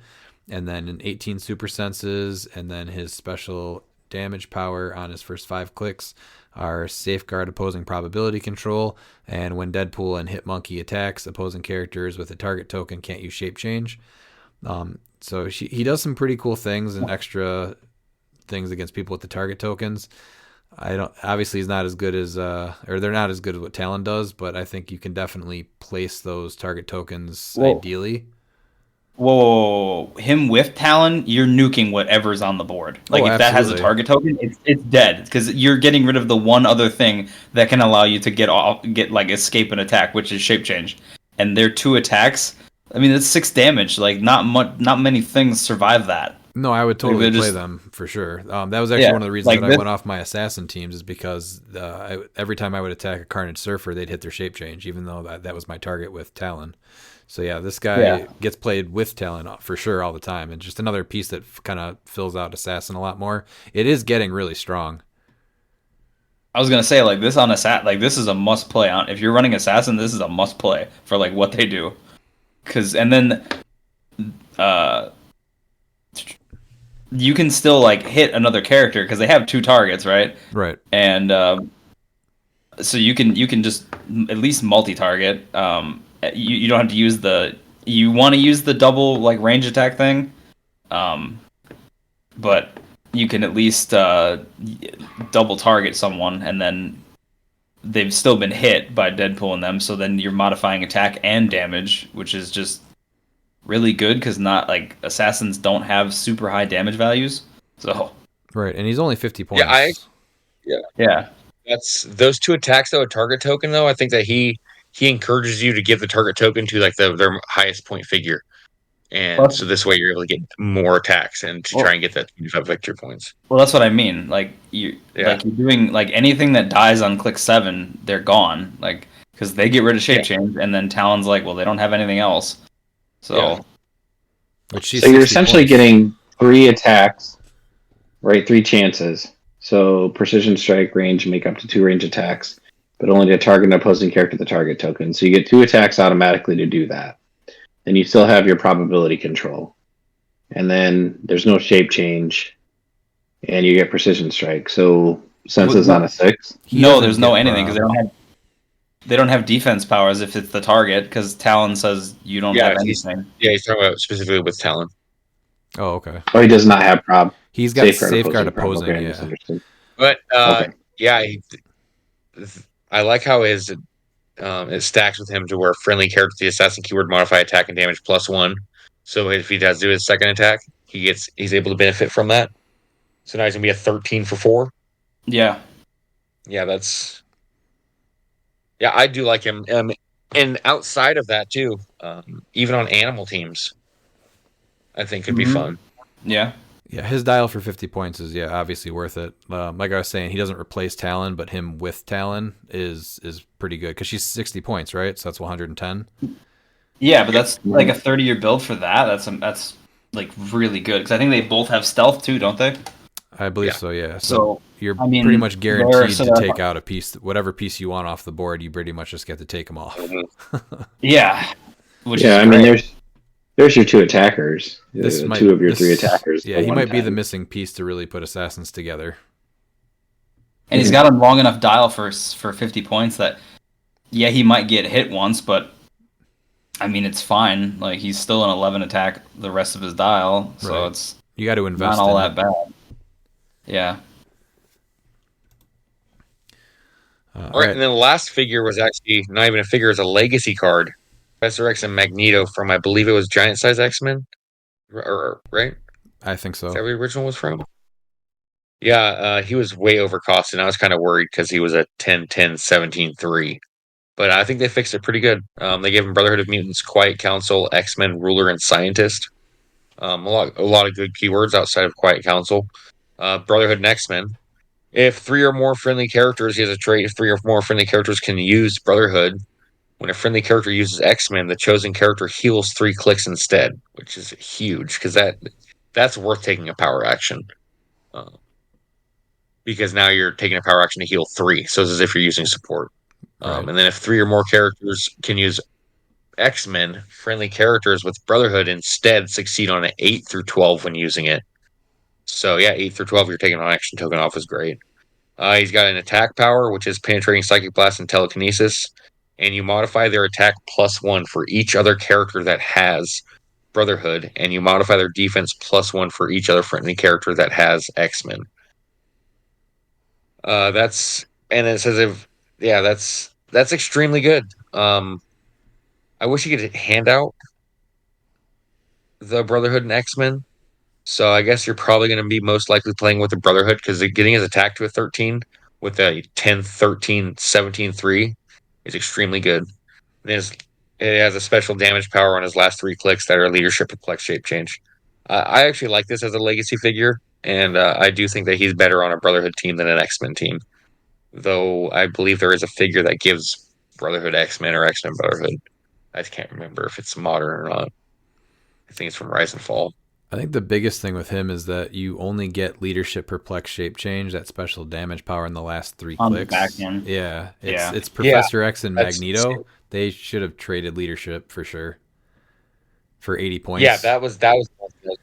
And then an 18 super senses, and then his special damage power on his first 5 clicks are safeguard opposing probability control, and when Deadpool and Hitmonkey attacks, opposing characters with a target token can't use shape change. So he does some pretty cool things and extra things against people with the target tokens. Obviously he's not as good as or they're not as good as what Talon does, but I think you can definitely place those target tokens ideally. Whoa, him with Talon, you're nuking whatever's on the board. Like, if that has a target token, it's dead, because you're getting rid of the one other thing that can allow you to escape an attack, which is shape change. And their 2 attacks, I mean, it's 6 damage. Like, not many things survive that. No, I would totally play them for sure. That was actually one of the reasons that I went off my assassin teams, is because every time I would attack a Carnage Surfer, they'd hit their shape change, even though that was my target with Talon. So yeah, this guy gets played with Talon for sure all the time, and just another piece that kind of fills out Assassin a lot more. It is getting really strong. I was gonna say, like, this on Assassin, like, this is a must play on. If you're running Assassin, this is a must play for like what they do, and then you can still like hit another character because they have 2 targets, right? Right. And so you can just at least multi-target. You don't have to use you want to use the double like range attack thing, but you can at least double target someone, and then they've still been hit by Deadpool and them. So then you're modifying attack and damage, which is just really good because not like assassins don't have super high damage values. So right, and he's only 50 points. Yeah. That's those 2 attacks though. A target token though, I think that he encourages you to give the target token to like their highest point figure, and so this way you're able to get more attacks and to try and get that 25 victory points. Well, that's what I mean. Like you're doing like anything that dies on click 7, they're gone. Like because they get rid of shape change, and then Talon's like, well, they don't have anything else. So, so you're essentially getting 3 attacks, right? 3 chances. So precision strike, range, make up to 2 range attacks, but only to target an opposing character with the target token. So you get 2 attacks automatically to do that. Then you still have your probability control. And then there's no shape change, and you get precision strike. So senses on a 6. No, there's no anything because they don't have defense powers if it's the target, because Talon says you don't have anything. He's talking about specifically with Talon. Oh, okay. Oh, he does not have prob. He's got safeguard opposing. Okay, But I like how his it stacks with him to where friendly character the assassin keyword modify attack and damage +1. So if he does do his second attack, he's able to benefit from that. So now he's going to be a 13 for 4. Yeah. Yeah, I do like him. And outside of that, too, even on animal teams, I think could be fun. Yeah. Yeah, his dial for 50 points is obviously worth it. Like I was saying, he doesn't replace Talon, but him with Talon is pretty good because she's 60 points, right? So that's 110. Yeah, but that's like a 30-year build for that. That's like really good because I think they both have stealth too, don't they? I believe Yeah. so. Yeah. So, you're I mean, pretty much guaranteed to they're- take out a piece, whatever piece you want off the board. You pretty much just get to take them off. Yeah. Which Yeah, is I mean, great. there's your 2 attackers. Two of your 3 attackers. Yeah, at he one might be the time. missing piece to really put assassins together. And he's got a long enough dial for 50 points that, yeah, he might get hit once, but I mean, it's fine. Like, he's still an 11 attack the rest of his dial, so Right. it's You got to invest not all in that it. bad. Yeah. All right, and then the last figure was actually not even a figure; it's a legacy card. Professor X and Magneto from, I believe it was Giant Size X-Men, right? I think Is that so. where the original was from? Yeah, he was way overcosted, and I was kind of worried because he was a 10, 10, 17, 3. But I think they fixed it pretty good. They gave him Brotherhood of Mutants, Quiet Council, X-Men, Ruler, and Scientist. A lot of good keywords outside of Quiet Council. Brotherhood and X-Men. If 3 or more friendly characters, he has a trait. If 3 or more friendly characters can use Brotherhood, when a friendly character uses X-Men, the chosen character heals 3 clicks instead, which is huge because that's worth taking a power action. Because now you're taking a power action to heal 3, so it's as if you're using support. Right. And then if 3 or more characters can use X-Men, friendly characters with Brotherhood instead succeed on an 8 through 12 when using it. So yeah, 8 through 12, you're taking an action token off is great. He's got an attack power, which is penetrating psychic blast and telekinesis, and you modify their attack +1 for each other character that has Brotherhood, and you modify their defense +1 for each other friendly character that has X-Men. That's and it says that's extremely good. I wish you could hand out the Brotherhood and X-Men. So I guess you're probably going to be most likely playing with the Brotherhood because getting his attack to a 13 with a 10, 13, 17, 3 is extremely good. It has a special damage power on his last 3 clicks that are leadership, reflex, shape change. I actually like this as a legacy figure, and I do think that he's better on a Brotherhood team than an X-Men team. Though I believe there is a figure that gives Brotherhood X-Men or X-Men Brotherhood. I can't remember if it's modern or not. I think it's from Rise and Fall. I think the biggest thing with him is that you only get leadership, perplex, shape change, that special damage power in the last 3 On clicks. the back end. Yeah, Yeah. it's Professor X and that's Magneto. insane. They should have traded leadership for sure for 80 points. Yeah, that was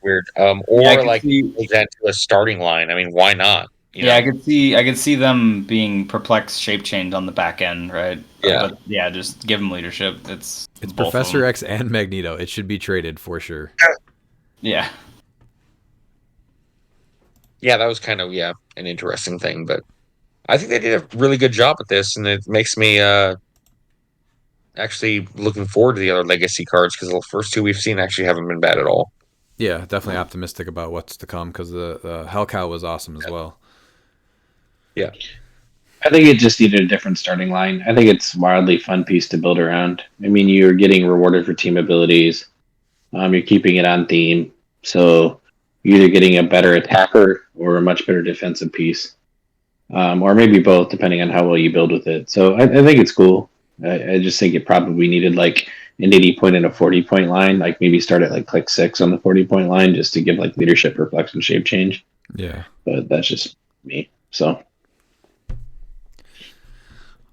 weird. Yeah, Or I could like see- make that to a starting line. I mean, why not? You I know? could see them being perplexed shape change on the back end, right? Yeah. But yeah, just give them leadership. It's both of Professor them. X and Magneto. It should be traded for sure. Yeah. Yeah, that was kind of an interesting thing, but I think they did a really good job at this, and it makes me actually looking forward to the other legacy cards because the first 2 we've seen actually haven't been bad at all. Yeah, definitely optimistic about what's to come because the Hell Cow was awesome as well. Yeah. I think it just needed a different starting line. I think it's a wildly fun piece to build around. I mean, you're getting rewarded for team abilities. You're keeping it on theme. So you're either getting a better attacker or a much better defensive piece. Or maybe both, depending on how well you build with it. So I think it's cool. I just think it probably needed like an 80-point and a 40-point line. Like maybe start at like click 6 on the 40-point line just to give like leadership, perplex, and shape change. Yeah. But that's just me. So.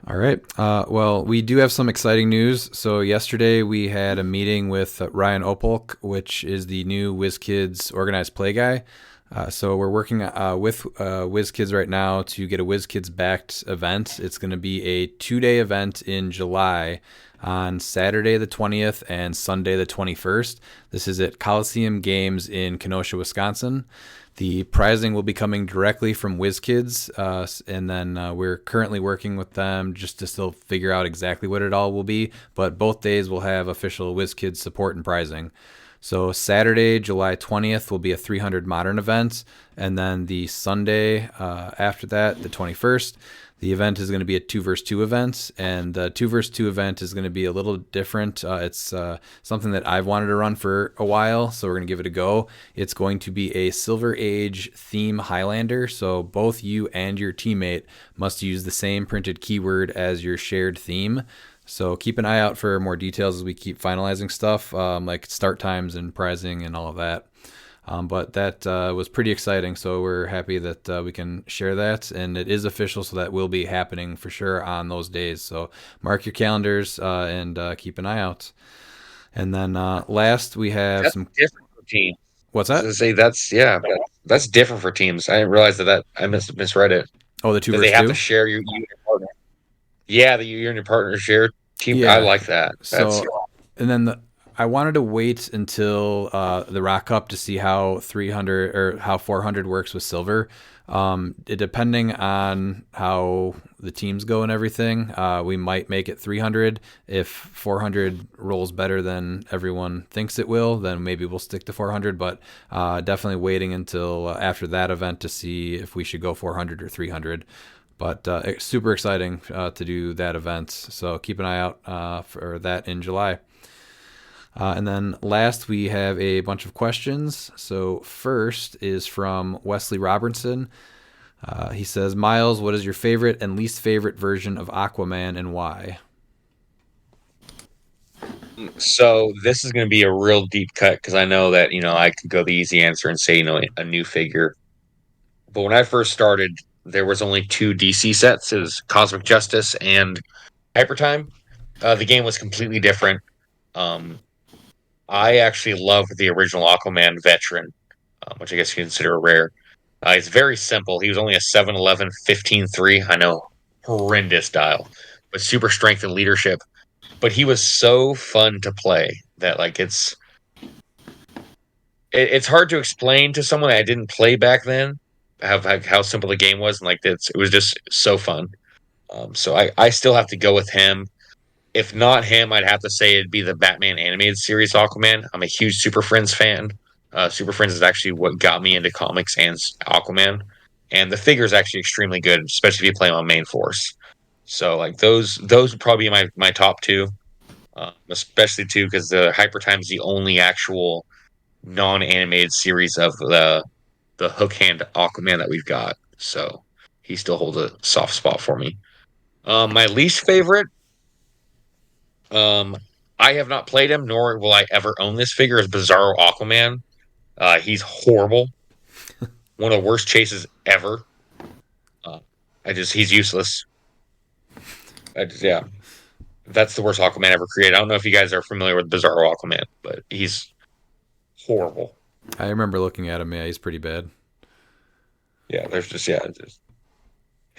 All right. Well, we do have some exciting news. So yesterday we had a meeting with Ryan Opolk, which is the new WizKids organized play guy. So we're working with WizKids right now to get a WizKids backed event. It's going to be a 2-day event in July on Saturday the 20th and Sunday the 21st. This is at Coliseum Games in Kenosha, Wisconsin. The prizing will be coming directly from WizKids, and then we're currently working with them just to still figure out exactly what it all will be. But both days will have official WizKids support and prizing. So Saturday, July 20th, will be a 300 modern event, and then the Sunday after that, the 21st, the event is going to be a 2 versus 2 event, and the 2 versus 2 event is going to be a little different. It's something that I've wanted to run for a while, so we're going to give it a go. It's going to be a Silver Age theme Highlander, so both you and your teammate must use the same printed keyword as your shared theme. So keep an eye out for more details as we keep finalizing stuff, like start times and prizing and all of that. But that was pretty exciting, so we're happy that we can share that, and it is official, so that will be happening for sure on those days. So mark your calendars and keep an eye out. And then last we have That's some different for teams. What's I was that? gonna say that's different for teams. I didn't realize that I misread it. Oh, the 2 That they versus have 2. to share you and your partner. Yeah, that you and your partner share team. I Yeah. like that. That's So, and then I wanted to wait until the ROC Cup to see how 300 or how 400 works with silver. Depending on how the teams go and everything, we might make it 300. If 400 rolls better than everyone thinks it will, then maybe we'll stick to 400. But definitely waiting until after that event to see if we should go 400 or 300. But it's super exciting to do that event. So keep an eye out for that in July. And then last, we have a bunch of questions. So first is from Wesley Robertson. He says, Miles, what is your favorite and least favorite version of Aquaman and why? So this is going to be a real deep cut because I know that I could go the easy answer and say a new figure. But when I first started, there was only 2 DC sets. It was Cosmic Justice and Hyper Time. The game was completely different. I actually love the original Aquaman Veteran, which I guess you consider a rare. He's very simple. He was only a 7'11", 15'3". I know, horrendous dial, but super strength and leadership. But he was so fun to play that it's hard to explain to someone that didn't play back then how simple the game was, and it was just so fun. So I still have to go with him. If not him, I'd have to say it'd be the Batman animated series Aquaman. I'm a huge Super Friends fan. Super Friends is actually what got me into comics and Aquaman. And the figure is actually extremely good, especially if you play him on main force. So those would probably be my top 2, especially too because the Hyper Time is the only actual non-animated series of the hook hand Aquaman that we've got. So he still holds a soft spot for me. My least favorite. I have not played him, nor will I ever own this figure. Is Bizarro Aquaman? He's horrible. One of the worst chases ever. He's useless. Yeah, that's the worst Aquaman ever created. I don't know if you guys are familiar with Bizarro Aquaman, but he's horrible. I remember looking at him. Yeah, he's pretty bad. Yeah, he's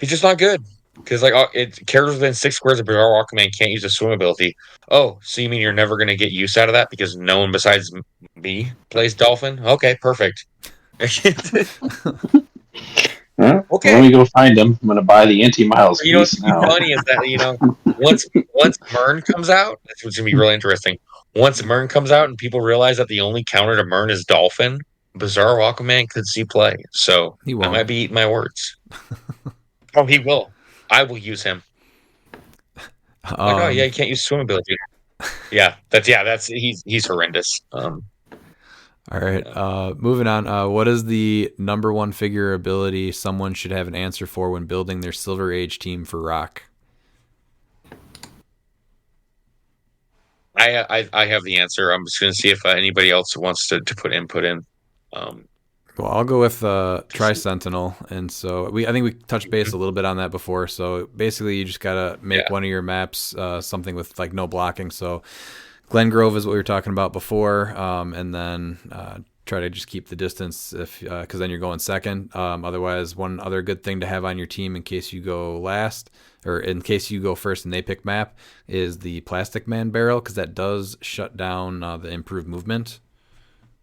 just not good. Because characters within 6 squares of Bizarro Aquaman can't use a swim ability. Oh, so you mean you're never going to get use out of that because no one besides me plays Dolphin? Okay, perfect. Huh? Okay. Let me go find him. I'm going to buy the anti-Miles You know what's piece now. funny is that once Mern comes out, that's what's going to be really interesting. Once Mern comes out and people realize that the only counter to Mern is Dolphin, Bizarro Aquaman could see play. So He I won't. might be eating my words. Oh, he will. I will use him. Oh yeah, you can't use swim ability. That's he's horrendous. All right. Moving on. What is the number one figure ability someone should have an answer for when building their Silver Age team for ROC? I have the answer. I'm just going to see if anybody else wants to put input in. Well, I'll go with Tri-Sentinel, and so I think we touched base a little bit on that before. So basically, you just gotta make one of your maps something with no blocking. So Glen Grove is what we were talking about before, and then try to just keep the distance because then you're going second. Otherwise, one other good thing to have on your team in case you go last or in case you go first and they pick map is the Plastic Man barrel because that does shut down the improved movement.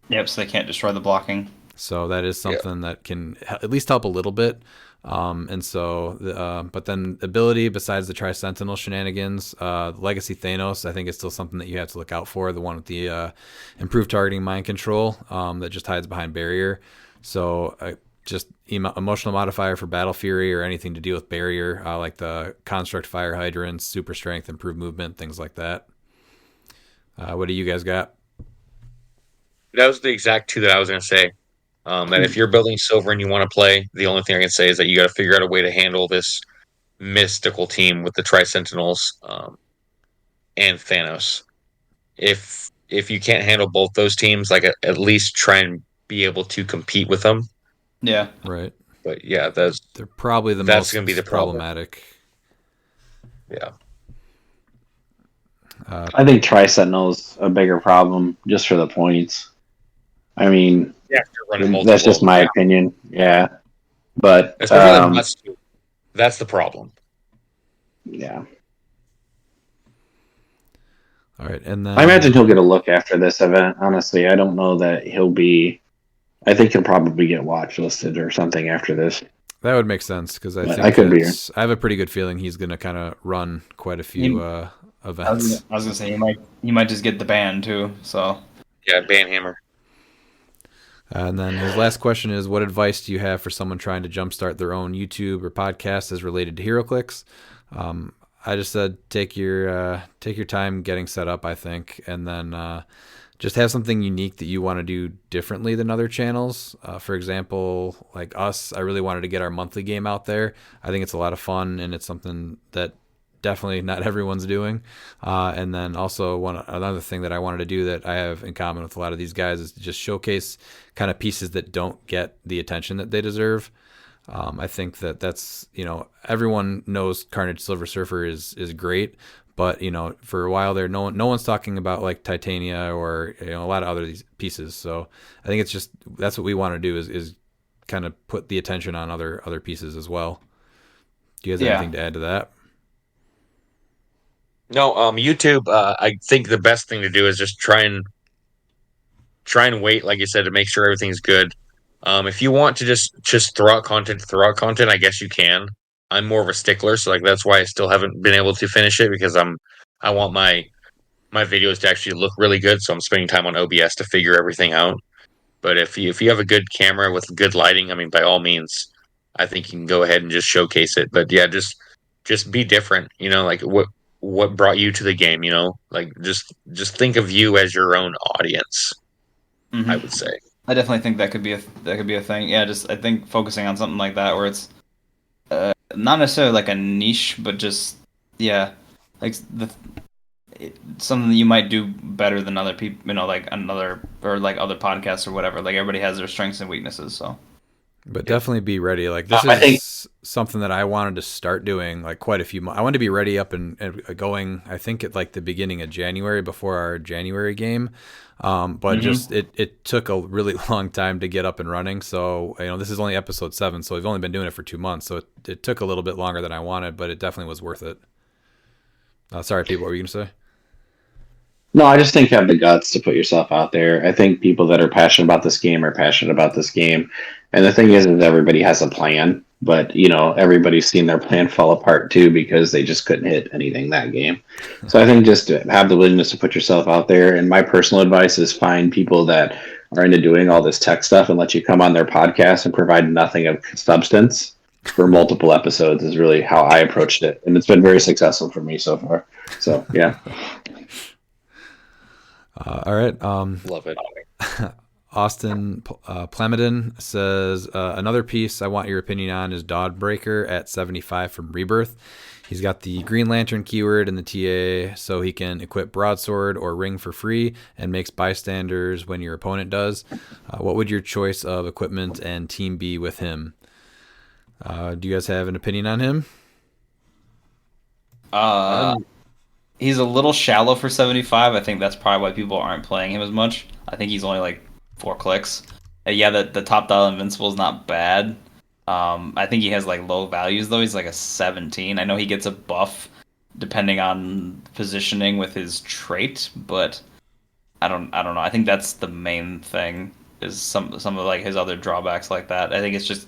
Yep, so they can't destroy the blocking. So that is something that can at least help a little bit. And so, but then ability besides the Tri-Sentinel shenanigans, Legacy Thanos, I think is still something that you have to look out for. The one with the improved targeting mind control that just hides behind barrier. So just emotional modifier for Battle Fury or anything to deal with barrier, like the Construct Fire Hydrants, Super Strength, Improved Movement, things like that. What do you guys got? That was the exact two that I was going to say. That if you're building silver and you want to play, the only thing I can say is that you got to figure out a way to handle this mystical team with the Tri-Sentinels and Thanos. If you can't handle both those teams, like at least try and be able to compete with them. Yeah. Right. But yeah, they're probably that's most going to be the problem. problematic. Yeah. I think Tri-Sentinel's a bigger problem just for the points. I mean, Yeah, if you're running multiple, that's just my opinion. Yeah. But that's the problem. Yeah. All right, and then I imagine he'll get a look after this event. Honestly, I don't know that he'll be. I think he'll probably get watch listed or something after this. That would make sense because I think I have a pretty good feeling he's going to kind of run quite a few events. I was going to say he might just get the ban too. So yeah, ban hammer. And then his last question is, what advice do you have for someone trying to jumpstart their own YouTube or podcast as related to HeroClix? I just said take your time getting set up, I think, and then just have something unique that you want to do differently than other channels. For example, like us, I really wanted to get our monthly game out there. I think it's a lot of fun, and it's something that definitely not everyone's doing. And then also another thing that I wanted to do that I have in common with a lot of these guys is to just showcase kind of pieces that don't get the attention that they deserve. I think that's, everyone knows Carnage Silver Surfer is great, but for a while there, no one's talking about like Titania or a lot of other these pieces. So I think it's just that's what we want to do is kind of put the attention on other pieces as well. Do you guys have anything to add to that? No, YouTube. I think the best thing to do is just try and wait, like you said, to make sure everything's good. If you want to just throw out content, I guess you can. I'm more of a stickler, so like that's why I still haven't been able to finish it because I want my videos to actually look really good, so I'm spending time on OBS to figure everything out. But if you have a good camera with good lighting, I mean, by all means, I think you can go ahead and just showcase it. But yeah, just be different. Like what brought you to the game. Like just think of you as your own audience. Mm-hmm. I would say. I definitely think that could be a thing. Yeah, just I think focusing on something like that where it's not necessarily like a niche, but just like something that you might do better than other people. Like other podcasts or whatever. Like everybody has their strengths and weaknesses. So, but definitely be ready. Like this is something that I wanted to start doing like quite a few months. I wanted to be ready up and going. I think at like the beginning of January before our January game. But just it took a really long time to get up and running. So this is only episode 7, so we've only been doing it for 2 months. So it took a little bit longer than I wanted, but it definitely was worth it. Sorry, Pete, what were you gonna say? No, I just think have the guts to put yourself out there. I think people that are passionate about this game are passionate about this game, and the thing is everybody has a plan. But everybody's seen their plan fall apart too because they just couldn't hit anything that game. So I think just have the willingness to put yourself out there. And my personal advice is find people that are into doing all this tech stuff and let you come on their podcast and provide nothing of substance for multiple episodes is really how I approached it, and it's been very successful for me so far. So yeah. All right. Love it. Austin Plamedon says, another piece I want your opinion on is Dawnbreaker at 75 from Rebirth. He's got the Green Lantern keyword in the TA, so he can equip Broadsword or Ring for free and makes bystanders when your opponent does. What would your choice of equipment and team be with him? Do you guys have an opinion on him? He's a little shallow for 75. I think that's probably why people aren't playing him as much. I think he's only like 4 clicks. The top dial invincible is not bad. I think he has like low values though. He's like a 17. I know he gets a buff depending on positioning with his trait, but I don't know. I think that's the main thing is some of like his other drawbacks like that. I think it's just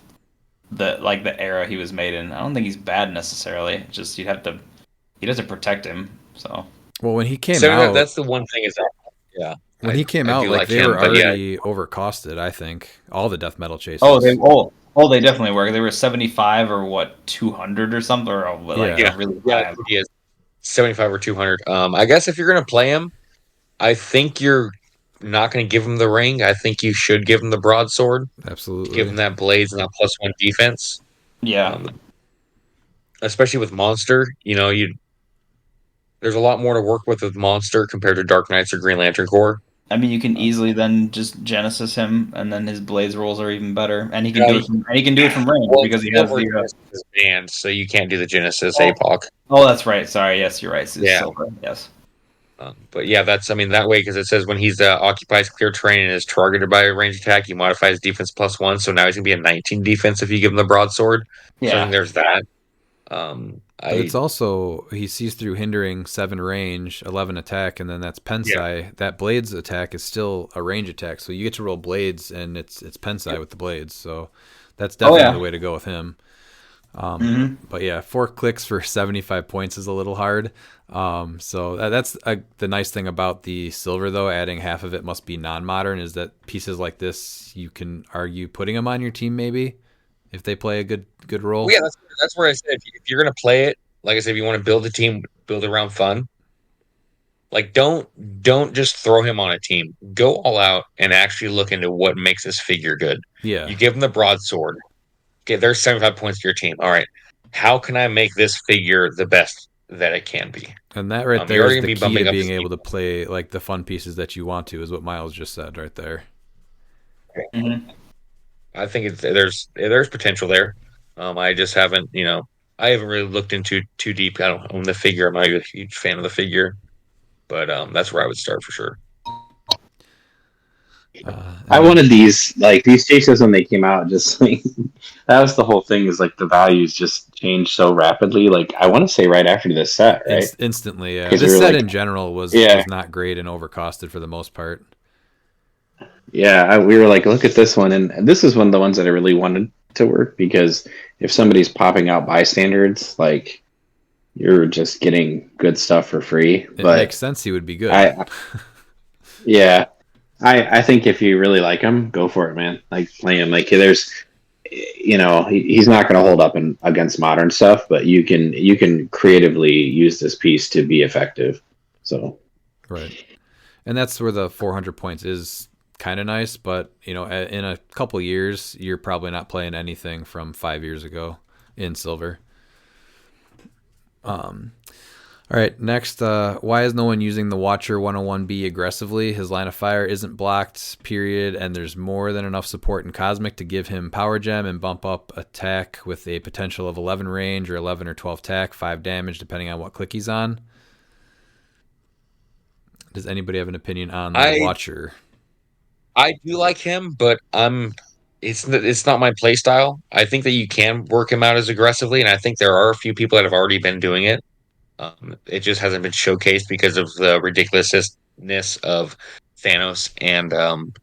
the era he was made in. I don't think he's bad necessarily. It's just you'd have to protect him. So Well, when he came 75, out, that's the one thing is that, yeah, I I do like like they him, were but yeah, already overcosted. I think all the death metal chases. they definitely were. They were 75 or what 200 or something or like Yeah. a really yeah, high. he is 75 or 200. I guess if you're gonna play him, I think you're not gonna give him the ring. I think you should give him the broadsword. Give Absolutely. him that blades and that +1 defense. Yeah. Um, especially with Monster, there's a lot more to work with Monster compared to Dark Knights or Green Lantern Corps. I mean, you can Um, easily then just Genesis him, and then his Blades rolls are even better, and he can yeah, do it from range well, because he has Silver the. Genesis is banned, so you can't do the Genesis Oh, APOC. oh, that's right. Sorry. Yes, you're right. It's Yeah. silver. Yes. But yeah, I mean, that way, because it says when he's occupies clear terrain and is targeted by a range attack, you modify his defense +1. So now he's going to be a 19 defense if you give him the broadsword. So I think Yeah. there's that. But it's also he sees through hindering 7 range, 11 attack, and then that's Yeah. Pensai. That blades attack is still a range attack, so you get to roll blades, and it's Pensai with the blades. So that's Oh definitely yeah. the way to go with him. Hmm. But yeah, 4 clicks for 75 points is a little hard. So that's the nice thing about the silver, though. Adding half of it must be non-modern. Is that pieces like this you can argue putting them on your team maybe if they play a good role. Well, yeah, that's where I said if you're going to play it, like I said, if you want to build a team, build around fun. Like don't just throw him on a team. Go all out and actually look into what makes this figure good. Yeah, You give him the broadsword. Okay, there's 75 points to your team. All right. How can I make this figure the best that it can be? and that right You're there already is gonna the be key to bumping up his being able to defense. play like the fun pieces that you want to, is what Miles just said right there. Hmm. I think there's potential there. I just haven't, I haven't really looked into too deep. I don't own the figure. I'm not a huge fan of the figure, but that's where I would start for sure. I And then wanted these chases when they came out. Just like that was the whole thing. Is like the values just changed so rapidly. Like I want to say right after this set, right? instantly, yeah. Because we This were set like, in general was yeah, not great and overcosted for the most part. yeah. We were like, look at this one, and this is one of the ones that I really wanted to work because if somebody's popping out bystanders, like you're just getting good stuff for free. It makes But sense he would be good. I, yeah, I think if you really like him, go for it, man. Like play him. Like there's, he's not going to hold up against modern stuff, but you can creatively use this piece to be effective. So Right. And that's where the 400 points is kind of nice, but in a couple years, you're probably not playing anything from 5 years ago in silver. All right, next, why is no one using the Watcher 101B aggressively? His line of fire isn't blocked, period, and there's more than enough support in Cosmic to give him Power Gem and bump up attack with a potential of 11 range or 11 or 12 attack, 5 damage, depending on what click he's on. Does anybody have an opinion on the I Watcher? I do like him, but it's not my play style. I think that you can work him out as aggressively, and I think there are a few people that have already been doing it. It just hasn't been showcased because of the ridiculousness of Thanos and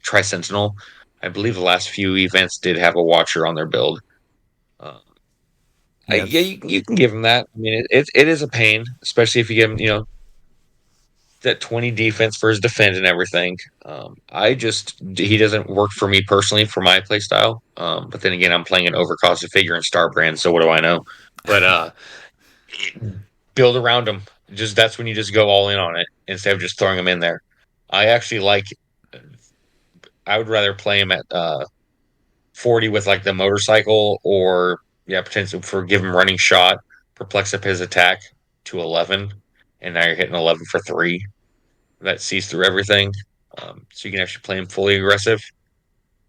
Tri-Sentinel. I believe the last few events did have a Watcher on their build. Uh, Yeah, yeah, you can give him that. I mean, it is a pain, especially if you give him, that 20 defense for his defend and everything. He doesn't work for me personally for my play style. But then again, I'm playing an overcosted figure in Star Brand, so what do I know? But build around him. Just that's when you just go all in on it instead of just throwing him in there. I actually like. I would rather play him at 40 with like the motorcycle, or potentially for give him running shot, perplex up his attack to 11, and now you're hitting 11 for 3. That sees through everything, so you can actually play him fully aggressive.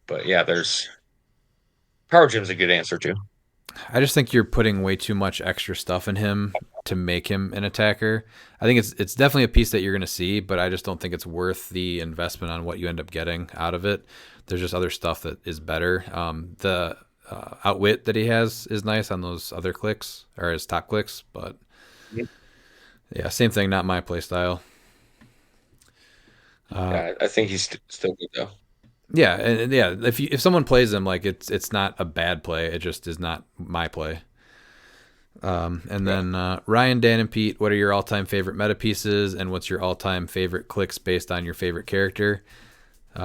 But yeah, there's Power Gem's a good answer too. I just think you're putting way too much extra stuff in him to make him an attacker. I think it's definitely a piece that you're going to see, but I just don't think it's worth the investment on what you end up getting out of it. There's just other stuff that is better. The outwit that he has is nice on those other clicks or his top clicks, but yeah, same thing. Not my play style. Yeah, I think he's still good though. Yeah, and yeah, if someone plays him, like it's not a bad play. It just is not my play. And then Ryan, Dan, and Pete, what are your all-time favorite meta pieces, and what's your all-time favorite clicks based on your favorite character?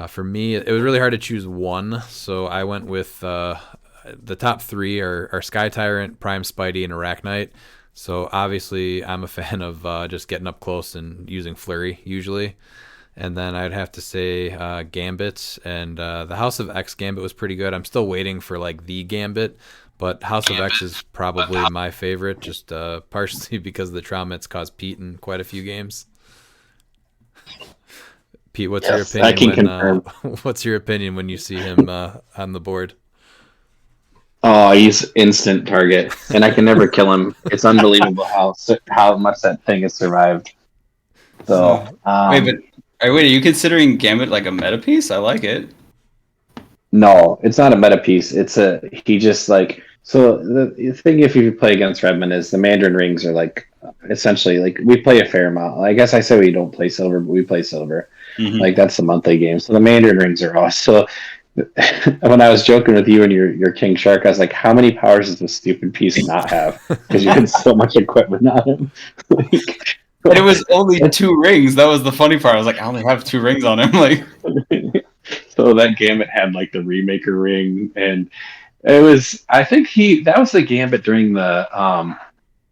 For me, it was really hard to choose one, so I went with the top three are Sky Tyrant, Prime Spidey, and Arachnite. So obviously, I'm a fan of just getting up close and using Flurry usually. And then I'd have to say Gambit, and the House of X Gambit was pretty good. I'm still waiting for like the Gambit, but House of X is probably my favorite, just partially because the Traumats caused Pete in quite a few games. Pete, what's your opinion? I can confirm. What's your opinion when you see him on the board? Oh, he's instant target, and I can never kill him. It's unbelievable how much that thing has survived. So wait, are you considering Gambit like a meta piece? I like it. No, it's not a meta piece. He just like, so the thing if you play against Redmond is the Mandarin rings are like essentially like we play a fair amount. I guess I say we don't play silver, but we play silver. Mm-hmm. Like that's the monthly game. So the Mandarin rings are off. So when I was joking with you and your King Shark, I was like, how many powers does this stupid piece not have? Because you had so much equipment on him. It was only 2 rings. That was the funny part. I was like, I only have 2 rings on him. Like, so that Gambit had like the Remaker ring, and it was. I think that was the Gambit during the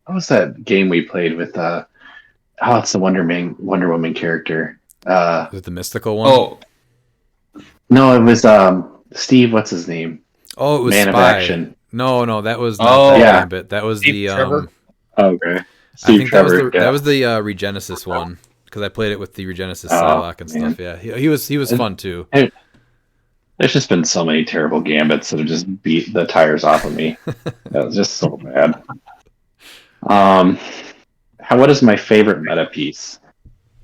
what was that game we played with? It's the Wonder Woman character. Is it the mystical one? Oh, no, it was Steve. What's his name? Oh, it was Man Spy. of Action. No, that was not that yeah. Gambit. That was Steve the Trevor? Okay. I think that was the Regenesis one, because I played it with the Regenesis Psylocke and stuff. Yeah, he was fun too. There's just been so many terrible Gambits that have just beat the tires off of me. That was just so bad. What is my favorite meta piece?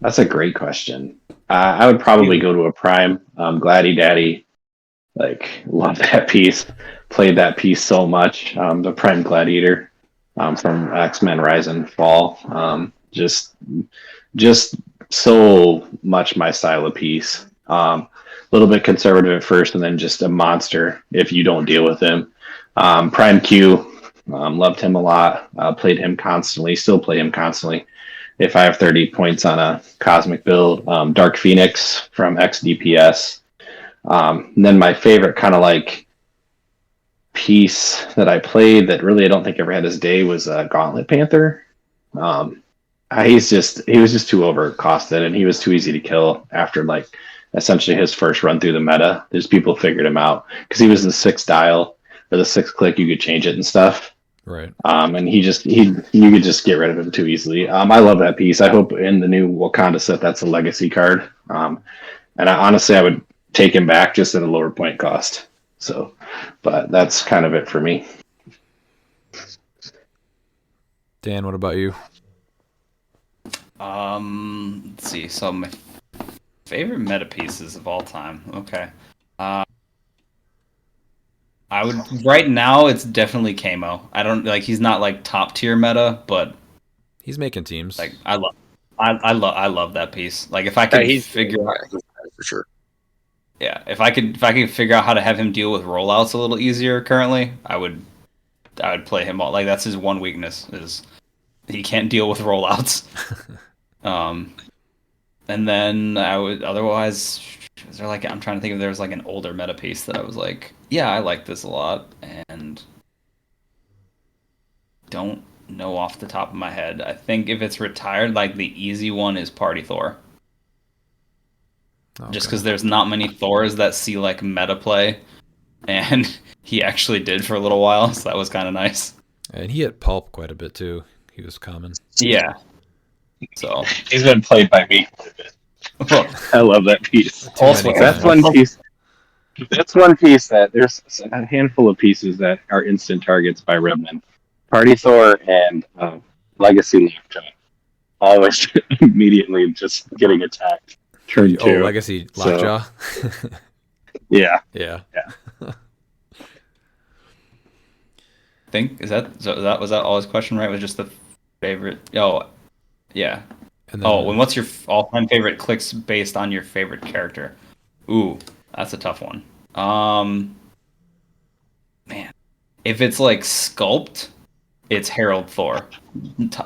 That's a great question. I would probably go to a Prime. Gladdy Daddy, like, love that piece. Played that piece so much. The Prime Gladiator from X-Men Rise and Fall. Just so much my style of piece. A little bit conservative at first, and then just a monster if you don't deal with him. Prime Q, loved him a lot. Played him constantly. Still play him constantly. If I have 30 points on a cosmic build, Dark Phoenix from XDPS. And then my favorite kind of like piece that I played that really I don't think ever had his day was Gauntlet Panther. He was just too overcosted, and he was too easy to kill after like essentially his first run through the meta. There's people figured him out because he was the 6th dial or the 6th click. You could change it and stuff. Right. And you could just get rid of him too easily. I love that piece. I hope in the new Wakanda set that's a legacy card. And I would take him back just at a lower point cost. So, but that's kind of it for me. Dan, what about you? let's see. So my favorite meta pieces of all time. Okay. I would right now. It's definitely Kamo. I don't like. He's not like top tier meta, but He's making teams. like I love that piece. Like if I could figure out for sure. Yeah, if I could figure out how to have him deal with rollouts a little easier currently, I would play him all. Like that's his one weakness is he can't deal with rollouts. And then I would otherwise. Is there like I'm trying to think if there was like an older meta piece that I was like, yeah, I like this a lot, and don't know off the top of my head. I think if it's retired, like the easy one is Party Thor. Okay. Just because there's not many Thors that see like meta play, and he actually did for a little while, so that was kind of nice. And he hit Pulp quite a bit too. He was common. Yeah. So He's been played by me. I love that piece. Also, That's one piece. That's one piece that there's a handful of pieces that are instant targets by Remnant. Party Thor and Legacy Lockjaw. Always immediately just getting attacked. Turn 2. Legacy Lockjaw. So, yeah. Yeah. think was that all his question, right? Was just the favorite. Oh, yeah. And then, and what's your all-time favorite clicks based on your favorite character? Ooh, That's a tough one. Man, if it's like sculpt, it's Herald Thor,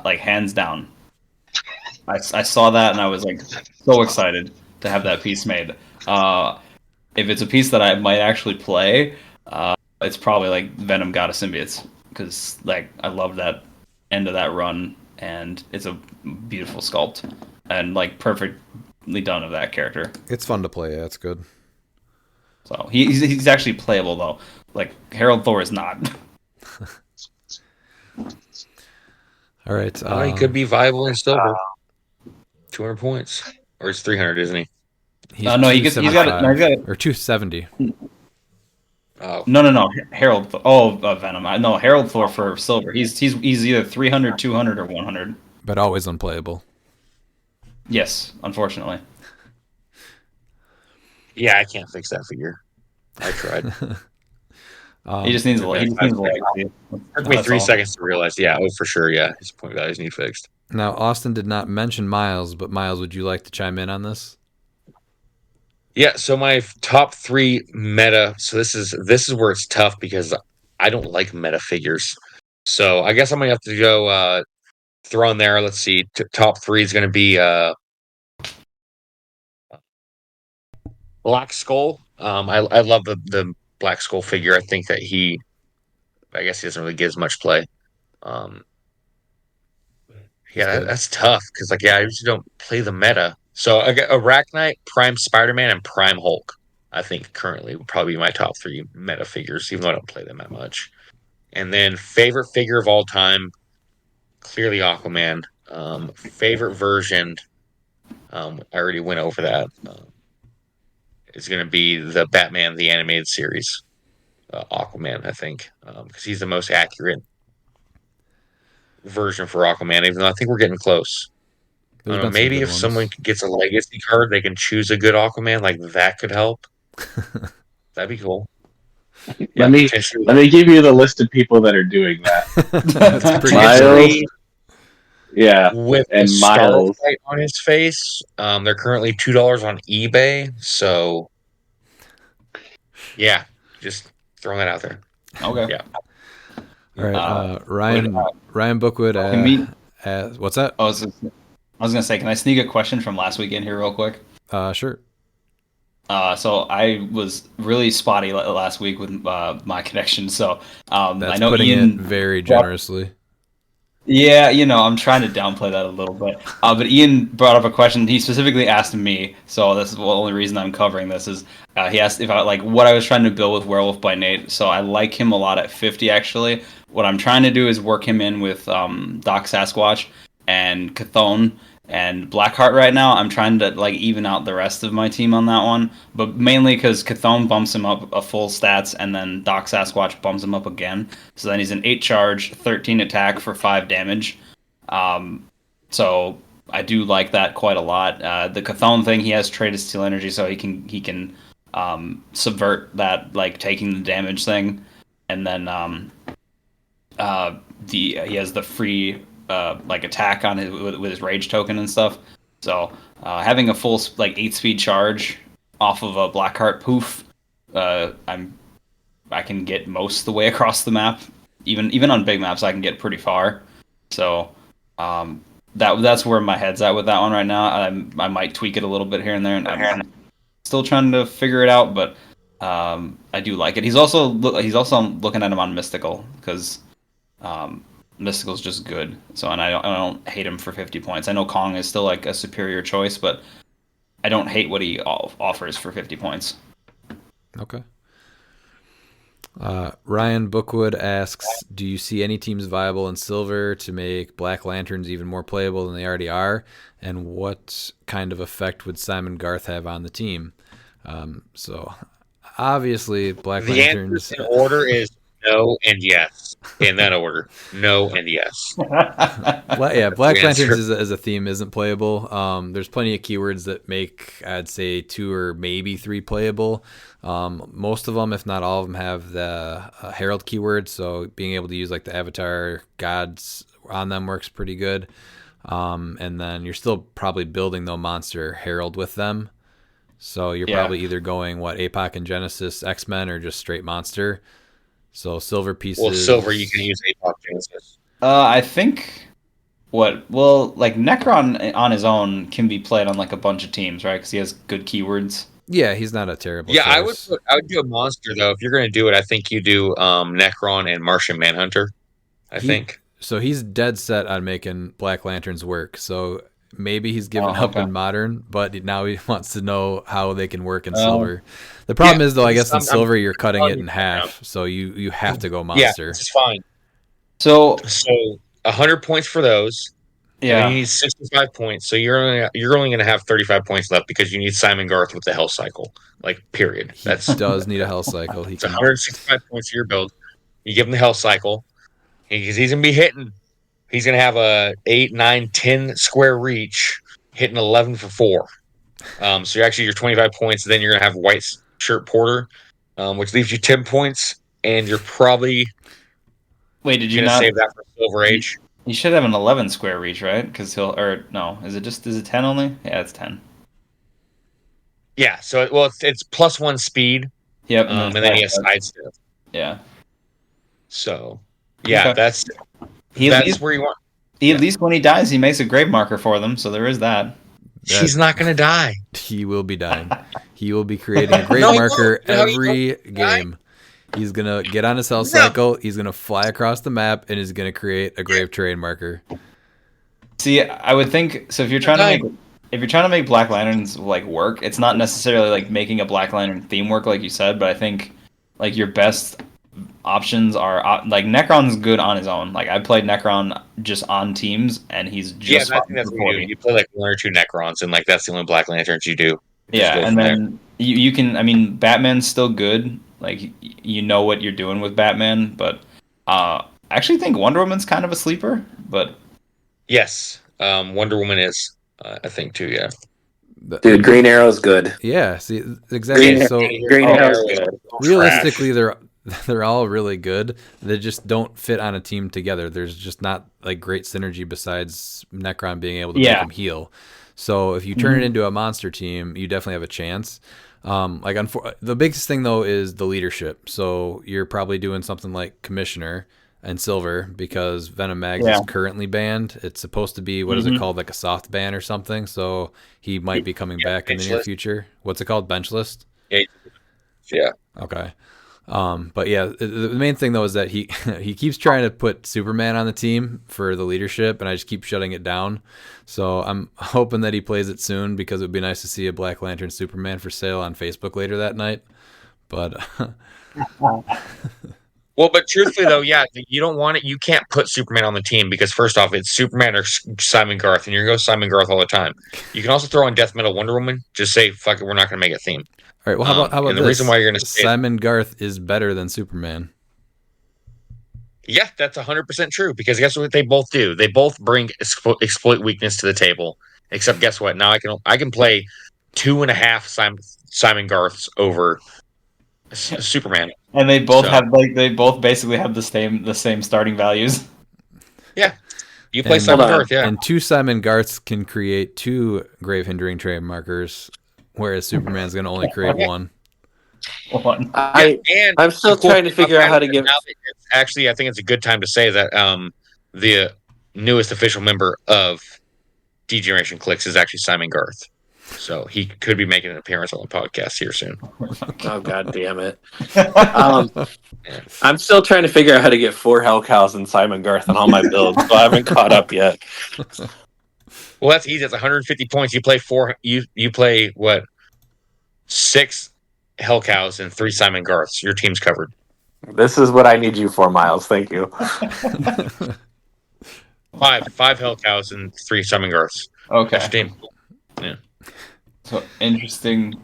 like hands down. I saw that and I was like so excited to have that piece made. If it's a piece that I might actually play, it's probably like Venom God of Symbiotes because like I love that end of that run and it's a beautiful sculpt and like perfectly done of that character. It's fun to play. Yeah, it's good. So he's actually playable though. Like Harold Thor is not. All right. He could be viable in silver. 200 points. Or it's 300, isn't he? He's No, he's got it. No, he's got it. or 270. Oh. No. Harold. Venom. No, Harold Thor for silver. He's either 300, 200, or 100. But always unplayable. Yes, unfortunately. Yeah, I can't fix that figure. I tried. He just needs a like. It took me 3 seconds to realize. Yeah, for sure. Yeah, his point values need fixed. Now, Austin did not mention Miles, but Miles, would you like to chime in on this? Yeah, so my top 3 meta. So this is where it's tough because I don't like meta figures. So I guess I'm gonna have to go throw in there. Let's see. Top 3 is gonna be Black Skull. I love the Black Skull figure. I think that I guess he doesn't really get as much play. Yeah, that's tough because I usually don't play the meta. So I got Arachnite, Prime Spider-Man, and Prime Hulk. I think currently would probably be my top 3 meta figures, even though I don't play them that much. And then favorite figure of all time, clearly Aquaman. Favorite version, I already went over that. Is going to be the Batman the Animated Series, Aquaman, I think, because he's the most accurate version for Aquaman. Even though I think we're getting close. I don't know, maybe if someone gets a legacy card, they can choose a good Aquaman. Like that could help. That'd be cool. Let me give you the list of people that are doing that. That's pretty Miles, yeah, with and Miles on his face. They're currently $2 on eBay. So, yeah, just throwing that out there. Okay. Yeah. All right, Ryan Bookwood. What's that? I was gonna say, can I sneak a question from last weekend here real quick? Sure. So I was really spotty last week with my connection. So That's I know putting Ian it very generously. Yeah, I'm trying to downplay that a little bit. But Ian brought up a question. He specifically asked me, so this is the only reason I'm covering this is he asked if I like what I was trying to build with Werewolf by Nate. So I like him a lot at 50 actually. What I'm trying to do is work him in with Doc Sasquatch and Chthon and Blackheart right now. I'm trying to like even out the rest of my team on that one, but mainly because Chthon bumps him up a full stats, and then Doc Sasquatch bumps him up again. So then he's an 8 charge, 13 attack for 5 damage. So I do like that quite a lot. The Chthon thing, he has traded Steel Energy, so he can subvert that like taking the damage thing, and then he has the free like attack on his with his rage token and stuff. So having a full like 8-speed charge off of a Blackheart poof, I can get most of the way across the map. Even on big maps, I can get pretty far. So that's where my head's at with that one right now. I might tweak it a little bit here and there, and I'm still trying to figure it out. But I do like it. He's also looking at him on Mystical because. Mystical's just good, so and I don't hate him for 50 points. I know Kong is still like a superior choice, but I don't hate what he offers for 50 points. Okay. Ryan Bookwood asks, do you see any teams viable in silver to make Black Lanterns even more playable than they already are? And what kind of effect would Simon Garth have on the team? So obviously Black Lanterns... The answer in order is no and yes. In that order. No and yes. Black Lanterns as a theme isn't playable. There's plenty of keywords that make, I'd say, 2 or maybe 3 playable. Most of them, if not all of them, have the Herald keyword, so being able to use like the Avatar gods on them works pretty good. And then you're still probably building the monster Herald with them. So you're probably either going APOC and Genesis X-Men or just straight monster. So silver pieces. Well, silver you can use APOC Genesis. I think like Necron on his own can be played on like a bunch of teams, right? Because he has good keywords. Yeah, he's not a terrible Yeah, choice. I would do a monster though. If you're going to do it, I think you do Necron and Martian Manhunter. I think. So he's dead set on making Black Lanterns work. So maybe he's given up in modern, but now he wants to know how they can work in silver. The problem is though, I guess in silver you're cutting it in half, so you have to go monster. Yeah, it's fine. So 100 points for those. Yeah, you need 65 points, so you're only going to have 35 points left because you need Simon Garth with the Hell Cycle. Like, period. He does need a Hell Cycle. It's 165 points to your build. You give him the Hell Cycle. He's going to be hitting. He's going to have a 8, 9, 10 square reach, hitting 11 for 4. So your 25 points. Then you're going to have White Shirt Porter, which leaves you 10 points, and you're probably did you not save that for Silver Age? You should have an 11 square reach, right? Because is it 10 only? Yeah, it's 10. Yeah, so it's +1 speed. Yep, and then he has sidestep. Yeah. So yeah, that's where you want. At least when he dies, he makes a grave marker for them. So there is that. He's not going to die. He will be dying. He will be creating a grave marker every game. He's going to get on his Hell Cycle. He's going to fly across the map and is going to create a grave terrain marker. See, I would think so. If you're trying to make Black Lanterns like work, it's not necessarily like making a Black Lantern theme work, like you said. But I think like your best options are like Necron's good on his own. Like I played Necron just on teams, and he's just I think that's what you do. You play like 1 or 2 Necrons, and like that's the only Black Lanterns you do. Yeah, and then you can. I mean, Batman's still good. Like you know what you're doing with Batman, but I actually think Wonder Woman's kind of a sleeper. But yes, Wonder Woman is. I think too. Yeah. Dude, Green Arrow's good. Yeah. See, exactly. Green Arrow's good. Realistically, they're all really good. They just don't fit on a team together. There's just not like great synergy besides Necron being able to make him heal. So if you turn it into a monster team, you definitely have a chance. The biggest thing though is the leadership. So you're probably doing something like Commissioner and Silver because Venom Mags is currently banned. It's supposed to be what is it called, like a soft ban or something. So he might be coming back in the near future. What's it called? Bench list? Yeah. Okay. But yeah, the main thing though is that he keeps trying to put Superman on the team for the leadership, and I just keep shutting it down. So I'm hoping that he plays it soon because it would be nice to see a Black Lantern Superman for sale on Facebook later that night. But well, but truthfully though, you don't want it. You can't put Superman on the team because first off, it's Superman or Simon Garth, and you're going to go Simon Garth all the time. You can also throw in Death Metal Wonder Woman. Just say fuck it, we're not going to make a theme. All right. Well, how about the reason why you're going to Simon Garth is better than Superman? Yeah, that's 100% true. Because guess what they both do? They both bring exploit weakness to the table. Except guess what? Now I can play 2.5 Simon Garths over Superman, and they both basically have the same starting values. Yeah, you play Simon Garth. Yeah, and 2 Simon Garths can create 2 grave hindering terrain markers. Whereas Superman's going to only create 1. I'm still trying to figure out how to give. Actually, I think it's a good time to say that the newest official member of D-Generation CLIX is actually Simon Garth. So he could be making an appearance on the podcast here soon. Oh, God damn it. I'm still trying to figure out how to get 4 Hell Cows and Simon Garth on all my builds, so I haven't caught up yet. Well, that's easy. It's 150 points. You play 4. You play what? 6 Hell Cows and 3 Simon Garths. Your team's covered. This is what I need you for, Miles. Thank you. 5 Hell Cows and 3 Simon Garths. Okay. That's your team. Yeah. So interesting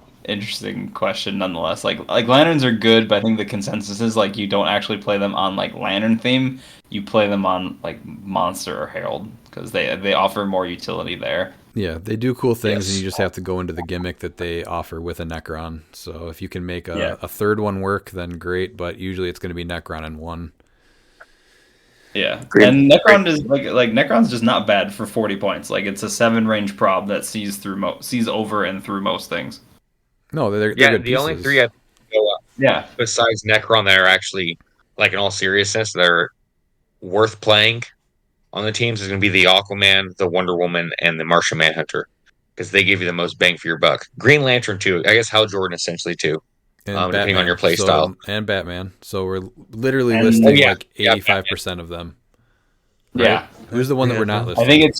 question nonetheless. Like lanterns are good, but I think the consensus is like you don't actually play them on like lantern theme. You play them on like monster or herald because they offer more utility there. Yeah, they do cool things, and you just have to go into the gimmick that they offer with a Necron. So if you can make a third one work, then great. But usually it's going to be Necron and 1. Yeah, and Necron is like Necron's just not bad for 40 points. Like it's a 7 range prob that sees over and through most things. No, they're Yeah, good the pieces. only three I think go up Yeah. besides Necron that are actually, like in all seriousness, that are worth playing on the teams is going to be the Aquaman, the Wonder Woman, and the Martian Manhunter because they give you the most bang for your buck. Green Lantern too. I guess Hal Jordan essentially too, and depending on your Batman. play style. And Batman. So we're literally And- listing yeah, like yeah, 85% of them. Right? Yeah. Who's the one that we're not listing?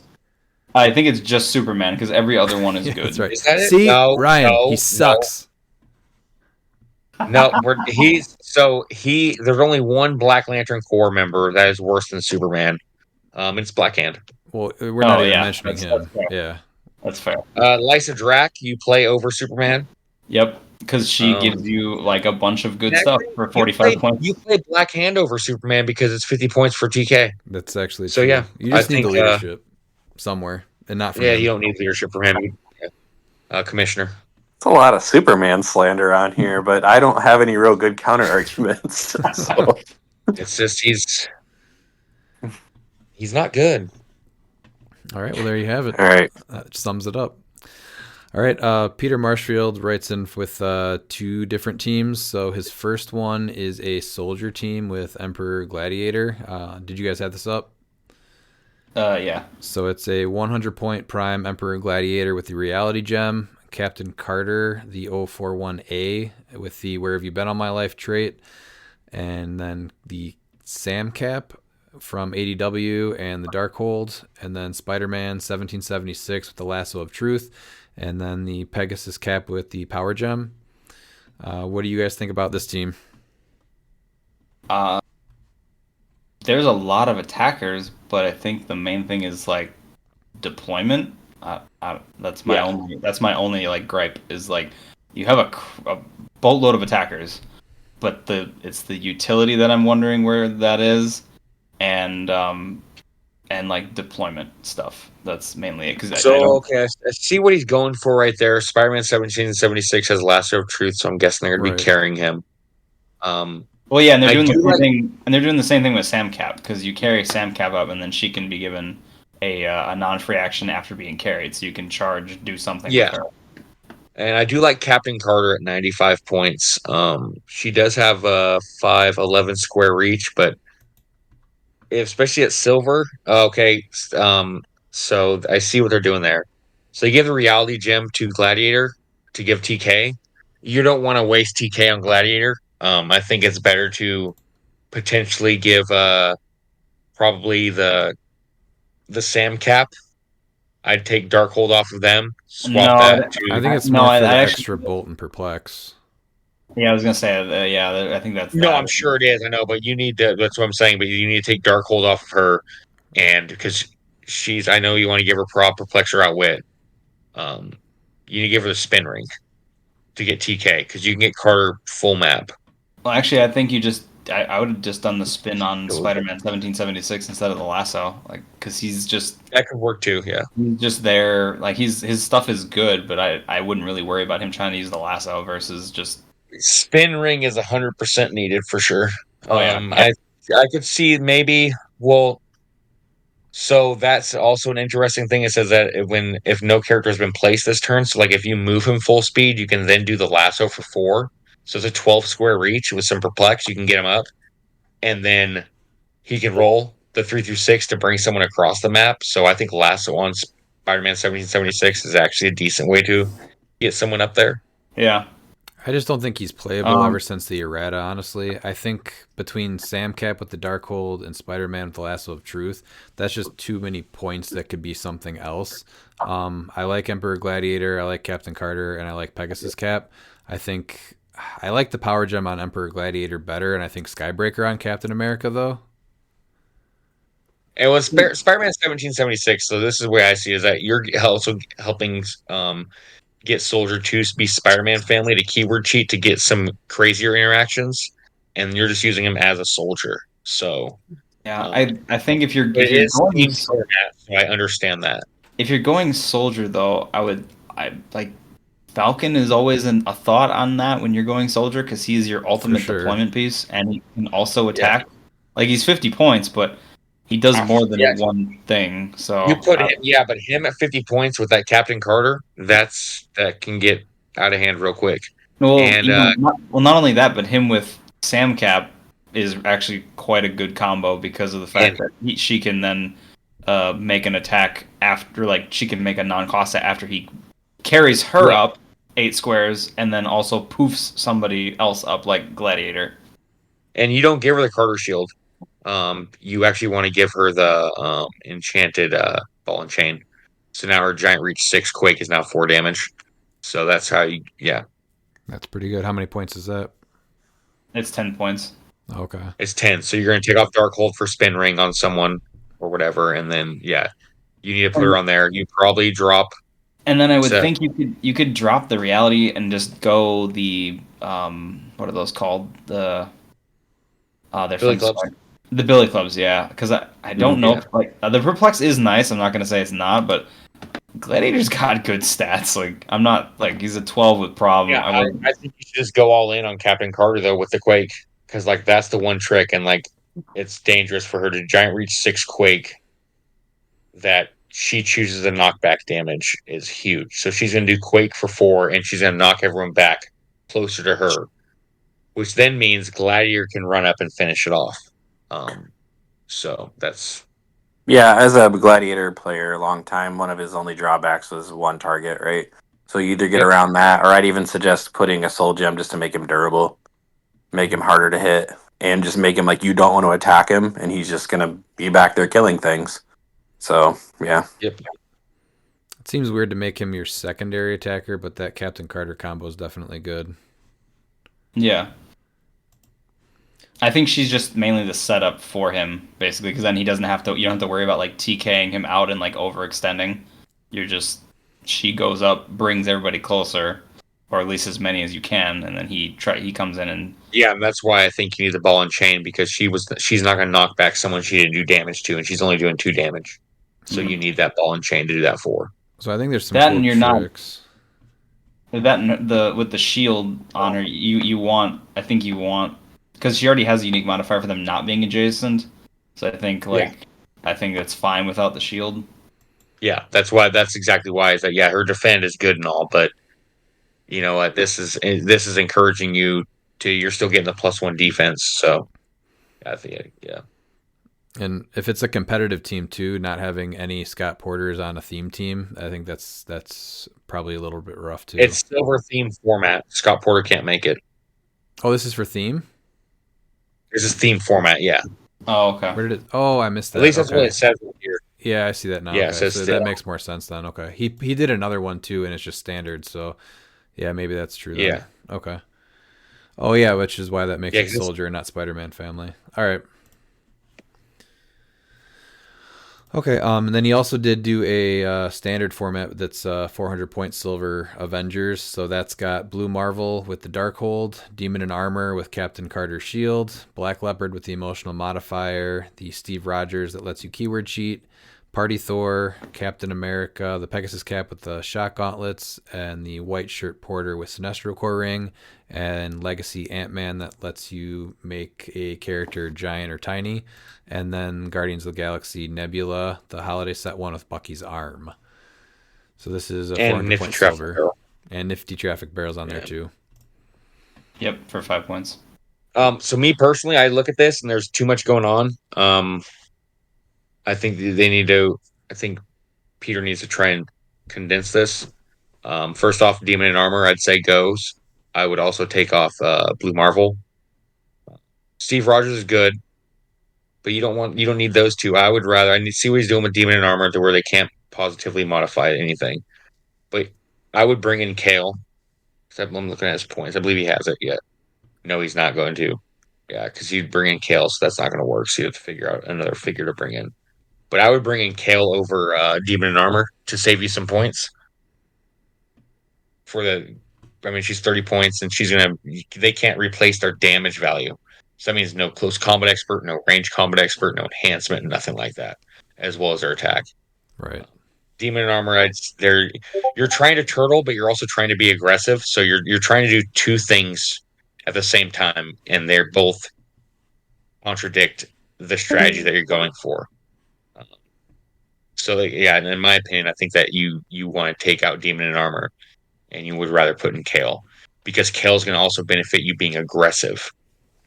I think it's just Superman because every other one is Yeah, good. that's right. Is that it? See, No, Ryan, no, he sucks. No, there's only one Black Lantern Corps member that is worse than Superman. It's Black Hand. Well, we're not even yeah, mentioning that's him. fair. Yeah. That's fair. Lysa Drac, you play over Superman. Yep, because she Um, gives you like a bunch of good Actually, stuff for 45 points. You play Black Hand over Superman because it's 50 points for TK. That's actually So, true. yeah, You just I need the think, leadership somewhere and not from Yeah, him. you don't need leadership from him. Commissioner. It's a lot of Superman slander on here, but I don't have any real good counter arguments. So. It's just he's not good. All right, well, there you have it. All right. That sums it up. All right, Peter Marshfield writes in with 2 different teams. So his first one is a soldier team with Emperor Gladiator. Did you guys have this up? Yeah. So it's a 100-point prime Emperor Gladiator with the Reality Gem, Captain Carter, the 041A with the Where Have You Been All My Life trait, and then the Sam Cap from ADW and the Darkhold, and then Spider-Man 1776 with the Lasso of Truth, and then the Pegasus Cap with the Power Gem. What do you guys think about this team? There's a lot of attackers, but I think the main thing is like deployment. That's my only like gripe is like you have a boatload of attackers, but it's the utility that I'm wondering where that is, and like deployment stuff. That's mainly it. I see what he's going for right there. Spider-Man 1776 has Lasso of Truth, so I'm guessing they're going to be carrying him. Well, yeah, and they're doing the same thing, and they're doing the same thing with Sam Cap because you carry Sam Cap up, and then she can be given a non-free action after being carried, so you can do something. Yeah, with her. And I do like Captain Carter at 95 points. She does have a 5'11" square reach, but especially at silver. Okay, so I see what they're doing there. So you give the Reality Gem to Gladiator to give TK. You don't want to waste TK on Gladiator. I think it's better to potentially give probably the Sam Cap. I'd take Darkhold off of them. Swap that to. I think it's more for the extra bolt and perplex. Yeah, I was gonna say, I think that's. No, I'm sure it is. I know, but you need to. That's what I'm saying. But you need to take Darkhold off of her, and because I know you want to give her Perplex or Outwit. You need to give her the Spin Ring to get TK because you can get Carter full map. Well, actually, I think I would have just done the spin on Spider-Man 1776 instead of the lasso, like because he's just that could work too. Yeah, he's just there. Like his stuff is good, but I wouldn't really worry about him trying to use the lasso versus just Spin Ring is 100% needed for sure. Oh yeah, I could see maybe. Well, so that's also an interesting thing. It says that if no character has been placed this turn, so like if you move him full speed, you can then do the lasso for 4. So it's a 12 square reach with some perplex. You can get him up, and then he can roll the 3 through 6 to bring someone across the map. So I think lasso on Spider-Man 1776 is actually a decent way to get someone up there. Yeah. I just don't think he's playable ever since the errata, honestly. I think between Sam Cap with the Darkhold and Spider-Man with the Lasso of Truth, that's just too many points that could be something else. I like Emperor Gladiator, I like Captain Carter, and I like Pegasus Cap. I like the Power Gem on Emperor Gladiator better, and I think Skybreaker on Captain America, though. It was Spider-Man 1776, so this is the way I see it, is that you're also helping get Soldier 2 to be Spider-Man family to keyword cheat to get some crazier interactions, and you're just using him as a soldier. So yeah, I think if you're going so I understand that. If you're going soldier though, I like Falcon is always a thought on that when you're going soldier because he's your ultimate deployment piece and he can also attack. Yeah. Like he's 50 points, but he does more than one thing. So you put him, but him at 50 points with that Captain Carter, that can get out of hand real quick. Well, And not only that, but him with Sam Cap is actually quite a good combo because of the fact that she can then make an attack after, like, she can make a non-cost after he carries her up 8 squares and then also poofs somebody else up like Gladiator. And you don't give her the Carter Shield. You actually want to give her the enchanted ball and chain. So now her giant reach 6 quake is now 4 damage. So that's how you That's pretty good. How many points is that? It's 10 points. Okay. It's 10. So you're gonna take off Darkhold for spin ring on someone or whatever, and then you need to put her on there. You probably drop. And then I would think you could drop the reality and just go the what are those called? They're Billy Clubs. The Billy Clubs, yeah. Because I don't know if, like, the Perplex is nice. I'm not gonna say it's not, but Gladiator's got good stats. Like, I'm not like he's a 12 with problem. Yeah, I think you should just go all in on Captain Carter though with the Quake, because like that's the one trick, and like it's dangerous for her to giant reach 6 Quake that she chooses the knockback damage is huge. So she's gonna do Quake for 4, and she's gonna knock everyone back closer to her, which then means Gladiator can run up and finish it off. So that's Yeah, as a Gladiator player, a long time, one of his only drawbacks was one target, right? So you either get around that, or I'd even suggest putting a soul gem just to make him durable, make him harder to hit, and just make him like you don't want to attack him, and he's just gonna be back there killing things. So yeah. Yep. It seems weird to make him your secondary attacker, but that Captain Carter combo is definitely good. Yeah. I think she's just mainly the setup for him, basically, because then he doesn't have to. You don't have to worry about like TKing him out and like overextending. You're just she goes up, brings everybody closer, or at least as many as you can, and then he comes in and and that's why I think you need the ball and chain, because she's not going to knock back someone she didn't do damage to, and she's only doing 2 damage. So you need that ball and chain to do that for. So I think there's some that, cool and you're tricks. with the shield on her. You want because she already has a unique modifier for them not being adjacent. So I think I think that's fine without the shield. Yeah, that's exactly why is that her defend is good and all, but you know what, this is encouraging you to you're still getting the +1 defense, so I think And if it's a competitive team too, not having any Scott Porters on a theme team, I think that's probably a little bit rough too. It's silver theme format. Scott Porter can't make it. Oh, this is for theme? This is theme format, yeah. Oh, okay. Where did it? Oh, I missed that. At least that's what it says here. Yeah, I see that now. Yeah, okay. it says So that makes more sense then. Okay. He did another one too, and it's just standard. So yeah, maybe that's true. Then. Yeah. Okay. Oh yeah, which is why that makes it Soldier and not Spider-Man family. All right. Okay, and then he also did do a standard format that's 400 point silver Avengers. So that's got Blue Marvel with the Darkhold, Demon in Armor with Captain Carter's Shield, Black Leopard with the Emotional Modifier, the Steve Rogers that lets you keyword cheat, Party Thor, Captain America, the Pegasus Cap with the Shock Gauntlets, and the White Shirt Porter with Sinestro Core Ring, and Legacy Ant-Man that lets you make a character giant or tiny, and then Guardians of the Galaxy Nebula, the Holiday Set one with Bucky's arm. So this is a 400 point silver. Barrel. And Nifty Traffic Barrel's on there too. Yep, for 5 points. So me personally, I look at this and there's too much going on. I think they need to. I think Peter needs to try and condense this. First off, Demon in Armor, I'd say goes. I would also take off Blue Marvel. Steve Rogers is good, but you don't need those two. I need to see what he's doing with Demon in Armor to where they can't positively modify anything. But I would bring in Kale. I'm looking at his points. I believe he has it yet. No, he's not going to. Yeah, because he'd bring in Kale, so that's not going to work. So you have to figure out another figure to bring in. But I would bring in Kale over Demon in Armor to save you some points. She's 30 points, and they can't replace their damage value. So that means no close combat expert, no range combat expert, no enhancement, nothing like that, as well as their attack. Right. Demon in Armor, you're trying to turtle, but you're also trying to be aggressive. So you're trying to do two things at the same time, and they're both contradict the strategy that you're going for. So in my opinion, I think that you want to take out Demon in Armor and you would rather put in Kale because Kale's going to also benefit you being aggressive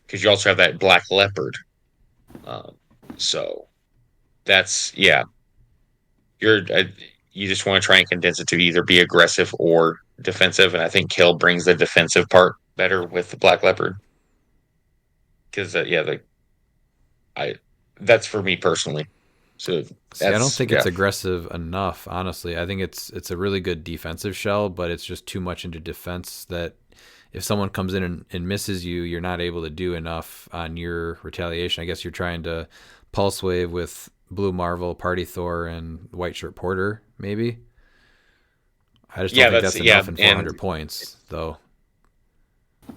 because you also have that Black Leopard. So that's you just want to try and condense it to either be aggressive or defensive, and I think Kale brings the defensive part better with the Black Leopard because that's for me personally. So See, I don't think yeah. it's aggressive enough, honestly. I think it's a really good defensive shell, but it's just too much into defense that if someone comes in and misses you, you're not able to do enough on your retaliation. I guess you're trying to pulse wave with Blue Marvel, Party Thor, and White Shirt Porter, maybe. I just don't think that's enough in 400 points, though.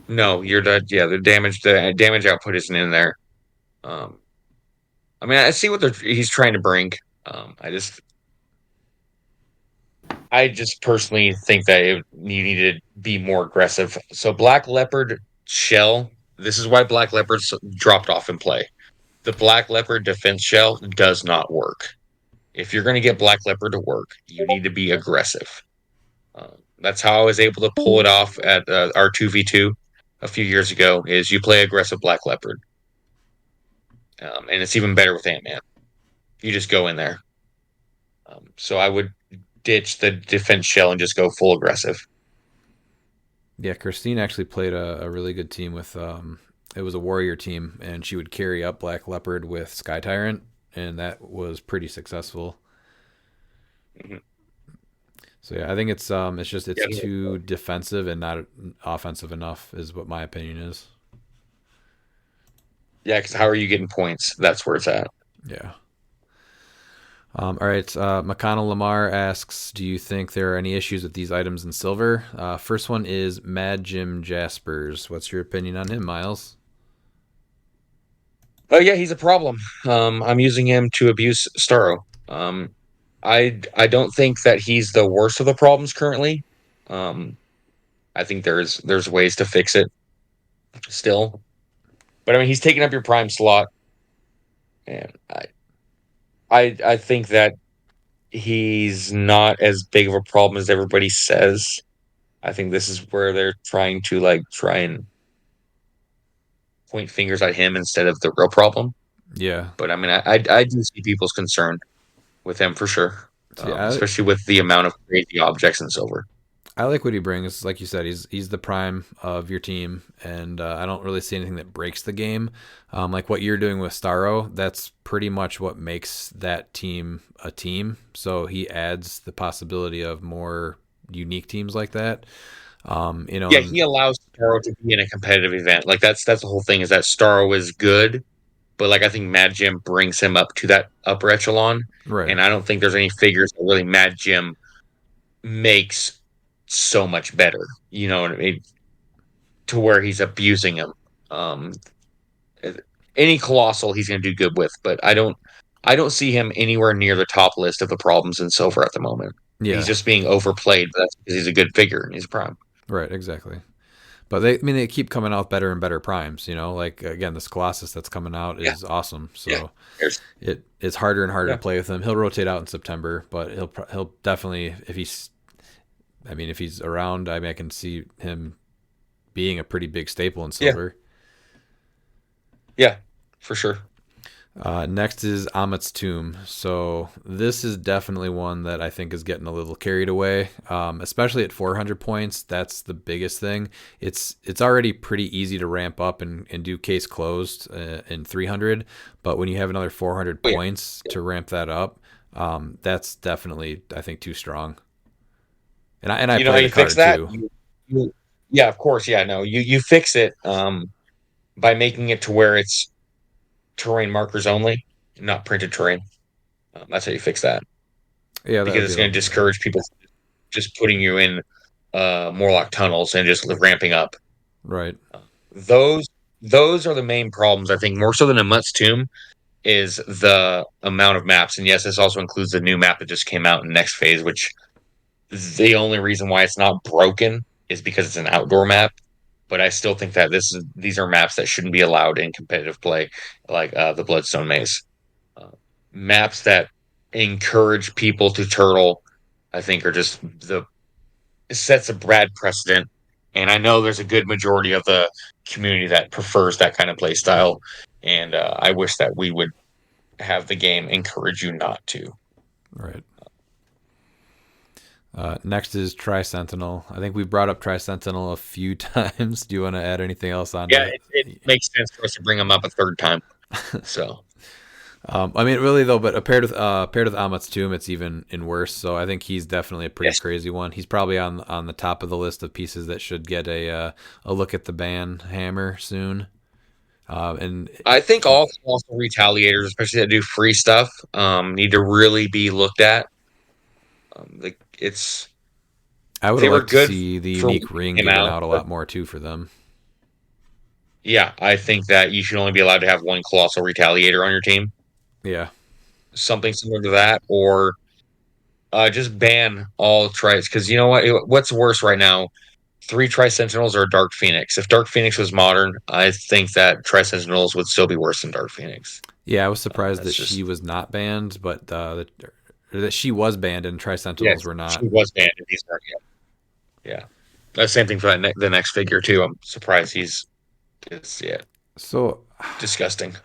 No, the damage output isn't in there. I mean, I see what he's trying to bring. I just personally think that you need to be more aggressive. So Black Leopard shell, this is why Black Leopard's dropped off in play. The Black Leopard defense shell does not work. If you're going to get Black Leopard to work, you need to be aggressive. That's how I was able to pull it off at our 2v2 a few years ago. Is you play aggressive Black Leopard, and it's even better with Ant-Man. You just go in there. So I would ditch the defense shell and just go full aggressive. Yeah, Christine actually played a really good team with it was a warrior team, and she would carry up Black Leopard with Sky Tyrant, and that was pretty successful. Mm-hmm. So yeah, I think it's too defensive and not offensive enough, is what my opinion is. Yeah, because how are you getting points? That's where it's at. Yeah. All right. McConnell Lamar asks, do you think there are any issues with these items in silver? First one is Mad Jim Jaspers. What's your opinion on him, Miles? Oh yeah, he's a problem. I'm using him to abuse Starro. I don't think that he's the worst of the problems currently. I think there's ways to fix it still. But I mean, he's taking up your prime slot, and I think that he's not as big of a problem as everybody says. I think this is where they're trying to try and point fingers at him instead of the real problem. Yeah. But I mean, I do see people's concern with him for sure, especially with the amount of crazy objects in silver. I like what he brings. Like you said, he's the prime of your team, and I don't really see anything that breaks the game. Like what you're doing with Starro, that's pretty much what makes that team a team. So he adds the possibility of more unique teams like that. Yeah, he allows Starro to be in a competitive event. Like that's the whole thing, is that Starro is good, but I think Mad Jim brings him up to that upper echelon. Right. And I don't think there's any figures that really Mad Jim makes so much better. You know what I mean? To where he's abusing him. Any Colossal he's going to do good with, but I don't see him anywhere near the top list of the problems in silver at the moment. Yeah. He's just being overplayed, but that's because he's a good figure and he's prime. Right, exactly. But they keep coming out better and better primes, like again, this Colossus that's coming out is awesome. So it's harder and harder to play with him. He'll rotate out in September, but he'll definitely, if he's around, I can see him being a pretty big staple in silver. Yeah, for sure. Next is Amit's Tomb. So this is definitely one that I think is getting a little carried away, especially at 400 points. That's the biggest thing. It's already pretty easy to ramp up and do case closed in 300, but when you have another 400 points to ramp that up, that's definitely, I think, too strong. And I play the card too. Yeah, of course. Yeah, no, you fix it by making it to where it's terrain markers only, not printed terrain. That's how you fix that. Yeah, because it's going to discourage people just putting you in Morlock tunnels and just ramping up. Right. Those are the main problems, I think, more so than a Mutt's Tomb, is the amount of maps. And yes, this also includes the new map that just came out in next phase, which the only reason why it's not broken is because it's an outdoor map. But I still think that these are maps that shouldn't be allowed in competitive play, like the Bloodstone Maze. Maps that encourage people to turtle, I think, are just sets a bad precedent. And I know there's a good majority of the community that prefers that kind of play style. And I wish that we would have the game encourage you not to. Right. Next is Tri-Sentinel. I think we brought up Tri-Sentinel a few times. Do you want to add anything else on Yeah, it? it makes sense for us to bring them up a third time. So, I mean, really though, but paired with Amat's Tomb, it's even in worse. So I think he's definitely a pretty crazy one. He's probably on the top of the list of pieces that should get a look at the ban hammer soon. And I think all colossal retaliators, especially that do free stuff, need to really be looked at. I would they have were liked to good see the for unique when ring they came given out, out a but lot more too for them. yeah, I think that you should only be allowed to have one colossal retaliator on your team. Yeah. Something similar to that, or just ban all tries. Because you know what? What's worse right now? 3 Tri-Sentinels or Dark Phoenix. If Dark Phoenix was modern, I think that Tri-Sentinels would still be worse than Dark Phoenix. Yeah, I was surprised That's that just she was not banned, but that she was banned and Tri-Sentinels yes, were she not. was banned and he's not yet. Yeah. The same thing for the next figure too. I'm surprised it's So disgusting.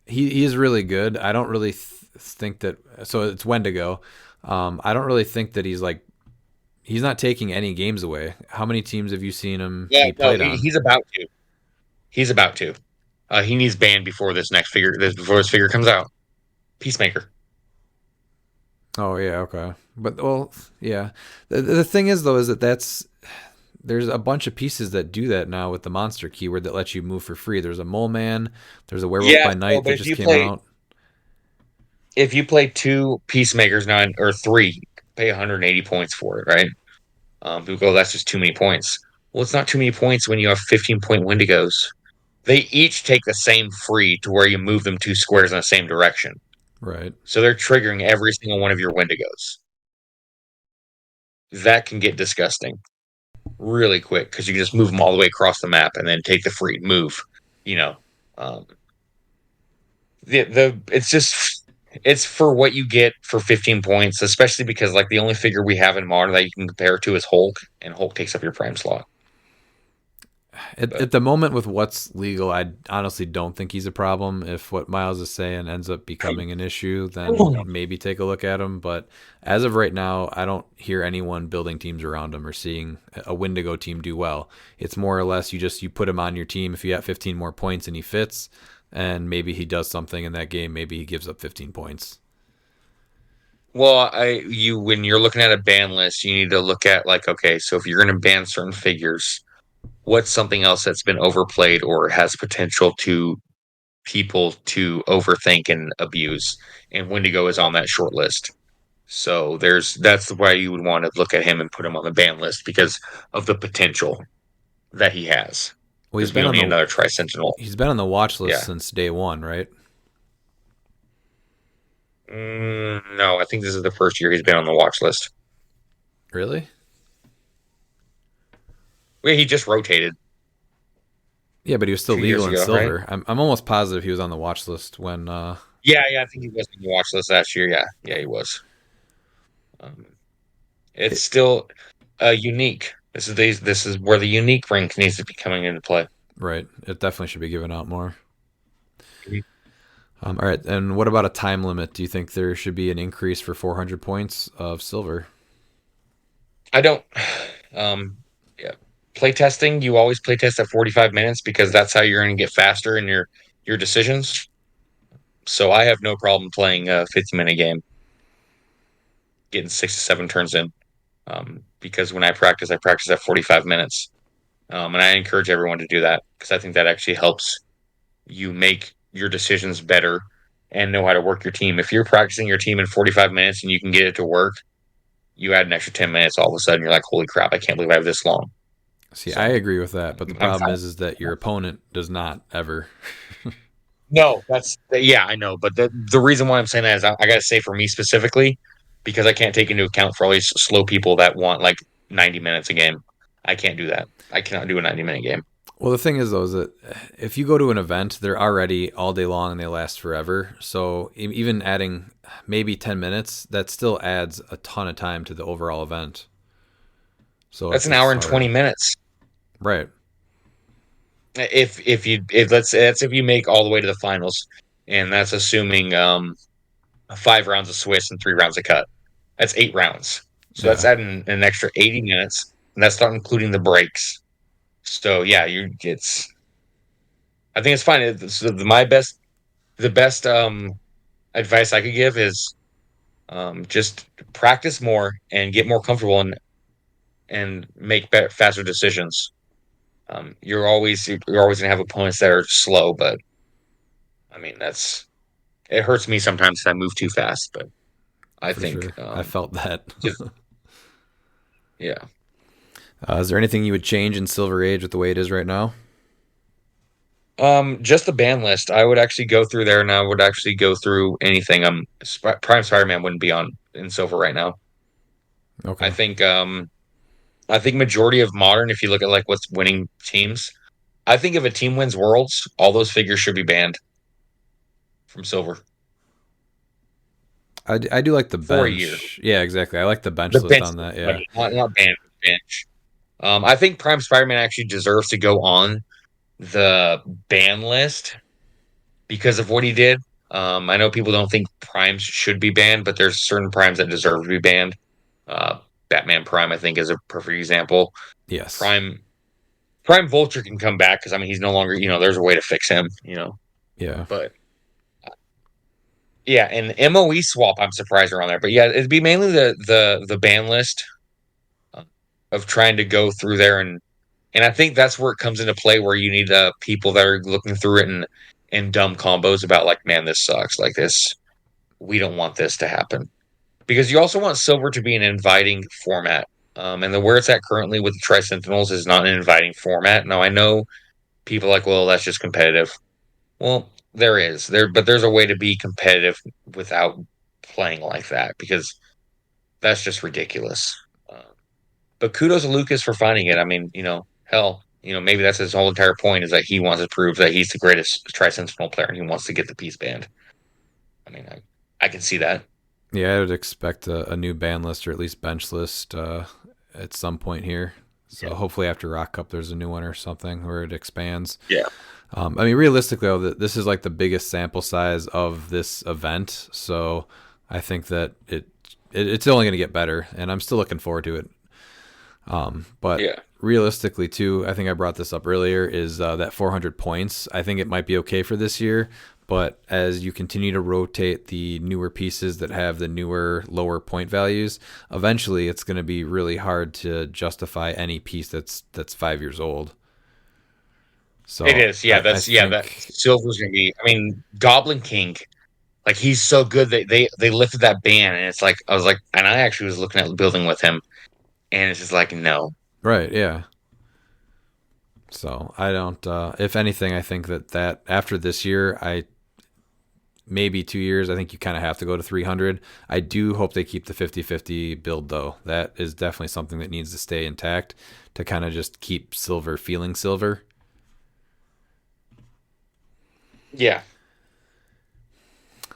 he is really good. I don't really think that. So it's Wendigo. I don't really think that he's not taking any games away. How many teams have you seen him Yeah, be no, played on? he's about to. He's about to. He needs banned before this next figure. Before this figure comes out. Peacemaker. Oh yeah, okay. But well, yeah. The thing is though is there's a bunch of pieces that do that now with the monster keyword that lets you move for free. There's a mole man. There's a werewolf by night that just came out. If you play 2 peacemakers now or 3, pay 180 points for it, right? People go, that's just too many points. Well, it's not too many points when you have 15-point Wendigos. They each take the same free to where you move them 2 squares in the same direction. Right. So they're triggering every single one of your Wendigos. That can get disgusting really quick because you can just move them all the way across the map and then take the free move. You know, um, it's for what you get for 15 points, especially because like the only figure we have in modern that you can compare to is Hulk, and Hulk takes up your prime slot. At the moment with what's legal, I honestly don't think he's a problem. If what Miles is saying ends up becoming an issue, then maybe take a look at him. But as of right now, I don't hear anyone building teams around him or seeing a Wendigo team do well. It's more or less you put him on your team if you got 15 more points and he fits, and maybe he does something in that game. Maybe he gives up 15 points. Well, when you're looking at a ban list, you need to look at like, okay, so if you're going to ban certain figures, what's something else that's been overplayed or has potential to people to overthink and abuse? And Wendigo is on that short list. So that's why you would want to look at him and put him on the ban list because of the potential that he has. Well, Because we don't need another Tri-Sentinel. He's been on the watch list Yeah. since day one, right? No, I think this is the first year he's been on the watch list. Really? Well, he just rotated. Yeah, but he was still 2 years legal in ago, silver. right? I'm almost positive he was on the watch list when. Yeah, I think he was on the watch list last year. Yeah, he was. It's still unique. This is where the unique rank needs to be coming into play. Right. It definitely should be given out more. Mhm. All right. And what about a time limit? Do you think there should be an increase for 400 points of silver? I don't. Yeah, playtesting. You always playtest at 45 minutes because that's how you're going to get faster in your decisions. So I have no problem playing a 50-minute game, getting 6 to 7 turns in. Because when I practice at 45 minutes. And I encourage everyone to do that because I think that actually helps you make your decisions better and know how to work your team. If you're practicing your team in 45 minutes and you can get it to work, you add an extra 10 minutes, all of a sudden you're like, holy crap, I can't believe I have this long. See, So, I agree with that, but the I'm problem fine. is that your opponent does not ever. No, yeah, I know. But the reason why I'm saying that is I got to say for me specifically, because I can't take into account for all these slow people that want like 90 minutes a game. I can't do that. I cannot do a 90-minute game. Well, the thing is, though, is that if you go to an event, they're already all day long and they last forever. So even adding maybe 10 minutes, that still adds a ton of time to the overall event. So That's an it's hour and hard. 20 minutes. Right. If that's if you make all the way to the finals, and that's assuming 5 rounds of Swiss and 3 rounds of cut. That's 8 rounds. So that's Yeah. adding an extra 80 minutes, and that's not including the breaks. So yeah, I think it's fine. The best advice I could give is just practice more and get more comfortable and make better, faster decisions. You're always gonna have opponents that are slow, but I mean it hurts me sometimes if I move too fast. But I For think sure. I felt that. just yeah. Is there anything you would change in Silver Age with the way it is right now? Just the ban list. I would actually go through there, and I would actually go through anything. Prime Spider-Man wouldn't be on in silver right now. I Okay. think majority of modern, if you look at like what's winning teams, I think if a team wins worlds, all those figures should be banned from silver I do like the for a year. bench. Yeah, exactly. I like the bench The list bench, on that. like Yeah. not banned, bench. I think Prime Spider-Man actually deserves to go on the ban list because of what he did. I know people don't think primes should be banned, but there's certain primes that deserve to be banned. Uh, Batman Prime, I think, is a perfect example. Yes. Prime Prime Vulture can come back because I mean he's no longer, there's a way to fix him, Yeah. But yeah, and MOE swap, I'm surprised are on there. But yeah, it'd be mainly the ban list uh, of trying to go through there and I think that's where it comes into play where you need people that are looking through it and dumb combos about like, man, this sucks. Like this, we don't want this to happen. Because you also want silver to be an inviting format. And where it's at currently with the Tri Sentinels is not an inviting format. Now I know people are like, well, that's just competitive. Well, but there's a way to be competitive without playing like that because that's just ridiculous. Uh, but kudos to Lucas for finding it. I mean, hell, maybe that's his whole entire point is that he wants to prove that he's the greatest Tri Sentinel player and he wants to get the piece banned. I mean, I can see that. Yeah, I would expect a new ban list or at least bench list at some point here. So Yeah. hopefully after Rock Cup, there's a new one or something where it expands. Yeah. I mean, realistically, though, this is like the biggest sample size of this event. So I think that it's only going to get better, and I'm still looking forward to it. But Yeah. realistically, too, I think I brought this up earlier, is that 400 points. I think it might be okay for this year, but as you continue to rotate the newer pieces that have the newer, lower point values, eventually it's going to be really hard to justify any piece that's 5 years old. So It is. Yeah, I that think, Silver's gonna be. I mean, Goblin King, like he's so good that they lifted that ban, and it's like I was like, and I actually was looking at building with him, and it's just like no. right, yeah. So I don't. If anything, I think that after this year, maybe 2 years, I think you kind of have to go to 300. I do hope they keep the 50-50 build though. That is definitely something that needs to stay intact to kind of just keep silver feeling silver. Yeah,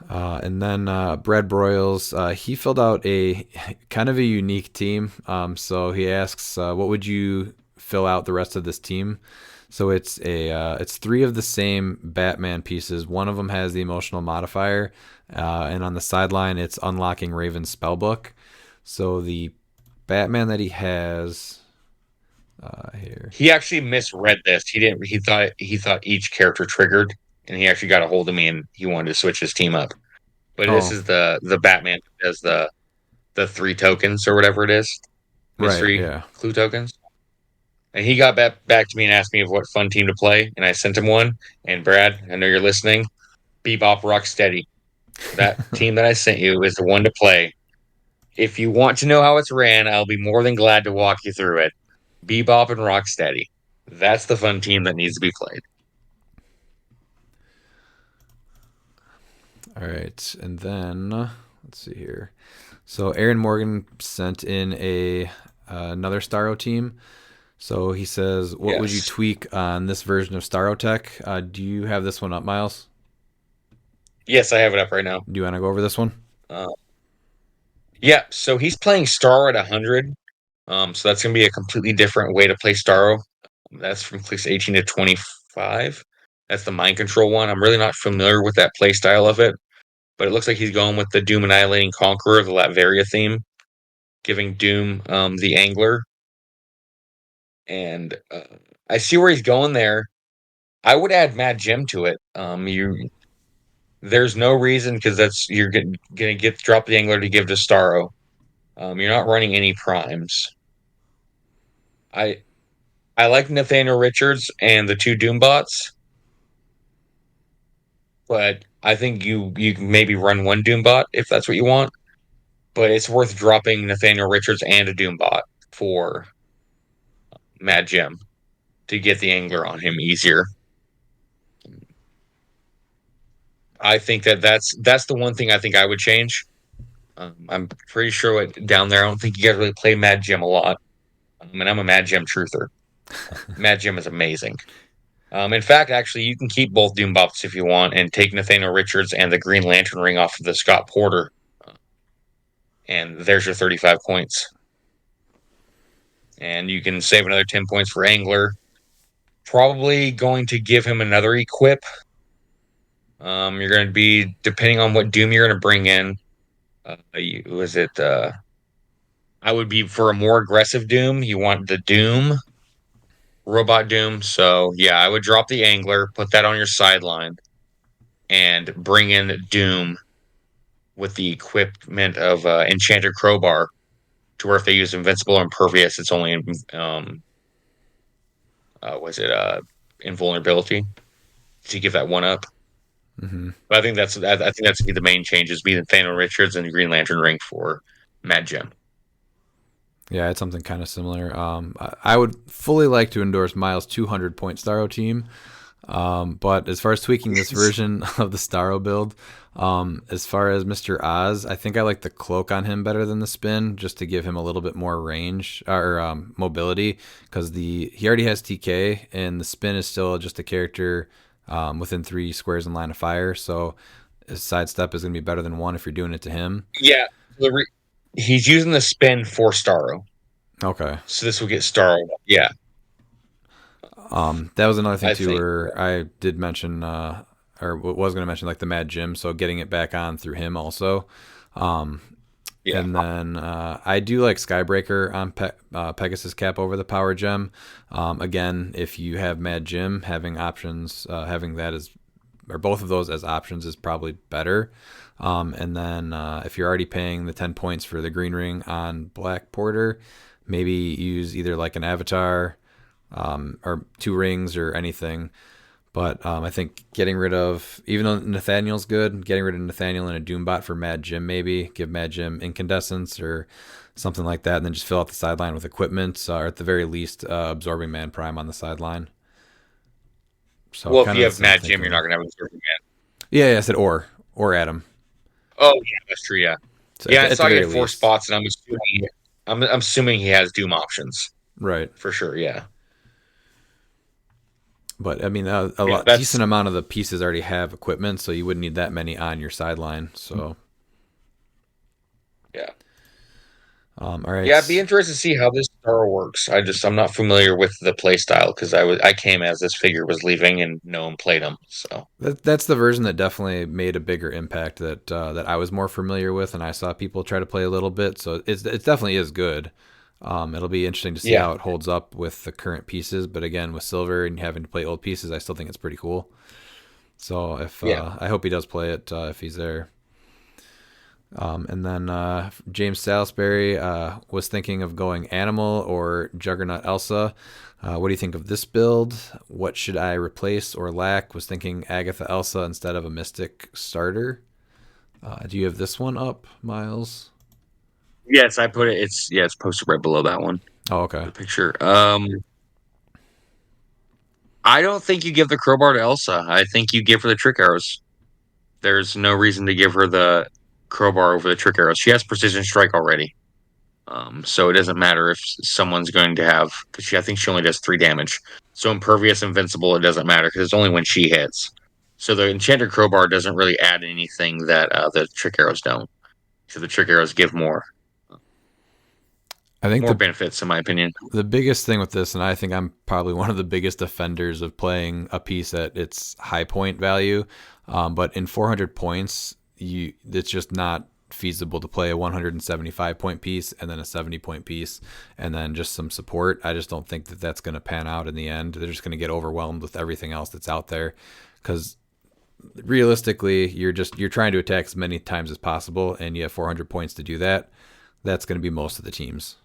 And then Brad Broyles, he filled out a kind of a unique team. So he asks, what would you fill out the rest of this team? So it's three of the same Batman pieces. One of them has the emotional modifier, and on the sideline it's unlocking Raven's spellbook. So the Batman that he has here. he actually misread this. He didn't. He thought each character triggered, and he actually got a hold of me, and he wanted to switch his team up. But this Oh, is the Batman that does the 3 tokens or whatever it is, right, mystery yeah. clue tokens. And he got back to me and asked me of what fun team to play, and I sent him one. And Brad, I know you're listening. Bebop Rocksteady. That team that I sent you is the one to play. If you want to know how it's ran, I'll be more than glad to walk you through it. Bebop and Rocksteady. That's the fun team that needs to be played. All right, and then let's see here. So Aaron Morgan sent in a another Starro team. So he says, "What would you Yes. tweak on this version of Starro Tech?" Do you have this one up, Miles? Yes, I have it up right now. Do you want to go over this one? Uh, yeah, so he's playing Star at 100. So that's going to be a completely different way to play Starro. That's from cliX 18 to 25. That's the mind control one. I'm really not familiar with that play style of it, but it looks like he's going with the Doom Annihilating Conqueror, the Latveria theme, giving Doom the Angler. And I see where he's going there. I would add Mad Jim to it. There's no reason because you're gonna drop the Angler to give to Starro. You're not running any primes. I I like Nathaniel Richards and the two Doombots, but I think you can maybe run one Doombot if that's what you want. But it's worth dropping Nathaniel Richards and a Doombot for Mad Jim to get the Angler on him easier. I think that's the one thing I think I would change. I'm pretty sure down there. I don't think you guys really play Mad Jim a lot. I mean, I'm a Mad Jim truther. Mad Jim is amazing. In fact, actually, you can keep both Doombots if you want, and take Nathaniel Richards and the Green Lantern ring off of the Scott Porter, and there's your 35 points. And you can save another 10 points for Angler. Probably going to give him another equip. You're going to be, depending on what Doom you're going to bring in. I would be for a more aggressive Doom. You want the Doom, Robot Doom. So yeah, I would drop the Angler, put that on your sideline, and bring in Doom with the equipment of Enchanted Crowbar, to where if they use Invincible or Impervious, it's only invulnerability to give that one up. Mm-hmm. But I think that's gonna be the main changes: be Nathaniel Richards and the Green Lantern ring for Mad Jim. Yeah, it's something kind of similar. I would fully like to endorse Miles' 200-point Starro team. But as far as tweaking this version of the Starro build, as far as Mr. Oz, I think I like the cloak on him better than the spin, just to give him a little bit more range or mobility, because he already has TK, and the spin is still just a character within 3 squares in line of fire. So his sidestep is going to be better than 1 if you're doing it to him. Yeah, he's using the spin for Starro. Okay. So this will get Starro. Yeah. That was another thing I too, think, where I did mention, or was going to mention, like the Mad Jim, so getting it back on through him also. Yeah. And then I do like Skybreaker on Pegasus Cap over the Power Gem. Again, if you have Mad Jim, having options, having that as, or both of those as options, is probably better. And then if you're already paying the 10 points for the Green Ring on Black Porter, maybe use either like an Avatar, or 2 rings or anything. But I think getting rid of, even though Nathaniel's good, getting rid of Nathaniel and a Doombot for Mad Jim, maybe give Mad Jim Incandescence or something like that, and then just fill out the sideline with equipment, or at the very least absorbing Man Prime on the sideline. So well, if you have Mad Jim, you're not going to have Absorbing Man. Yeah, I said or Adam. Oh yeah, that's true. Yeah, So yeah. I saw he had 4 least. spots, and I'm assuming he has Doom options. Right. For sure. Yeah. But I mean, decent amount of the pieces already have equipment, so you wouldn't need that many on your sideline. So, yeah. All right. Yeah, I'd be interested to see how this Starro works. I'm not familiar with the play style because I came as this figure was leaving and no one played him. So that's the version that definitely made a bigger impact that I was more familiar with, and I saw people try to play a little bit. So it definitely is good. It'll be interesting to see how it holds up with the current pieces. But again, with Silver and having to play old pieces, I still think it's pretty cool. So I hope he does play it if he's there. And then James Salisbury was thinking of going Animal or Juggernaut Elsa. What do you think of this build? What should I replace or lack? Was thinking Agatha Elsa instead of a Mystic starter. Do you have this one up, Miles? yes, I put it. It's posted right below that one. Oh, okay. The picture. I don't think you give the crowbar to Elsa. I think you give her the trick arrows. There's no reason to give her the crowbar over the trick arrows. She has precision strike already. So it doesn't matter if someone's going to have, because I think she only does 3 damage. So impervious, invincible, it doesn't matter because it's only when she hits. So the enchanted crowbar doesn't really add anything that the trick arrows don't. So the trick arrows give more. I think more benefits, in my opinion. the biggest thing with this, and I think I'm probably one of the biggest offenders of playing a piece at its high point value, but in 400 points, it's just not feasible to play a 175 point piece and then a 70 point piece and then just some support. I just don't think that that's going to pan out in the end. They're just going to get overwhelmed with everything else that's out there because realistically, you're trying to attack as many times as possible, and you have 400 points to do that. That's going to be most of the teams.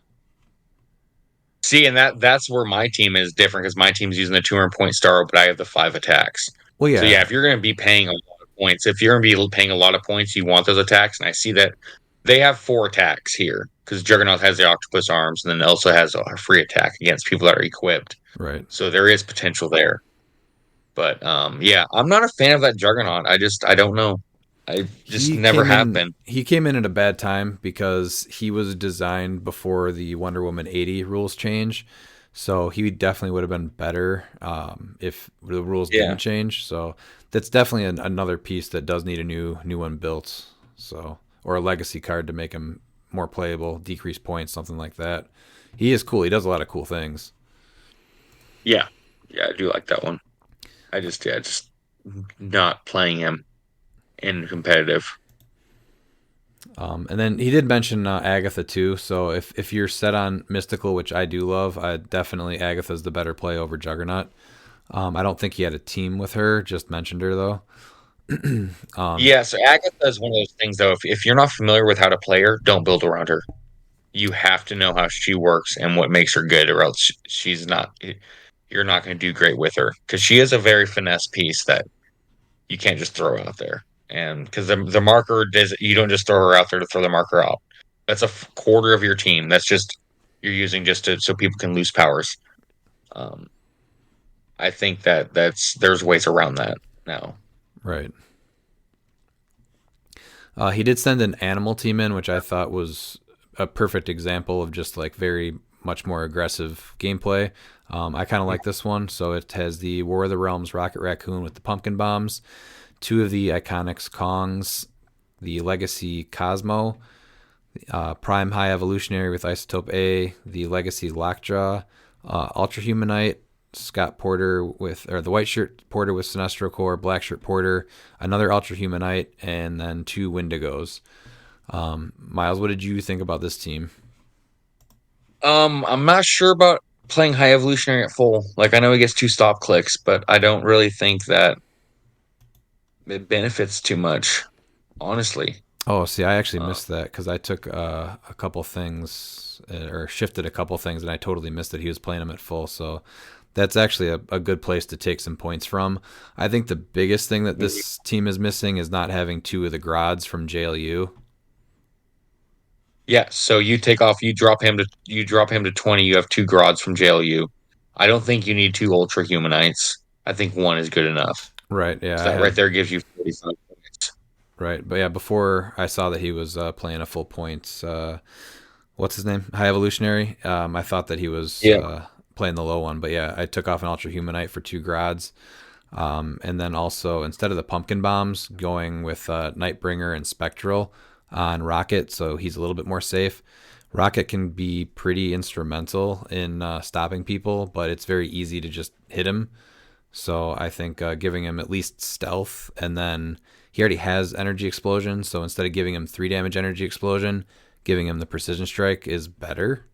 See, and that's where my team is different because my team's using the 200-point star, but I have the 5 attacks. Well, yeah. So yeah, if you're going to be paying a lot of points, if you're going to be paying a lot of points, you want those attacks. And I see that they have 4 attacks here because Juggernaut has the octopus arms, and then also has a free attack against people that are equipped. Right. So there is potential there. But yeah, I'm not a fan of that Juggernaut. I don't know. I just never have been. He came in at a bad time because he was designed before the Wonder Woman 80 rules change. So he definitely would have been better if the rules didn't change. So that's definitely another piece that does need a new one built. So, or a legacy card to make him more playable, decrease points, something like that. He is cool. He does a lot of cool things. Yeah, I do like that one. I just not playing him in competitive. And then he did mention Agatha too. So if you're set on Mystical, which I do love, definitely Agatha's the better play over Juggernaut. I don't think he had a team with her. Just mentioned her though. Yeah, so Agatha is one of those things though. If you're not familiar with how to play her, don't build around her. You have to know how she works and what makes her good, or else she's not. You're not going to do great with her because she is a very finesse piece that you can't just throw out there. And because the marker does, you don't just throw her out there to throw the marker out. That's a quarter of your team. That's just you're using just so people can lose powers. I think there's ways around that now. Right. He did send an animal team in, which I thought was a perfect example of just like very much more aggressive gameplay. I kind of like this one. So it has the War of the Realms Rocket Raccoon with the pumpkin bombs, 2 of the Iconics Kongs, the Legacy Cosmo, Prime High Evolutionary with Isotope A, the Legacy Lockjaw, Ultra Humanite, Scott Porter the White Shirt Porter with Sinestro Core, Black Shirt Porter, another Ultra Humanite, and then 2 Wendigos. Miles, what did you think about this team? I'm not sure about playing High Evolutionary at full. Like I know he gets 2 stop clicks, but I don't really think that it benefits too much, honestly. Oh, see, I actually missed that because I took a couple things or shifted a couple things, and I totally missed that he was playing them at full. So that's actually a good place to take some points from. I think the biggest thing that this team is missing is not having 2 of the Grods from JLU. Yeah, so you drop him to 20. You have 2 Grods from JLU. I don't think you need 2 Ultra Humanites. I think 1 is good enough. Right. Yeah. So that right there gives you 45 points. Right, but yeah, before I saw that he was playing a full points, what's his name? High Evolutionary. I thought that he was playing the low one, but yeah, I took off an Ultra Humanite for 2 Grods, and then also instead of the Pumpkin Bombs, going with Nightbringer and Spectral on Rocket, so he's a little bit more safe. Rocket can be pretty instrumental in stopping people, but it's very easy to just hit him. So I think giving him at least stealth, and then he already has energy explosion. So instead of giving him 3 damage energy explosion, giving him the precision strike is better.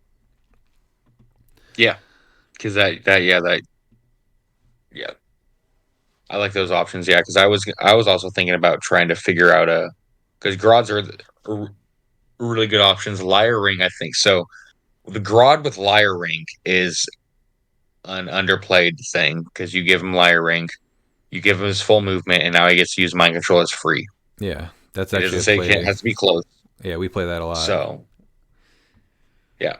Yeah, because I like those options. Yeah, because I was also thinking about trying to figure out because Grods are really good options. Liar Ring, I think so. The Grod with Liar Ring is an underplayed thing because you give him Liar Ring, you give him his full movement, and now he gets to use Mind Control as free. Yeah, that's It actually doesn't say it has to be close. Yeah, we play that a lot. So, yeah.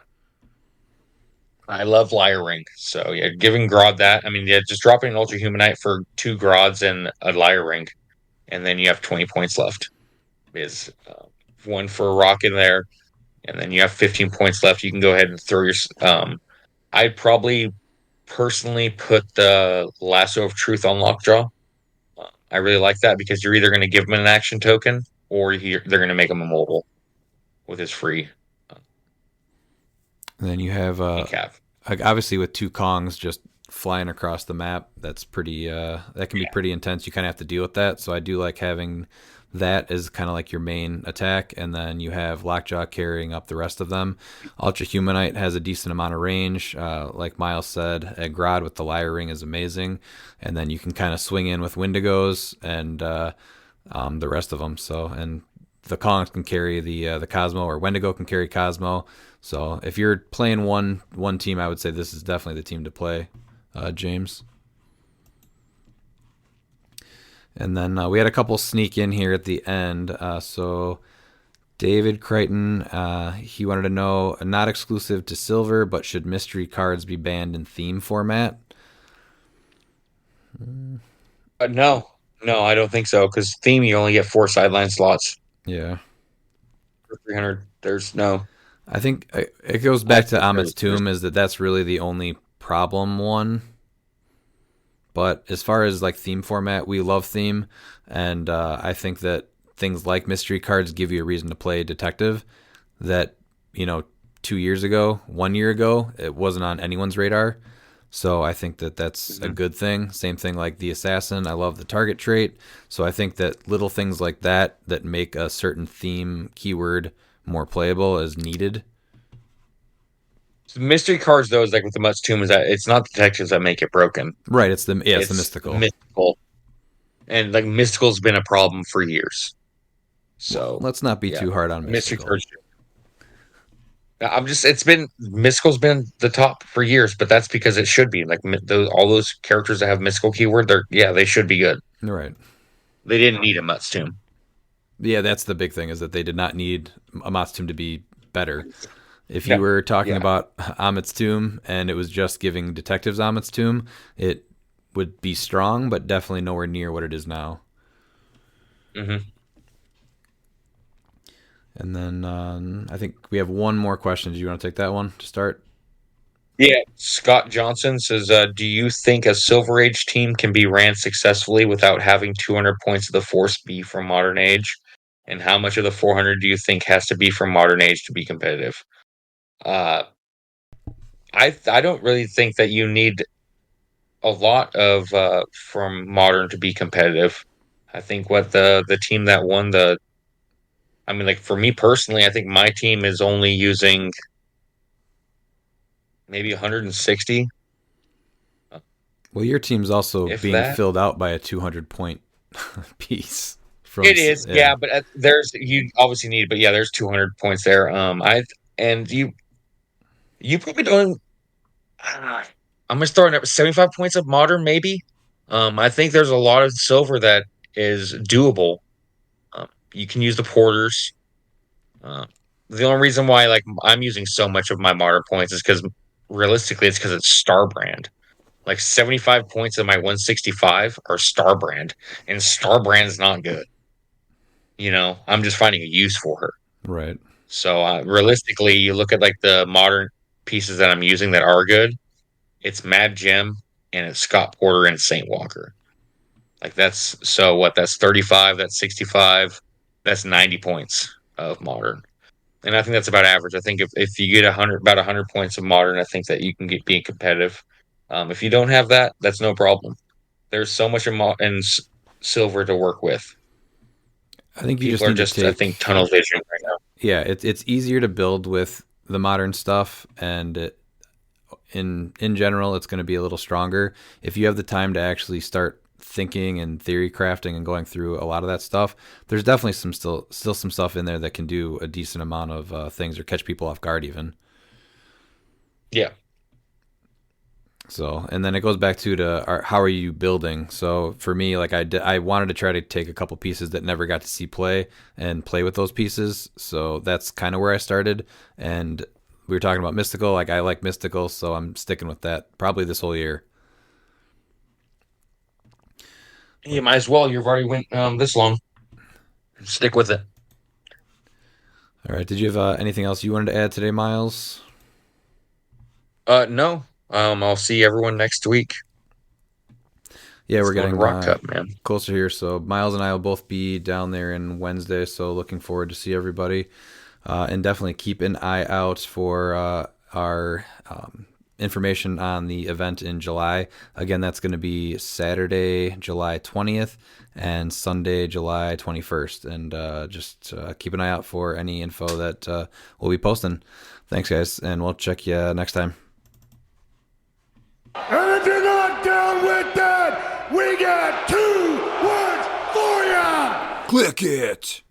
I love Liar Ring. So, yeah, giving Grodd that. I mean, yeah, just dropping an Ultra Humanite for 2 Grods and a Liar Ring, and then you have 20 points left. Is 1 for a rock in there, and then you have 15 points left. You can go ahead and throw your. I'd probably personally put the Lasso of Truth on Lockjaw. I really like that because you're either going to give him an action token or they're going to make him immobile with his free. And then you have Cav. obviously with two Kongs just flying across the map. That's pretty. That can be pretty intense. You kind of have to deal with that. So I do like having that as kind of like your main attack, and then you have Lockjaw carrying up the rest of them. Ultra Humanite has a decent amount of range, like Miles said. And Grodd with the Lyre Ring is amazing, and then you can kind of swing in with Wendigos and the rest of them. So and the Kongs can carry the Cosmo, or Wendigo can carry Cosmo. So if you're playing one team, I would say this is definitely the team to play, James. And then we had a couple sneak in here at the end. So David Crichton, he wanted to know, not exclusive to Silver, but should mystery cards be banned in theme format? No, I don't think so. Because theme, you only get 4 sideline slots Yeah. for 300. There's no. I think it goes back to Amit's Tomb, is that's really the only problem one. But as far as like theme format, we love theme, and I think that things like mystery cards give you a reason to play detective that, 2 years ago, 1 year ago, it wasn't on anyone's radar. So I think that that's a good thing. Same thing like the assassin. I love the target trait. So I think that little things like that make a certain theme keyword more playable is needed. So mystery cards, though, is like with the Mutt's Tomb, is that it's not detectives that make it broken. Right. It's the mystical. Mystical. And like mystical's been a problem for years. So well, let's not be too hard on mystical. Mystery cards. Mystical's been the top for years, but that's because it should be like all those characters that have mystical keyword. They should be good. Right. They didn't need a Mutt's Tomb. Yeah, that's the big thing, is that they did not need Amit's Tomb to be better. If you were talking about Amit's Tomb and it was just giving detectives Amit's Tomb, it would be strong, but definitely nowhere near what it is now. Mm-hmm. And then I think we have one more question. Do you want to take that one to start? Yeah, Scott Johnson says, do you think a Silver Age team can be ran successfully without having 200 points of the Force be from Modern Age? And how much of the 400 do you think has to be from Modern Age to be competitive? I don't really think that you need a lot of from Modern to be competitive. I think what the team that won like for me personally, I think my team is only using maybe 160. Well, your team's also If being that. filled out by a 200 point piece. It is, but you obviously need, but there's 200 points there. You probably don't. I'm gonna start at 75 points of Modern, maybe. I think there's a lot of Silver that is doable. You can use the porters. The only reason why like I'm using so much of my Modern points is because realistically, it's because it's Star Brand. Like 75 points of my 165 are Star Brand, and Star Brand's not good. I'm just finding a use for her. Right. So realistically, you look at like the Modern pieces that I'm using that are good. It's Mad Gem and it's Scott Porter and Saint Walker. Like that's 35, that's 65, that's 90 points of Modern. And I think that's about average. I think if you get about 100 points of Modern, I think that you can be competitive. If you don't have that, that's no problem. There's so much in Silver to work with. I think you People just need to take, I think, tunnel vision right now. Yeah, it's easier to build with the Modern stuff, and in general, it's going to be a little stronger. If you have the time to actually start thinking and theory crafting and going through a lot of that stuff, there's definitely still some stuff in there that can do a decent amount of things or catch people off guard even. Yeah. So, and then it goes back to how are you building? So for me, like I wanted to try to take a couple pieces that never got to see play and play with those pieces. So that's kind of where I started. And we were talking about Mystical. Like I like Mystical, so I'm sticking with that probably this whole year. You might as well. You've already went this long. Stick with it. All right. Did you have anything else you wanted to add today, Miles? No. I'll see everyone next week. Yeah, we're getting ROC Cup, man. Closer here. So Miles and I will both be down there in Wednesday. So looking forward to see everybody, and definitely keep an eye out for our information on the event in July. Again, that's going to be Saturday, July 20th and Sunday, July 21st. And just keep an eye out for any info that we'll be posting. Thanks, guys, and we'll check you next time. And if you're not down with that, we got 2 words for ya! Click it!